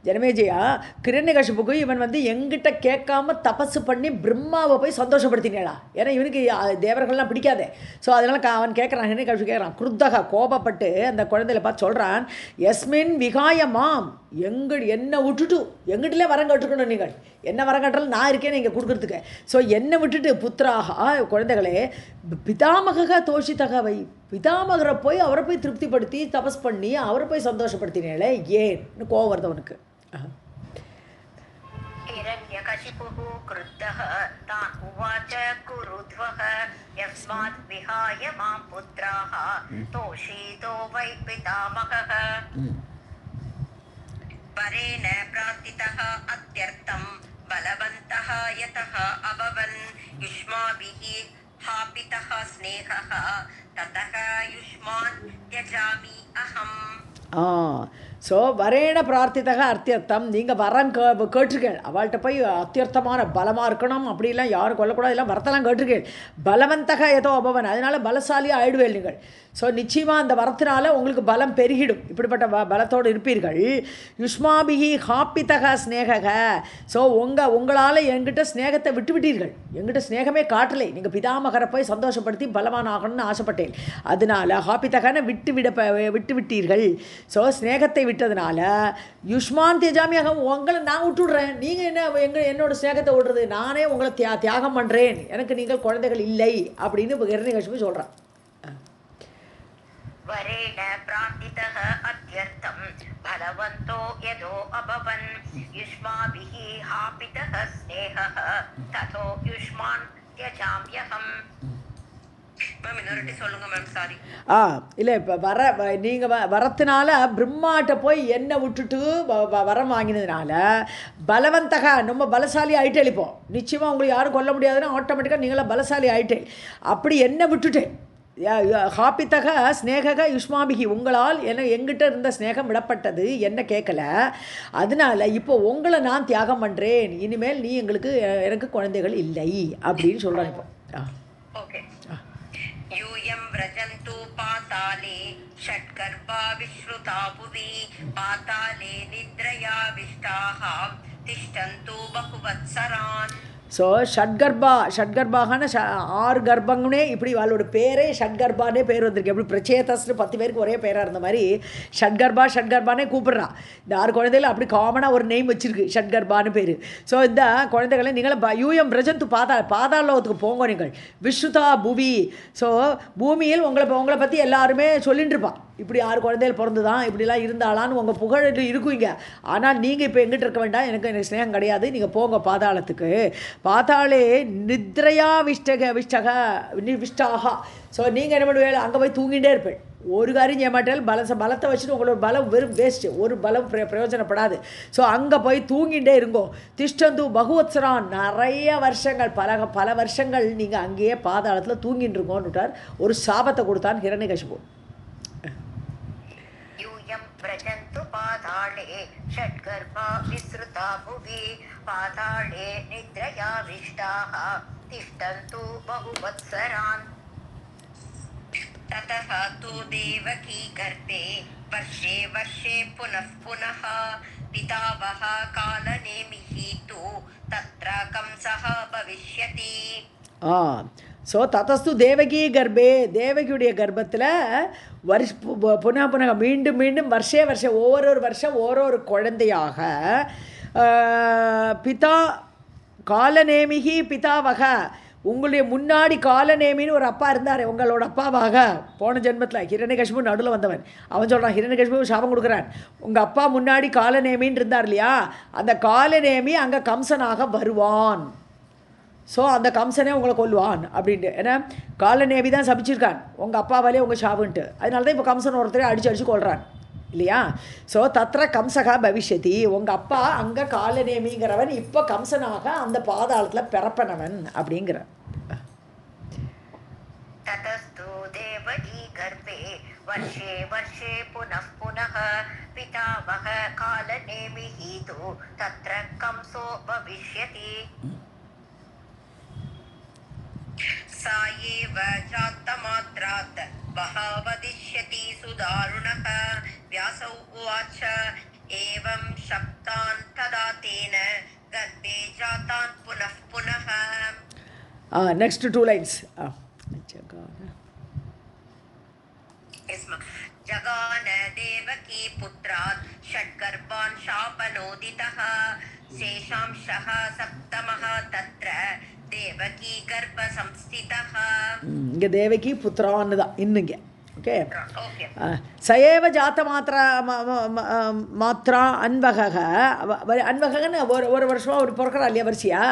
ஜனமேஜயா கிரண்யகசிபுக்கு இவன் வந்து எங்கிட்ட கேட்காம தபசு பண்ணி பிரம்மாவை போய் சந்தோஷப்படுத்தினேடா. ஏன்னா இவனுக்கு தேவர்கள்லாம் பிடிக்காதே. ஸோ அதனால் அவன் கேட்குறான், ஹிரண்யகசிபு கேட்குறான், குருத்தகா கோபப்பட்டு அந்த குழந்தையில பார்த்து சொல்கிறான், எஸ்மின் விகாயமாம், என்னை விட்டுட்டு எங்கிட்டலே வரம் கட்டுக்கணும், நீங்கள் என்ன வரம் கட்டுறாலும் நான் இருக்கேன் இங்கே கொடுக்குறதுக்கு. ஸோ என்னை விட்டுட்டு புத்திராக குழந்தைகளே பிதாமக தோஷித்தகவை, பிதாமகரை போய் அவரை போய் திருப்திப்படுத்தி தபஸ் பண்ணி அவரை போய் சந்தோஷப்படுத்தினேளே, ஏன்னு கோவம் வருது அவனுக்கு. हिरण्यकशिपुः क्रुद्धः तान् उवाच कुरुध्वः यस्मात् विहाय मां पुत्राः तोषितो वै पितामहः वरेण प्रार्थितः अत्यर्थं बलवन्तः यतः अभवन् युष्माभिः हापितः स्नेहः ततः युष्मान् त्यजामि अहम्. ஸோ வரேன பிரார்த்தித்தக அத்தியர்த்தம், நீங்கள் வரம் கேட்டிருக்கேள், அவள்கிட்ட போய் அத்தியர்த்தமான பலமாக இருக்கணும் அப்படிலாம் யாரும் கொல்லக்கூடாது, எல்லாம் வரத்தெல்லாம் கேட்டிருக்கேள். பலவந்தக ஏதோ அபவன், அதனால் பலசாலியாக ஆயிடுவேள் நீங்கள். ஸோ நிச்சயமாக அந்த வரத்தினால உங்களுக்கு பலம் பெருகிடும், இப்படிப்பட்ட பலத்தோடு இருப்பீர்கள். யுஷ்மாபிகி ஹாப்பித்தக ஸ்நேகக, ஸோ உங்களால் என்கிட்ட ஸ்நேகத்தை விட்டுவிட்டீர்கள், என்கிட்ட ஸ்நேகமே காட்டலை, நீங்கள் பிதாமகரை போய் சந்தோஷப்படுத்தி பலவான் ஆகணும்னு ஆசைப்பட்டேன், அதனால ஹாப்பித்தகனை விட்டுவிட்டீர்கள். ஸோ ஸ்நேகத்தை விட்டதுனால யுஷ்மான் தேஜாமியாக உங்களை நான் விட்டுடுறேன், நீங்கள் என்ன என்னோட ஸ்நேகத்தை விடுறது, நானே உங்களை தியாகம் பண்ணுறேன், எனக்கு நீங்கள் குழந்தைகள் இல்லை அப்படின்னு ஹிரண்யகசிபு சொல்கிறான். वरेण प्रार्थितः अत्यर्थं बलवन्तो यदो अभवन् युष्माभिः हापितः स्नेहः ततो युष्मान् त्यजाम्यहम्. மேம் இன்னொரு சொல்லுங்க மேம். சாரி. இல்லை, இப்போ நீங்கள் வரத்தினால பிரம்மாட்ட போய் என்னை விட்டுட்டு வரம் வாங்கினதுனால பலவந்தக ரொம்ப பலசாலி ஆகிட்டே இப்போ நிச்சயமாக உங்களுக்கு யாரும் கொல்ல முடியாதுன்னா ஆட்டோமேட்டிக்காக நீங்களாம் பலசாலி ஆகிட்டே, அப்படி என்னை விட்டுட்டேன். ஹாப்பித்தக ஸ்நேகக யுஷ்மாபிகி, உங்களால் எங்கிட்ட இருந்த ஸ்நேகம் விடப்பட்டது, என்ன கேட்கல, அதனால இப்போ உங்களை நான் தியாகம் பண்ணுறேன், இனிமேல் நீ எனக்கு குழந்தைகள் இல்லை அப்படின்னு சொல்கிறான் இப்போ. ஓகே. யூயம் व्रजन्तु पाताले षट्गर्भा विश्रुता भुवि पाताले निद्रयाविष्टाः तिष्ठन्तु बहुवत्सरान्. ஸோ ஷட்கர்பாகான 6 கர்ப்பங்கனே, இப்படி அவளோட பேரே ஷட்கர்பானே பேர் வந்திருக்கு. எப்படி பிரச்சேதஸ்னு 10 பேருக்கு ஒரே பேராக இருந்த மாதிரி ஷட்கர்பானே கூப்பிட்றான். இந்த 6 குழந்தைகள் அப்படி காமனாக ஒரு நெய்ம் வச்சிருக்கு, ஷட்கர்பான்னு பேர். ஸோ இந்த குழந்தைகளை நீங்களே யூயம் பிரஜந்து பாதாளத்துக்கு போங்க, நீங்கள் விஸ்ருதா புவி, ஸோ பூமியில் உங்களை பற்றி எல்லாருமே சொல்லிட்டு இருப்பான், இப்படி 6 குழந்தைகள் பிறந்துதான் இப்படிலாம் இருந்தாலான்னு உங்கள் புகழ் இருக்குவீங்க. ஆனால் நீங்கள் இப்போ எங்கிட்ட இருக்க வேண்டாம், எனக்கு ஸ்நேகம் கிடையாது, நீங்கள் போங்க பாதாளத்துக்கு. பாதாளே நித்ரையா விஷ்டாக, ஸோ நீங்கள் என்ன பண்ணுவேன், அங்கே போய் தூங்கிட்டே இருப்பேன், ஒரு காரியம் செய்ய மாட்டேன், பலத்தை வச்சுட்டு உங்களோட பலம் வெறும் வேஸ்ட்டு, ஒரு பலம் பிரயோஜனப்படாது. ஸோ அங்கே போய் தூங்கிட்டே இருங்கோ. திஷ்டந்து பகுவத்சரான், நிறைய வருஷங்கள் பல வருஷங்கள் நீங்கள் அங்கேயே பாதாளத்தில் தூங்கிட்டு இருக்கோன்னுட்டார். ஒரு சாபத்தை கொடுத்தான் ஹிரண்யகசிபு. व्रजन्तु पाताले षट्गर्भा विसृता भुवि पाताले निद्रयाविष्टाः तिष्ठन्तु बहुवत्सरान्. ततः तु देवकी गर्भे वर्षे वर्षे पुनः पुनः पितावः कालनेमिः तु तत्र कंसः भविष्यति. ஸோ ததஸ்து தேவகி கர்ப்பே, தேவகியுடைய கர்ப்பத்தில் புனः மீண்டும் மீண்டும் வருஷே ஒவ்வொரு வருஷம் ஓரொரு குழந்தையாக பிதா காலநேமிகி பிதாவக, உங்களுடைய முன்னாடி காலநேமின்னு ஒரு அப்பா இருந்தார், உங்களோட அப்பாவாக போன ஜென்மத்தில் ஹிரண்யகசிபு நடுவில் வந்தவன். அவன் சொல்கிறான், ஹிரண்யகசிபு சாபம் கொடுக்குறான், உங்கள் அப்பா முன்னாடி காலநேமின்னு இருந்தார் இல்லையா, அந்த காலநேமி அங்கே கம்சனாக வருவான். ஸோ அந்த கம்சனே உங்களை கொல்லுவான் அப்படின்ட்டு. ஏன்னா காலநேமி தான் சபிச்சிருக்கான் உங்கள் அப்பாவாலே உங்கள் சாவுன்ட்டு, அதனால தான் இப்போ கம்சன் ஒருத்தரை அடித்து கொள்கிறான் இல்லையா. ஸோ தத்ர கம்சகா பவிஷ்யதி, உங்கள் அப்பா அங்கே காலநேமிங்கிறவன் இப்போ கம்சனாக அந்த பாதாளத்தில் பிறப்பனவன் அப்படிங்கிற. ततस्तु देवकी गर्भे वर्षे वर्षे पुनः पुनः पितामह कालनेमिः तु तत्र कंसो भविष्यति. सा एव जातमात्रात् वदिष्यति सुदारुणः. व्यासौ उवाच एवं शप्ता जातान् तदा तेन गर्भे जातान् पुनः पुनः. Next 2 lines. जगान देवकी पुत्रात् षड्गर्भान् शापनोदितः शेषांशः सप्तमः तत्र देवकी गर्भसंस्थितः. இங்கே தேவகி புத்திரான்னு தான் இன்னுங்க. Okay, Okay. சயேவ ஜாத்த மாத்ரா அன்வகக அன்வகன்னு ஒரு வருஷமாக ஒரு பிறக்கிறா இல்லையா வரிசையா,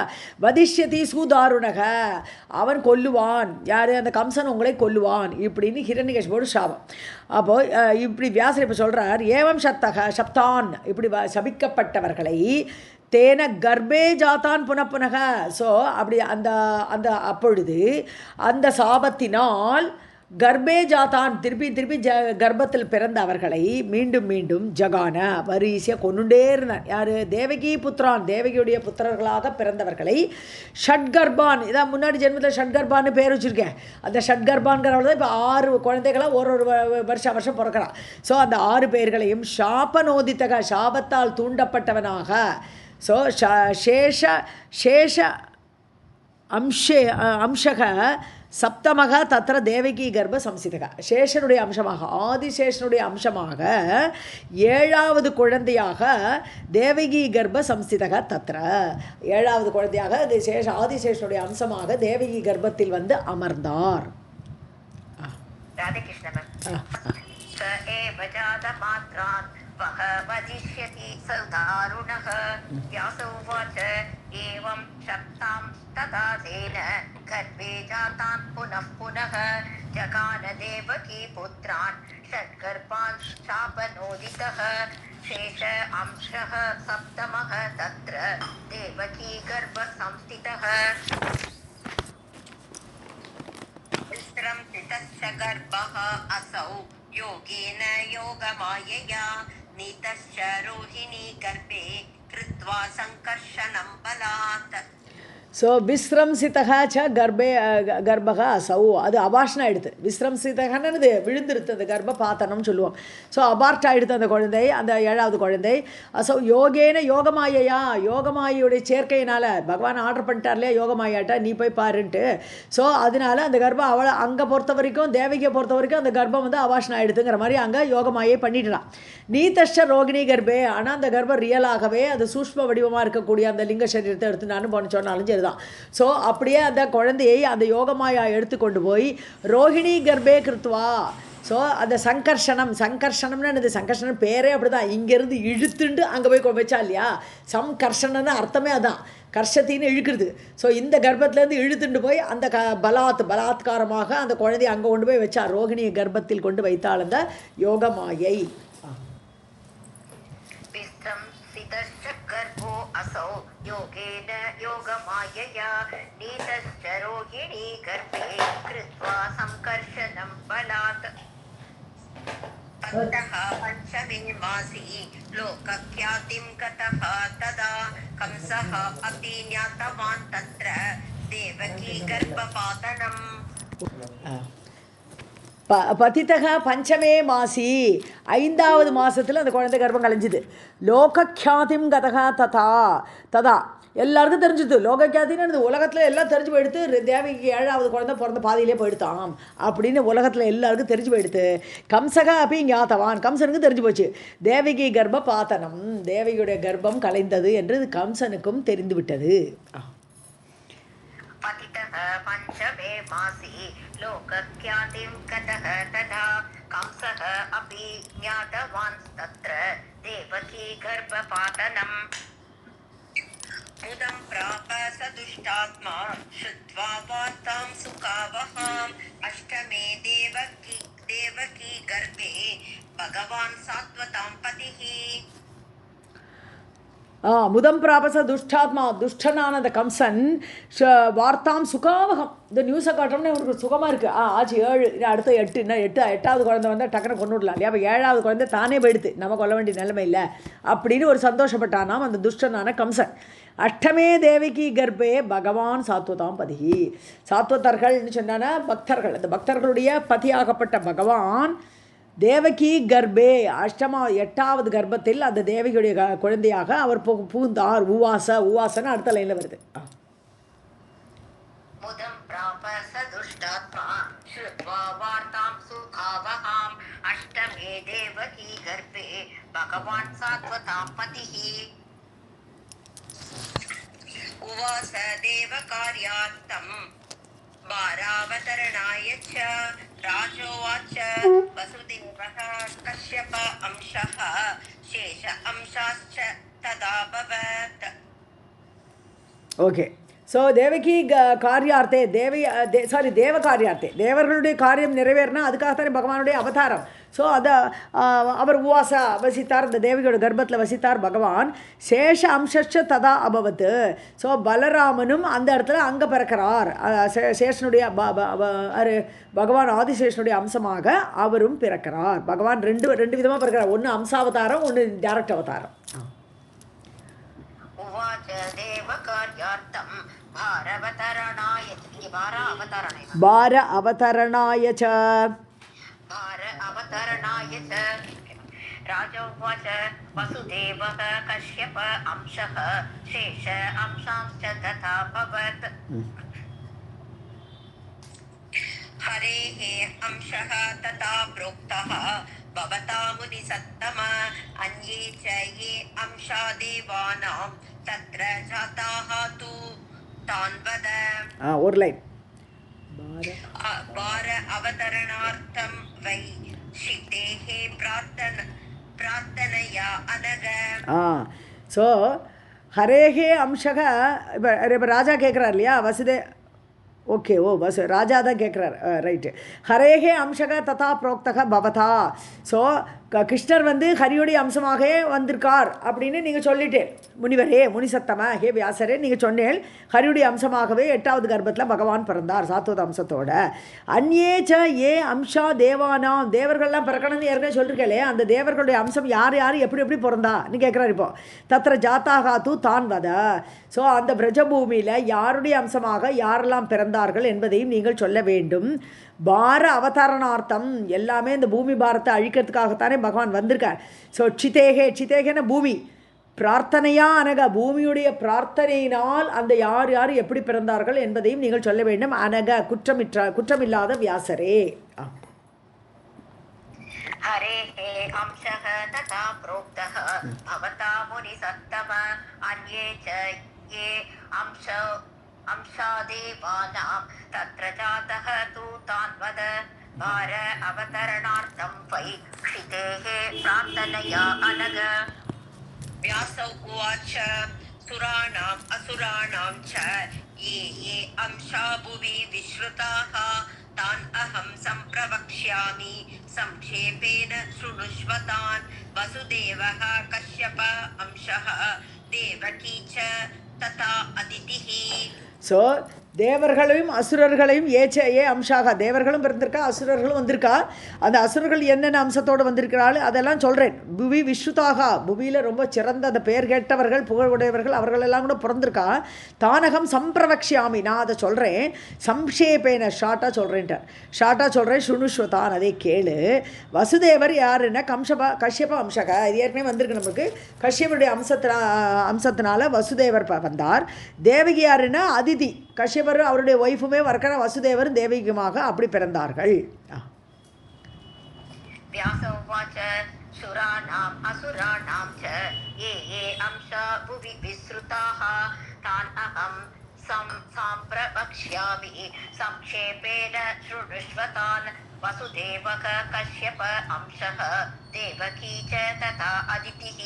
வதிஷ்யதி சூதாருணக அவன் கொல்லுவான், யார் அந்த கம்சன் உங்களை கொல்லுவான் இப்படின்னு ஹிரண்யகசிபோடு சாபம். அப்போது இப்படி வியாசர் இப்போ சொல்கிறார், ஏவம் சப்தான் இப்படி சபிக்கப்பட்டவர்களை தேன கர்ப்பே ஜாத்தான் புனப்புனக. ஸோ அப்படி அந்த அந்த அப்பொழுது அந்த சாபத்தினால் கர்ப்பே ஜாத்தான் திருப்பி கர்ப்பத்தில் பிறந்த அவர்களை மீண்டும் மீண்டும் ஜகான வரிசையாக கொண்டுட்டே இருந்தான். யார்? தேவகி புத்திரான், தேவகியுடைய புத்திரர்களாக பிறந்தவர்களை ஷட்கர்பான், இதான் முன்னாடி ஜென்மத்தில் ஷட்கர்பான்னு பேர் வச்சுருக்கேன். அந்த ஷட்கர்பான்கிறவள் தான் இப்போ 6 குழந்தைகளாக ஒரு வருஷம் பிறக்கிறான். ஸோ அந்த 6 பேர்களையும் சாபநோதித்தக சாபத்தால் தூண்டப்பட்டவனாக. ஸோ சேஷ அம்சக சப்தமக தத்திர தேவகி கர்ப்ப சம்சிதக சேஷனுடைய அம்சமாக, ஆதிசேஷனுடைய அம்சமாக 7வது குழந்தையாக தேவகி கர்ப்ப சம்சிதக தத்திர 7வது குழந்தையாக ஆதிசேஷனுடைய அம்சமாக தேவகி கர்ப்பத்தில் வந்து அமர்ந்தார். राधे कृष्ण मैम. स एव जातमात्रान् वः वदिष्यति सदारुणः. व्यास उवाच एवं शप्तां तथा तेन गर्भे जातान् पुनः पुनः जगान देवकी पुत्रान् षड्गर्भान् शापनोदितः शेष अंशः सप्तमः तत्र देवकी गर्भसंस्थितः. विस्रंसितस्य गर्भः असौ योगेन योगमायया नीतश्च रोहिणी गर्भे कृत्वा संकर्षणं बलात्. ஸோ விஸ்ரம்சிதக ச கர்ப்பக அசௌ அது அபாஷன் ஆகிடுது. விஸ்ரம்சிதகன்னு இது விழுந்துருது, அந்த கர்ப்ப பாத்தனம்னு சொல்லுவோம். ஸோ அபார்ட் ஆகிடுது அந்த குழந்தை, அந்த 7வது குழந்தை. அசௌ யோகேன யோகமாயையா, யோகமாயுடைய சேர்க்கையினால் பகவான் ஆர்டர் பண்ணிட்டார் இல்லையா, யோகமாயாட்டா நீ போய் பாருன்ட்டு. ஸோ அதனால அந்த கர்ப்பம் அவளை அங்கே பொறுத்த வரைக்கும், தேவகியை பொறுத்த வரைக்கும் அந்த கர்ப்பம் வந்து அபாஷன் ஆகிடுதுங்கிற மாதிரி அங்கே யோகமாயை பண்ணிட்டுறான். நீதஷ்ட ரோகிணி கர்ப்பே, ஆனால் அந்த கர்ப்பம் ரியலாகவே அது சூஷ்ம வடிவமாக இருக்கக்கூடிய அந்த லிங்க சரீரத்தை எடுத்து நான் சொன்னாலும் சரி தான். ஸோ அப்படியே அந்த குழந்தையை அந்த யோகமாயா எடுத்துக்கொண்டு போய் ரோஹிணி கர்ப்பே கிருத்வா. ஸோ அந்த சங்கர்ஷனம்னு என்னது, சங்கர்ஷனம் பேரே அப்படி தான், இங்கேருந்து இழுத்துண்டு அங்கே போய் வச்சா இல்லையா, சம்கர்ஷனன்னு அர்த்தமே அதான், கர்ஷத்தின்னு இழுக்கிறது. ஸோ இந்த கர்ப்பத்திலேருந்து இழுத்துண்டு போய் அந்த பலாத்காரமாக அந்த குழந்தையை அங்கே கொண்டு போய் வச்சா, ரோஹிணி கர்ப்பத்தில் கொண்டு வைத்தாள் அந்த யோகமாயை. गर्भो असौ योगेन योगमायया नीतश्च रोहिणी गर्भे कृत्वा संकर्षणं बलात्. अन्तः पञ्चमे मासि लोकख्यातिं गतः तदा कंसः अपि ज्ञातवान् तत्र देवकी गर्भपातनम्. பதித்தக பஞ்சமே மாசி 5வது மாதத்தில் அந்த குழந்தை கர்ப்பம் கலைஞ்சிது. லோகக்யாதிம் கதகா ததா எல்லாருக்கும் தெரிஞ்சுது. லோகக்யாதின்னு உலகத்தில் எல்லாம் தெரிஞ்சு போயிடுத்து, தேவகிக்கு 7வது குழந்தை பிறந்த பாதியிலே போயிடுத்தான் அப்படின்னு உலகத்தில் எல்லாருக்கும் தெரிஞ்சு போயிடுத்து. கம்சக அப்படி ஞாத்தவான், கம்சனுக்கும் தெரிஞ்சு போச்சு. தேவகி கர்ப்ப பாத்தனம், தேவகியுடைய கர்ப்பம் கலைந்தது என்று கம்சனுக்கும் தெரிந்து விட்டது. पञ्चमे मासि लोकख्यातिं गतः तदा कंसः अपि ज्ञातवान् तत्र देवकी गर्भपातनम्. उदं प्राप स दुष्टात्मा श्रुत्वा वार्तां सुखावहाम्. अष्टमे देवकी गर्भे भगवान् सात्वतां पतिः. முதம் பிராபச துஷ்டாத்மா, துஷ்டனான அந்த கம்சன் வார்த்தாம் சுகாவகம், இந்த நியூஸை காட்டுறோம்னா அவனுக்கு சுகமாக இருக்குது. ஆச்சு 7, அடுத்த 8, இன்னும் 8வது குழந்தை வந்தால் டக்குனு கொண்டு விடலாம் இல்லையா. அப்போ 7வது குழந்தை தானே போயிடுது, நம்ம கொல்ல வேண்டிய நிலைமை இல்லை அப்படின்னு ஒரு சந்தோஷப்பட்டானாம் அந்த துஷ்டனான கம்சன். அஷ்டமே தேவகி கர்ப்பே பகவான் சாத்வதாம் பதிகி. சாத்வதர்கள்னு சொன்னான்னா பக்தர்கள், அந்த பக்தர்களுடைய பதியாகப்பட்ட பகவான் தேவகி கர்ப்பே அஷ்டமா 8வது கர்ப்பத்தில் அந்த தேவகியுடைய குழந்தையாக அவர் பூந்தார். உவாசன்னு அடுத்த லைனில் வருது. முதம் பிராப சதுஷ்டாத்மா ஸ்ருத்வா வார்த்தாம் சுகாவஹாம் அஷ்டமே தேவகி கர்ப்பே பகவான் சாத்வதாம் பதிஹி உவாச தேவ கார்யார்த்தம் வாராவதரணாய ச ராஜோவாச்ச வசுதேவः கஷ்யப அம்சः சேஷ அம்சாச்ச ததாபவத். ஓகே. ஸோ தேவகி காரியார்த்தே தேவ காரியார்த்தே தேவர்களுடைய காரியம் நிறைவேறினா அதுக்காகத்தானே பகவானுடைய அவதாரம். ஸோ அதை அவர் உவாசா வசித்தார், இந்த தேவகியோட கர்ப்பத்தில் வசித்தார் பகவான். சேஷ அம்சச்ச ததா அபவத்து. ஸோ பலராமனும் அந்த இடத்துல அங்கே பிறக்கிறார். சேஷனுடைய பகவான் ஆதிசேஷனுடைய அம்சமாக அவரும் பிறக்கிறார். பகவான் ரெண்டு விதமாக பிறக்கிறார். ஒன்று அம்சாவதாரம், ஒன்று டேரக்ட் அவதாரம். உவாச்ச தேவ கார்யார்த்தம் பார அவதரணாய ச ராஜோவாச்ச வசுதேவः கஷ்யப அம்சः சேஷ அம்சாம்ச்ச ததா பவத். हरेः अंशः तथा प्रोक्तः भवता मुनिसत्तम अन्ये च ये अंशा देवानां तत्र जाताः तु तान् वद. ஒரு லைன். वार अवतरणार्थं वै क्षितेः प्रार्थनया अनग. ஸோ ஹரேஹே அம்சக இப்போ ராஜா கேட்குறார் இல்லையா வசுதே. ஓகே. ராஜா தான் கேட்குறார். ரைட்டு. ஹரேஹே அம்சக ததா புரோக்தக பவதா. ஸோ கிருஷ்ணர் வந்து ஹரியுடைய அம்சமாகவே வந்திருக்கார் அப்படின்னு நீங்கள் சொல்லிட்டேன் முனிவரே, முனிசத்தம ஹே வியாசரே, நீங்கள் சொன்னேன் ஹரியுடைய அம்சமாகவே 8வது கர்ப்பத்தில் பகவான் பிறந்தார் சாத்வத அம்சத்தோட. அந்யே ச ஏ அம்சா தேவானாம் தேவர்கள்லாம் பிறக்கணும்னு ஏற்கனவே சொல்லியிருக்கே, அந்த தேவர்களுடைய அம்சம் யார் எப்படி பிறந்தான்னு கேட்குறாரு. இப்போ தத்திர ஜாத்தாக தூ தான் வத. ஸோ அந்த பிரஜபூமியில் யாருடைய அம்சமாக யாரெல்லாம் பிறந்தார்கள் என்பதையும் நீங்கள் சொல்ல வேண்டும். பார அவதாரணார்த்தம் எல்லாமே இந்த பூமி பாரத்தை அழிக்கிறதுக்காகத்தானே பகவான் வந்திருக்கார். ஸோ சிதேகேன பூமி பிரார்த்தனையா அனக பூமியுடைய பிரார்த்தனையினால் அந்த யார் எப்படி பிறந்தார்கள் என்பதையும் நீங்கள் சொல்ல வேண்டும். அனக குற்றமில்லாத வியாசரே. हरेः अंशः तथा प्रोक्तः भवता मुनिसत्तम अन्ये च ये अंशा देवानां तत्र जातः तु तान् वद. भार अवतरणार्थं वै क्षितेः प्रार्थनया अनग. व्यास उवाच सुराणाम् असुराणां च ये अंशा भुवि विश्रुताः तान् अहं संप्रवक्ष्यामि संक्षेपेण शृणुष्वतान्. वसुदेवः कश्यप अंशः देवकी च तथा अदितिः. ஸோ தேவர்களையும் அசுரர்களையும் ஏ அம்சாக தேவர்களும் பிறந்திருக்கா, அசுரர்களும் வந்திருக்கா. அந்த அசுரர்கள் என்னென்ன அம்சத்தோடு வந்திருக்கிறாள் அதெல்லாம் சொல்கிறேன். புவி விஸ்ருதாக புவியில் ரொம்ப சிறந்த அந்த பெயர் கேட்டவர்கள் புகழுடையவர்கள் அவர்களெல்லாம் கூட பிறந்திருக்கா. தானகம் சம்பிரவக்ஷாமி நான் அதை சொல்கிறேன். சம்ஷேபேன ஷார்ட்டாக சொல்கிறேன். சுணுஷ்வதான் அதை கேளு. வசுதேவர் யாருன்னா கஷ்யப அம்சக. இது ஏற்கனவே வந்திருக்கு நமக்கு. கஷ்யபருடைய அம்சத்தினால வசுதேவர் வந்தார். தேவகி யாருன்னா அதிதி. கஷ்யபர் அவருடைய ஒய்ஃபுமே வர்க்கர வசுதேவர் தேவகியுமாக அப்படி பிறந்தார்கள். व्यासोवाच सुराणाम् असुराणां च ये अंशा भुवि विसृताः तान् अहं संप्रवक्ष्यामि संक्षेपेण शृणुष्वतान्. वसुदेवः कश्यप अंशः देवकी च तथा अदितिः.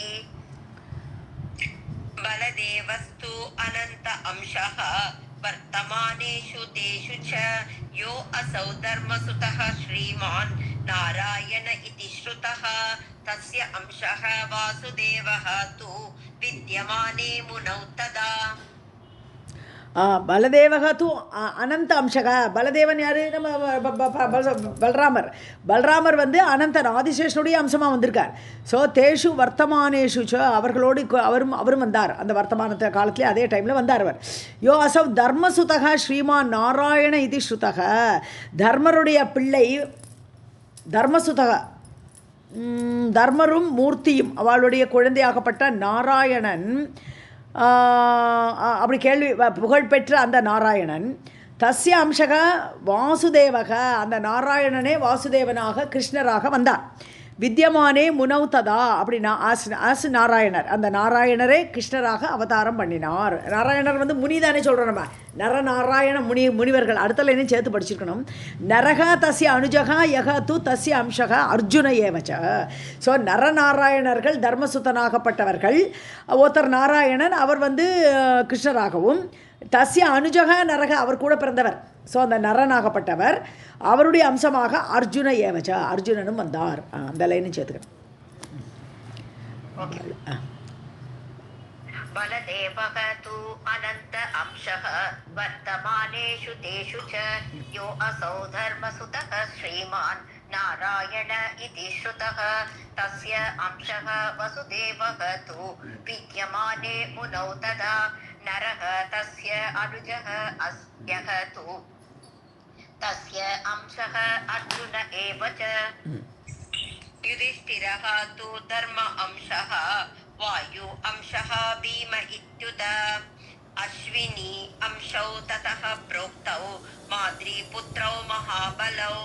बलदेवस्तु अनन्त अंशः वर्तमानेषु तेषु च यो असौ धर्मसुतः श्रीमान् नारायण इति श्रुतः. तस्य अंशः वासुदेवः तु विद्यमाने मुनौ तदा. பலதேவக தூ அனந்த அம்சக. பலதேவன் யார்? நம்ம பல்ராமர் வந்து அனந்தன் ஆதிசேஷனுடைய அம்சமாக வந்திருக்கார். ஸோ தேஷு வர்த்தமானேஷு ச அவர்களோடு அவரும் வந்தார். அந்த வர்த்தமான காலத்திலே அதே டைமில் வந்தார் அவர். யோ அசவ் தர்மசுதக ஸ்ரீமான் நாராயண இது ஸ்ருதக. தர்மருடைய பிள்ளை தர்மசுதக தர்மரும் மூர்த்தியும் அவளுடைய குழந்தையாகப்பட்ட நாராயணன், அப்படி கேள்வி புகழ்பெற்ற அந்த நாராயணன், தஸ்ய அம்சக வாசுதேவக, அந்த நாராயணனே வாசுதேவனாக கிருஷ்ணராக வந்தார். வித்யமானே முனௌததா, அப்படின்னா ஆஸ் நாராயணர், அந்த நாராயணரே கிருஷ்ணராக அவதாரம் பண்ணினார். நாராயணர் வந்து முனி தானே சொல்கிறோம் நம்ம, நரநாராயண முனிவர்கள் அடுத்த லைனையும் சேர்த்து படிச்சிருக்கணும். நரக தஸ்ய அனுஜகா யக து தஸ்ய அம்சக அர்ஜுன ஏவச்ச. ஸோ நரநாராயணர்கள் தர்மசுத்தனாகப்பட்டவர்கள். ஒருத்தர் நாராயணன், அவர் வந்து கிருஷ்ணராகவும், தஸ்ய அனுஜக நரக, அவர் கூட பிறந்தவர். ஸோ அந்த நரனாகப்பட்டவர், அவருடைய அம்சமாக அர்ஜுன ஏவச்ச, அர்ஜுனனும் வந்தார். அந்த லைனும் சேர்த்துக்கணும். बलदेवः तु अनन्त अंशः वर्तमानेषु तेषु च यो असौ धर्मसुतः श्रीमान् नारायण इति श्रुतः तस्य अंशः वसुदेवः तु विद्यमाने मुनौ तदा नरः तस्य अनुजः अस्यः तु तस्य अंशः अर्जुन एव च युधिष्ठिरः तु धर्म अंशः वायु अंशः भीम इत्युत अश्विनी अंशौ ततः प्रोक्तौ माद्रीपुत्रौ महाबलौ.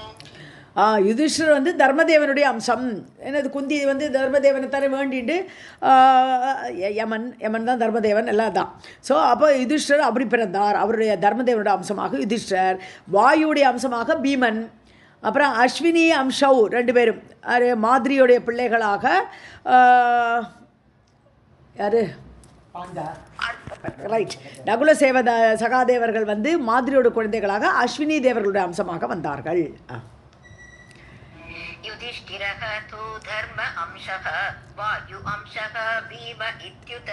யுதிஷ்டர் வந்து தர்மதேவனுடைய அம்சம். என்னது, குந்தி வந்து தர்மதேவனை தர வேண்டிட்டு யமன் தான் தர்மதேவன் எல்லாம் தான். ஸோ அப்போ யுதிஷ்டர் அப்படி பிறந்தார். அவருடைய தர்மதேவனுடைய அம்சமாக யுதிஷ்டர், வாயுடைய அம்சமாக பீமன், அப்புறம் அஸ்வினி அம்சௌ ரெண்டு பேரும் மாதிரியுடைய பிள்ளைகளாக யார் ரைட் நகுல சகாதேவர்கள் வந்து மாதிரியோட குழந்தைகளாக அஸ்வினி தேவர்களுடைய அம்சமாக வந்தார்கள். युधिष्ठिरः तु धर्म अंशः वायु अंशः भीम इत्युत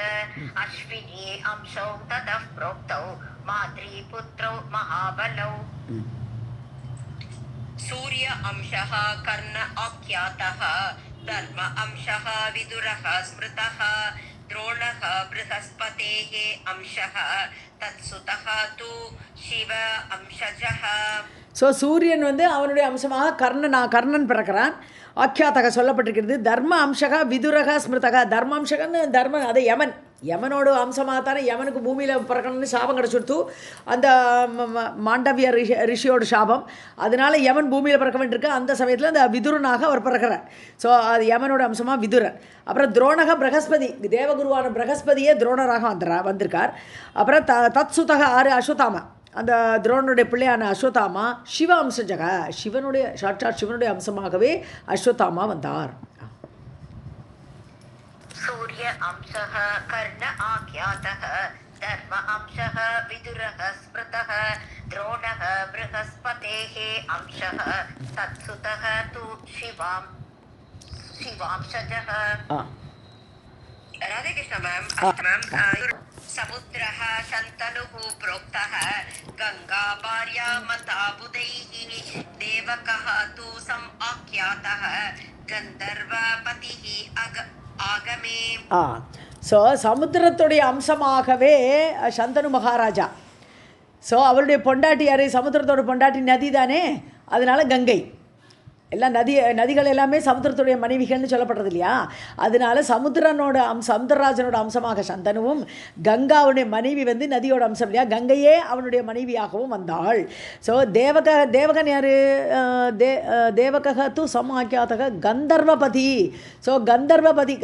अश्विनी अंशौ ततः प्रोक्तौ माद्रीपुत्रौ महाबलौ. सूर्य अंशः कर्ण आख्यातः धर्म अंशः विदुरः स्मृतः द्रोणः बृहस्पतेः अंशः तत्सुतः तु शिव अंशजः. ஸோ சூரியன் வந்து அவனுடைய அம்சமாக கர்ணன் பிறக்கிறான். ஆக்கியாத்தக சொல்லப்பட்டிருக்கிறது. தர்ம அம்சகா விதுரக ஸ்மிருதகா, தர்ம அம்சகன்னு தர்மன், அது யமனோட அம்சமாக தானே யமனுக்கு பூமியில் பிறக்கணும்னு சாபம் கிடச்சிடுத்து. அந்த மாண்டவிய ரிஷியோட சாபம், அதனால யமன் பூமியில் பிறக்க வேண்டியிருக்கு. அந்த சமயத்தில் அந்த விதுரனாக அவர் பிறக்கிறார். ஸோ அது யமனோட அம்சமாக விதுரன். அப்புறம் துரோணக பிரகஸ்பதி, தேவகுருவான பிரகஸ்பதியே துரோணராக வந்திருக்கார். அப்புறம் தத்சுதக ஆறு அஸ்வத்தாமா, அந்த துரோணனுடைய பிள்ளையான அஸ்வத்தாமா சிவ அம்சஜக, சிவனுடைய சாட்சாத் சிவனுடைய அம்சமாகவே அஸ்வத்தாமா வந்தார். सूर्य अंशः कर्ण आख्यातः धर्म अंशः विदुरः स्मृतः द्रोणः बृहस्पतेः अंशः तत्सुतः तु शिवांशजः. राधे कृष्ण मैम. समुद्रः शन्तनुः प्रोक्तः गंगा भार्या मता बुधैः देवकः तु समाख्यातः गन्धर्वपतिः ஆகமே. ஸோ சமுத்திரத்துடைய அம்சமாகவே சந்தனு மகாராஜா. ஸோ அவருடைய பொண்டாட்டி யார், சமுத்திரத்தோட பொண்டாட்டி நதி தானே, அதனால கங்கை. எல்லாம் நதிகள் எல்லாமே சமுத்திரத்துடைய மனைவிகள்னு சொல்லப்படுறது இல்லையா. அதனால சமுத்திரராஜனோட அம்சமாக சந்தனுவும், கங்காவுடைய மனைவி வந்து நதியோட அம்சம் இல்லையா, கங்கையே அவனுடைய மனைவியாகவும் வந்தாள். ஸோ தேவகன் யார், தேவக து சமாக்கியாத்தக கந்தர்வபதி. ஸோ கந்தர்வபதி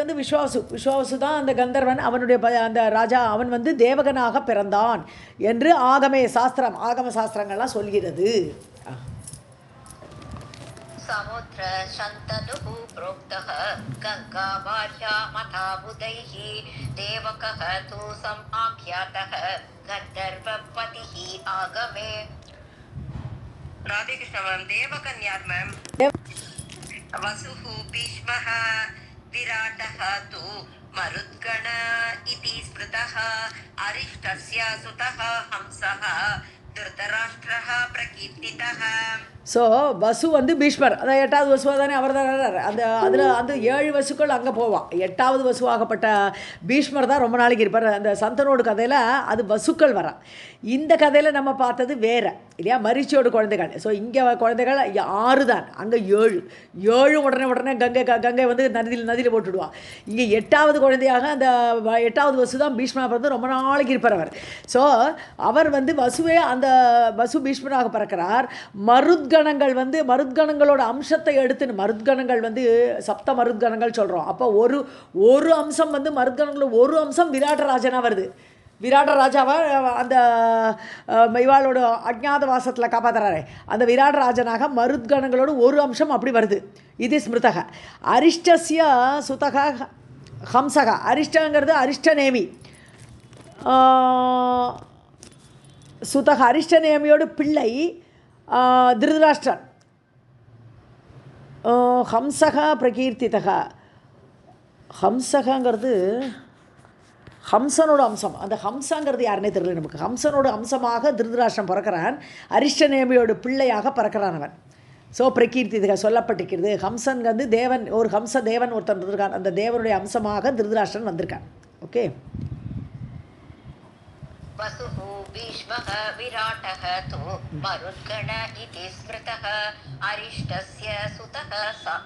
வந்து விஸ்வாசு தான் அந்த கந்தர்வன். அவனுடைய அந்த ராஜா அவன் வந்து தேவகனாக பிறந்தான் என்று ஆகம சாஸ்திரங்கள்லாம் சொல்கிறது. समुद्र शन्तनुः प्रोक्तः गंगा भार्या मता बुधैः देवकः तु समाख्यातः गन्धर्वपतिः आगमे. राधे कृष्ण मैम. देवकन यार मैम. वसुः भीष्मः विराटः तु मरुद्गण इति स्मृतः अरिष्टस्य सुतः हंसः धृतराष्ट्रः प्रकीर्तितः. ஸோ வசு வந்து பீஷ்மர், அதான் 8வது வசுவாக தானே அவர் தான். அந்த அதில் அந்த 7 வசுக்கள் அங்கே போவான். 8வது வசுவாகப்பட்ட பீஷ்மர் தான் ரொம்ப நாளைக்கு இருப்பார். அந்த சந்தனோட கதையில் அது வசுக்கள் வரா. இந்த கதையில் நம்ம பார்த்தது வேறு இல்லையா, மரிச்சியோட குழந்தைகள். ஸோ இங்கே குழந்தைகள் 6 தான், அங்கே 7 உடனே கங்கை வந்து நதியில் போட்டுவிடுவான். இங்கே 8வது குழந்தையாக அந்த 8வது வசு தான் பீஷ்மராக பிறந்து ரொம்ப நாளைக்கு இருப்பார் அவர். ஸோ அவர் வந்து அந்த வசு பீஷ்மராக பிறக்கிறார். மருத்கணங்கள் வந்து மருத்கணங்களோட அம்சத்தை எடுத்துன்னு, மருத்கணங்கள் வந்து சப்த மருத்கணங்கள் சொல்கிறோம். அப்போ ஒரு அம்சம் வந்து மருத்கணங்களோட ஒரு அம்சம் விராட்டராஜனாக வருது. விராட்டராஜாவை அந்த இவாளோட அஜ்ஞாதவாசத்தில் காப்பாற்றுறாரு. அந்த விராட்டராஜனாக மருத்கணங்களோட ஒரு அம்சம் அப்படி வருது. இது ஸ்மிருதக. அரிஷ்டஸ்ய சுதக ஹம்சக. அரிஷ்டங்கிறது அரிஷ்டநேமி. சுதக அரிஷ்டநேமியோட பிள்ளை திருதராஷ்டிரன். ஹம்சக பிரகீர்த்திதக. ஹம்சகங்கிறது ஹம்சனோட அம்சம். அந்த ஹம்சங்கிறது யாருன்னே தெரியல நமக்கு. ஹம்சனோட அம்சமாக திருதராஷ்டிரன் பிறக்கிறான். அரிஷ்டநேமியோட பிள்ளையாக பிறக்கிறான் அவன். ஸோ பிரகீர்த்திதக சொல்லப்பட்டிருக்கிறது. ஹம்சன் வந்து தேவன், ஒரு ஹம்ச தேவன் ஒருத்தன் இருக்கான். அந்த தேவனுடைய அம்சமாக திருதராஷ்டிரன் வந்திருக்கான். ஓகே. वसुः भीष्मः विराटः तु मरुद्गण इति स्मृतः अरिष्टस्य सुतः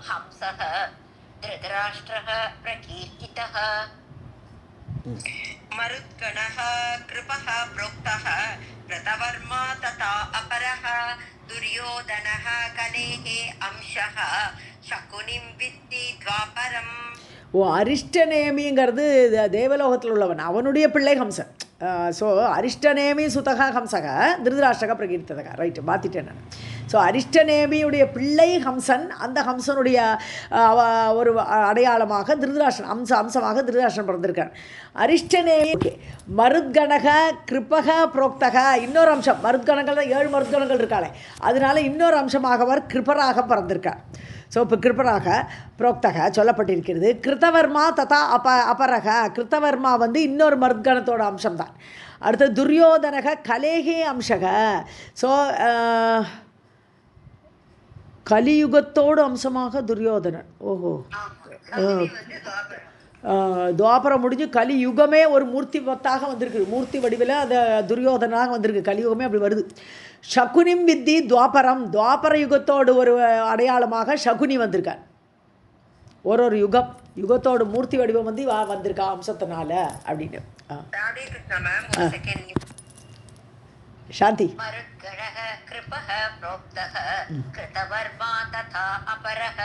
हंसः धृतराष्ट्रः प्रकीर्तितः मरुद्गणः कृपः प्रोक्तः कृतवर्मा तथा अपरः दुर्योधनः कलेः अंशः शकुनिं विद्धि द्वापरम्. அரிஷ்டநேமிங்கிறது தேவலோகத்தில் உள்ளவன், அவனுடைய பிள்ளை ஹம்சன். ஸோ அரிஷ்டநேமி சுதகா ஹம்சக திருதராஷ்டிரக பிரகீர்த்ததக. ரைட்டு, மாற்றிட்டேன் நான். ஸோ அரிஷ்டநேமியுடைய பிள்ளை ஹம்சன். அந்த ஹம்சனுடைய ஒரு அடையாளமாக திருதராஷ்டிரன் அம்சமாக திருதராஷ்டிரன் பிறந்திருக்கான். அரிஷ்டநேமி மருத்கணக கிருப்பக புரோக்தக. இன்னொரு அம்சம், மருத்கணங்கள் தான் 7 மருத்கணங்கள் இருக்காளே, அதனால இன்னொரு அம்சமாக அவர் கிருப்பராக பிறந்திருக்கார். ஸோ இப்போ கிருப்பராக புரோக்தக சொல்லப்பட்டிருக்கிறது. கிருத்தவர்மா ததா அபரக. கிருத்தவர்மா வந்து இன்னொரு மருத்கணத்தோட அம்சம்தான். அடுத்து துரியோதனக கலேகே அம்சக. ஸோ கலியுகத்தோடு அம்சமாக துரியோதனன். ஓஹோ, துவாபரம் முடிஞ்சு கலியுகமே ஒரு மூர்த்தி வத்தாக வந்திருக்கு. மூர்த்தி வடிவில் அந்த துரியோதனாக வந்திருக்கு. கலியுகமே அப்படி வருது. சகுனிம் வித்தி துவாபரம். துவாபர யுகத்தோடு ஒரு அடையாளமாக சகுனி வந்திருக்கார். ஒரு யுகத்தோட மூர்த்தி வடிவம் வந்து வந்திருக்கா அம்சத்தினால அப்படின்னு. சாந்தி. मरुद्गणः कृपः प्रोक्तः कृतवर्मा तथा अपरः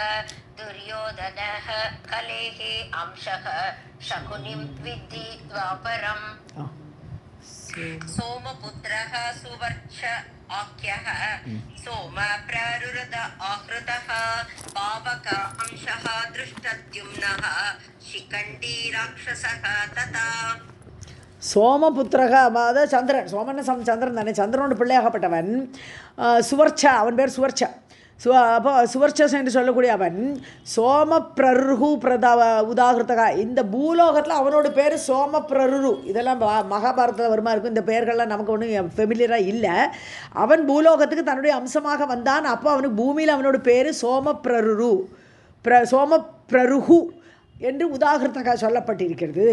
दुर्योधनः कलेः अंशः शकुनिं विद्धि द्वापरम्. सोमपुत्रः सुवर्च आख्यः सोम प्रारुरद आहृतः पावक अंशः दृष्टद्युम्नः शिखण्डी राक्षसः तथा. சோமபுத்திரக, அதாவது சந்திரன். சோமன சந்திரன் தானே, சந்திரனோட பிள்ளையாகப்பட்டவன். சுவர்ச்சா, அவன் பேர் சுவர்ச்சா. அப்போ சுவர்ச்சஸ் என்று சொல்லக்கூடிய அவன் சோம பிரருகு உதாகிருத்தகா. இந்த பூலோகத்தில் அவனோட பேர் சோம பிரரு. இதெல்லாம் மகாபாரதத்தில் வருமா இருக்கும். இந்த பெயர்கள்லாம் நமக்கு ஒன்றும் ஃபெமிலியராக இல்லை. அவன் பூலோகத்துக்கு தன்னுடைய அம்சமாக வந்தான். அப்போ அவனுக்கு பூமியில் அவனோட பேர் சோம பிரரு சோம பிரருகு என்று உதாகிருத்தக சொல்லப்பட்டிருக்கிறது.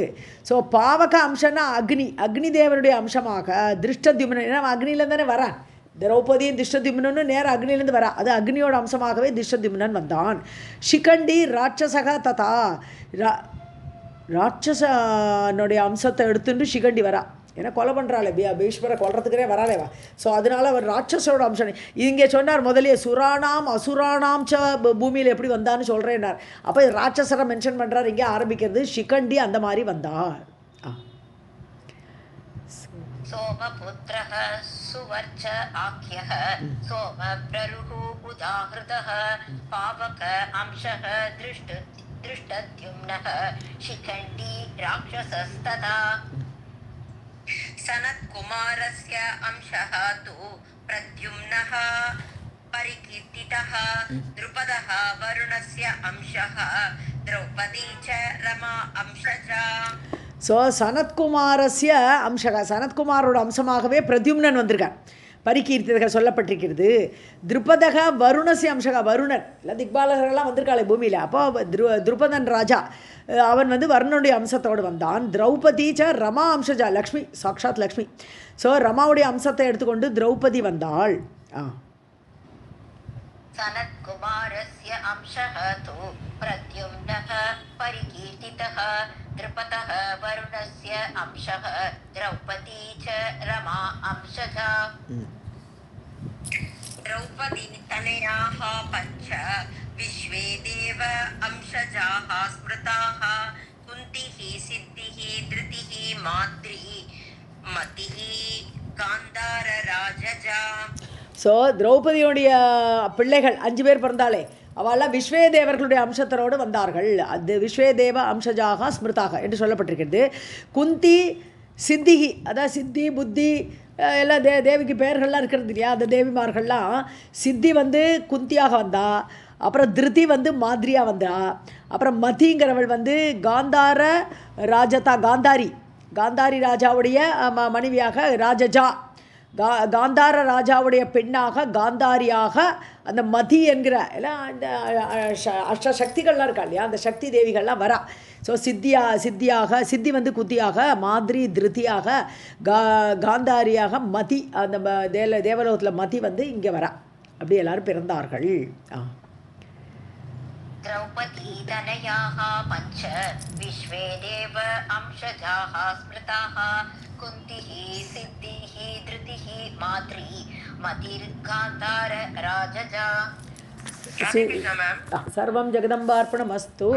ஸோ பாவக அம்சம்னா அக்னி தேவனுடைய அம்சமாக திருஷ்டத்யும்னன். ஏன்னா அக்னியிலேருந்து தானே வரான். திரௌபதியும் திருஷ்டத்யும்னு நேரம் அக்னியிலேருந்து வரா. அது அக்னியோட அம்சமாகவே திருஷ்டத்யும்னன் வந்தான். சிகண்டி ராட்சசக ததா. ராட்சசனுடைய அம்சத்தை எடுத்துட்டு சிகண்டி வரா. ஏன்னா கொலை பண்ணுறாளே, பீஷ்மரை கொல்றதுக்குனே வராளேவா. ஸோ அதனால் அவர் ராட்சஸோட அம்சம். இங்கே சொன்னார் முதலே சுராணாம் அசுராணாம் ச பூமியில் எப்படி வந்தான்னு சொல்கிறேன்னார். அப்போ ராட்சசரை மென்ஷன் பண்ணுறார். இங்கே ஆரம்பிக்கிறது சிகண்டி அந்த மாதிரி வந்தார். सोमपुत्रः सुवर्च आख्यः सोम प्ररुः उदाहृतः पावक अंशः दृष्टद्युम्नः शिखण्डी राक्षसस्तथा. सनत्कुमारस्य अंशः तु प्रद्युम्नः परिकीर्तितः द्रुपदः वरुणस्य अंशः द्रौपदी च रमा अंशः. ஸோ சனத்குமாரஸ்ய அம்சக. சனத்குமாரோட அம்சமாகவே பிரத்யும்னன் வந்திருக்கான். பரிகீர்த்திதக சொல்லப்பட்டிருக்கிறது. திருப்பதக வருணசி அம்சகா, வருணன் இல்லை திக்பாலகர்கள்லாம் வந்திருக்காளே பூமியில். அப்போ திருப்பதன் ராஜா அவன் வந்து வருணனுடைய அம்சத்தோடு வந்தான். திரௌபதி ச ரமா அம்சஜா, லக்ஷ்மி சாக்ஷாத் லக்ஷ்மி. ஸோ ரமாவுடைய அம்சத்தை எடுத்துக்கொண்டு திரௌபதி வந்தாள். सनत्कुमारस्य अंशः तु प्रद्युम्नः परिकीर्तितः द्रुपदः वरुणस्य अंशः द्रौपदी च रमा अंशजा द्रौपदी तनयाः पञ्च विश्वे देव अंशजाः स्मृताः कुन्तिः सिद्धिः धृतिः माद्री मतिः गान्धारराजजा. ஸோ திரௌபதியுடைய பிள்ளைகள் 5 பேர் பிறந்தாலே அவெல்லாம் விஸ்வேதேவர்களுடைய அம்சத்தரோடு வந்தார்கள். அது விஸ்வேதேவ அம்சஜாக ஸ்மிருதாக என்று சொல்லப்பட்டிருக்கிறது. குந்தி சித்திகி, அதான் சித்தி புத்தி எல்லாம் தேவிக்கு பெயர்கள்லாம் இருக்கிறது இல்லையா, அந்த தேவிமார்கள்லாம். சித்தி வந்து குந்தியாக வந்தா, அப்புறம் திருதி வந்து மாதிரியாக வந்தா, அப்புறம் மதிங்கிறவள் வந்து காந்தார ராஜதா, காந்தாரி ராஜாவுடைய மனைவியாக ராஜஜா, காந்தார ராஜாவுடைய பெண்ணாக காந்தாரியாக அந்த மதி என்கிற எல்லாம் அந்த அஷ்டசக்திகள்லாம் இருக்கா இல்லையா, அந்த சக்தி தேவிகள்லாம் வரா. ஸோ சித்தியாக சித்தி வந்து குத்தியாக, மாதிரி திருத்தியாக, காந்தாரியாக, மதி அந்த தேவலோகத்தில் மதி வந்து இங்கே வரா. அப்படி எல்லாரும் பிறந்தார்கள். द्रौपदी तनयाः पञ्च विश्वे देव अंशजाः स्मृताः कुन्तिः सिद्धिः धृतिः माद्री मतिर्गान्धार राजजा. सर्वं जगदम्बार्पणमस्तु.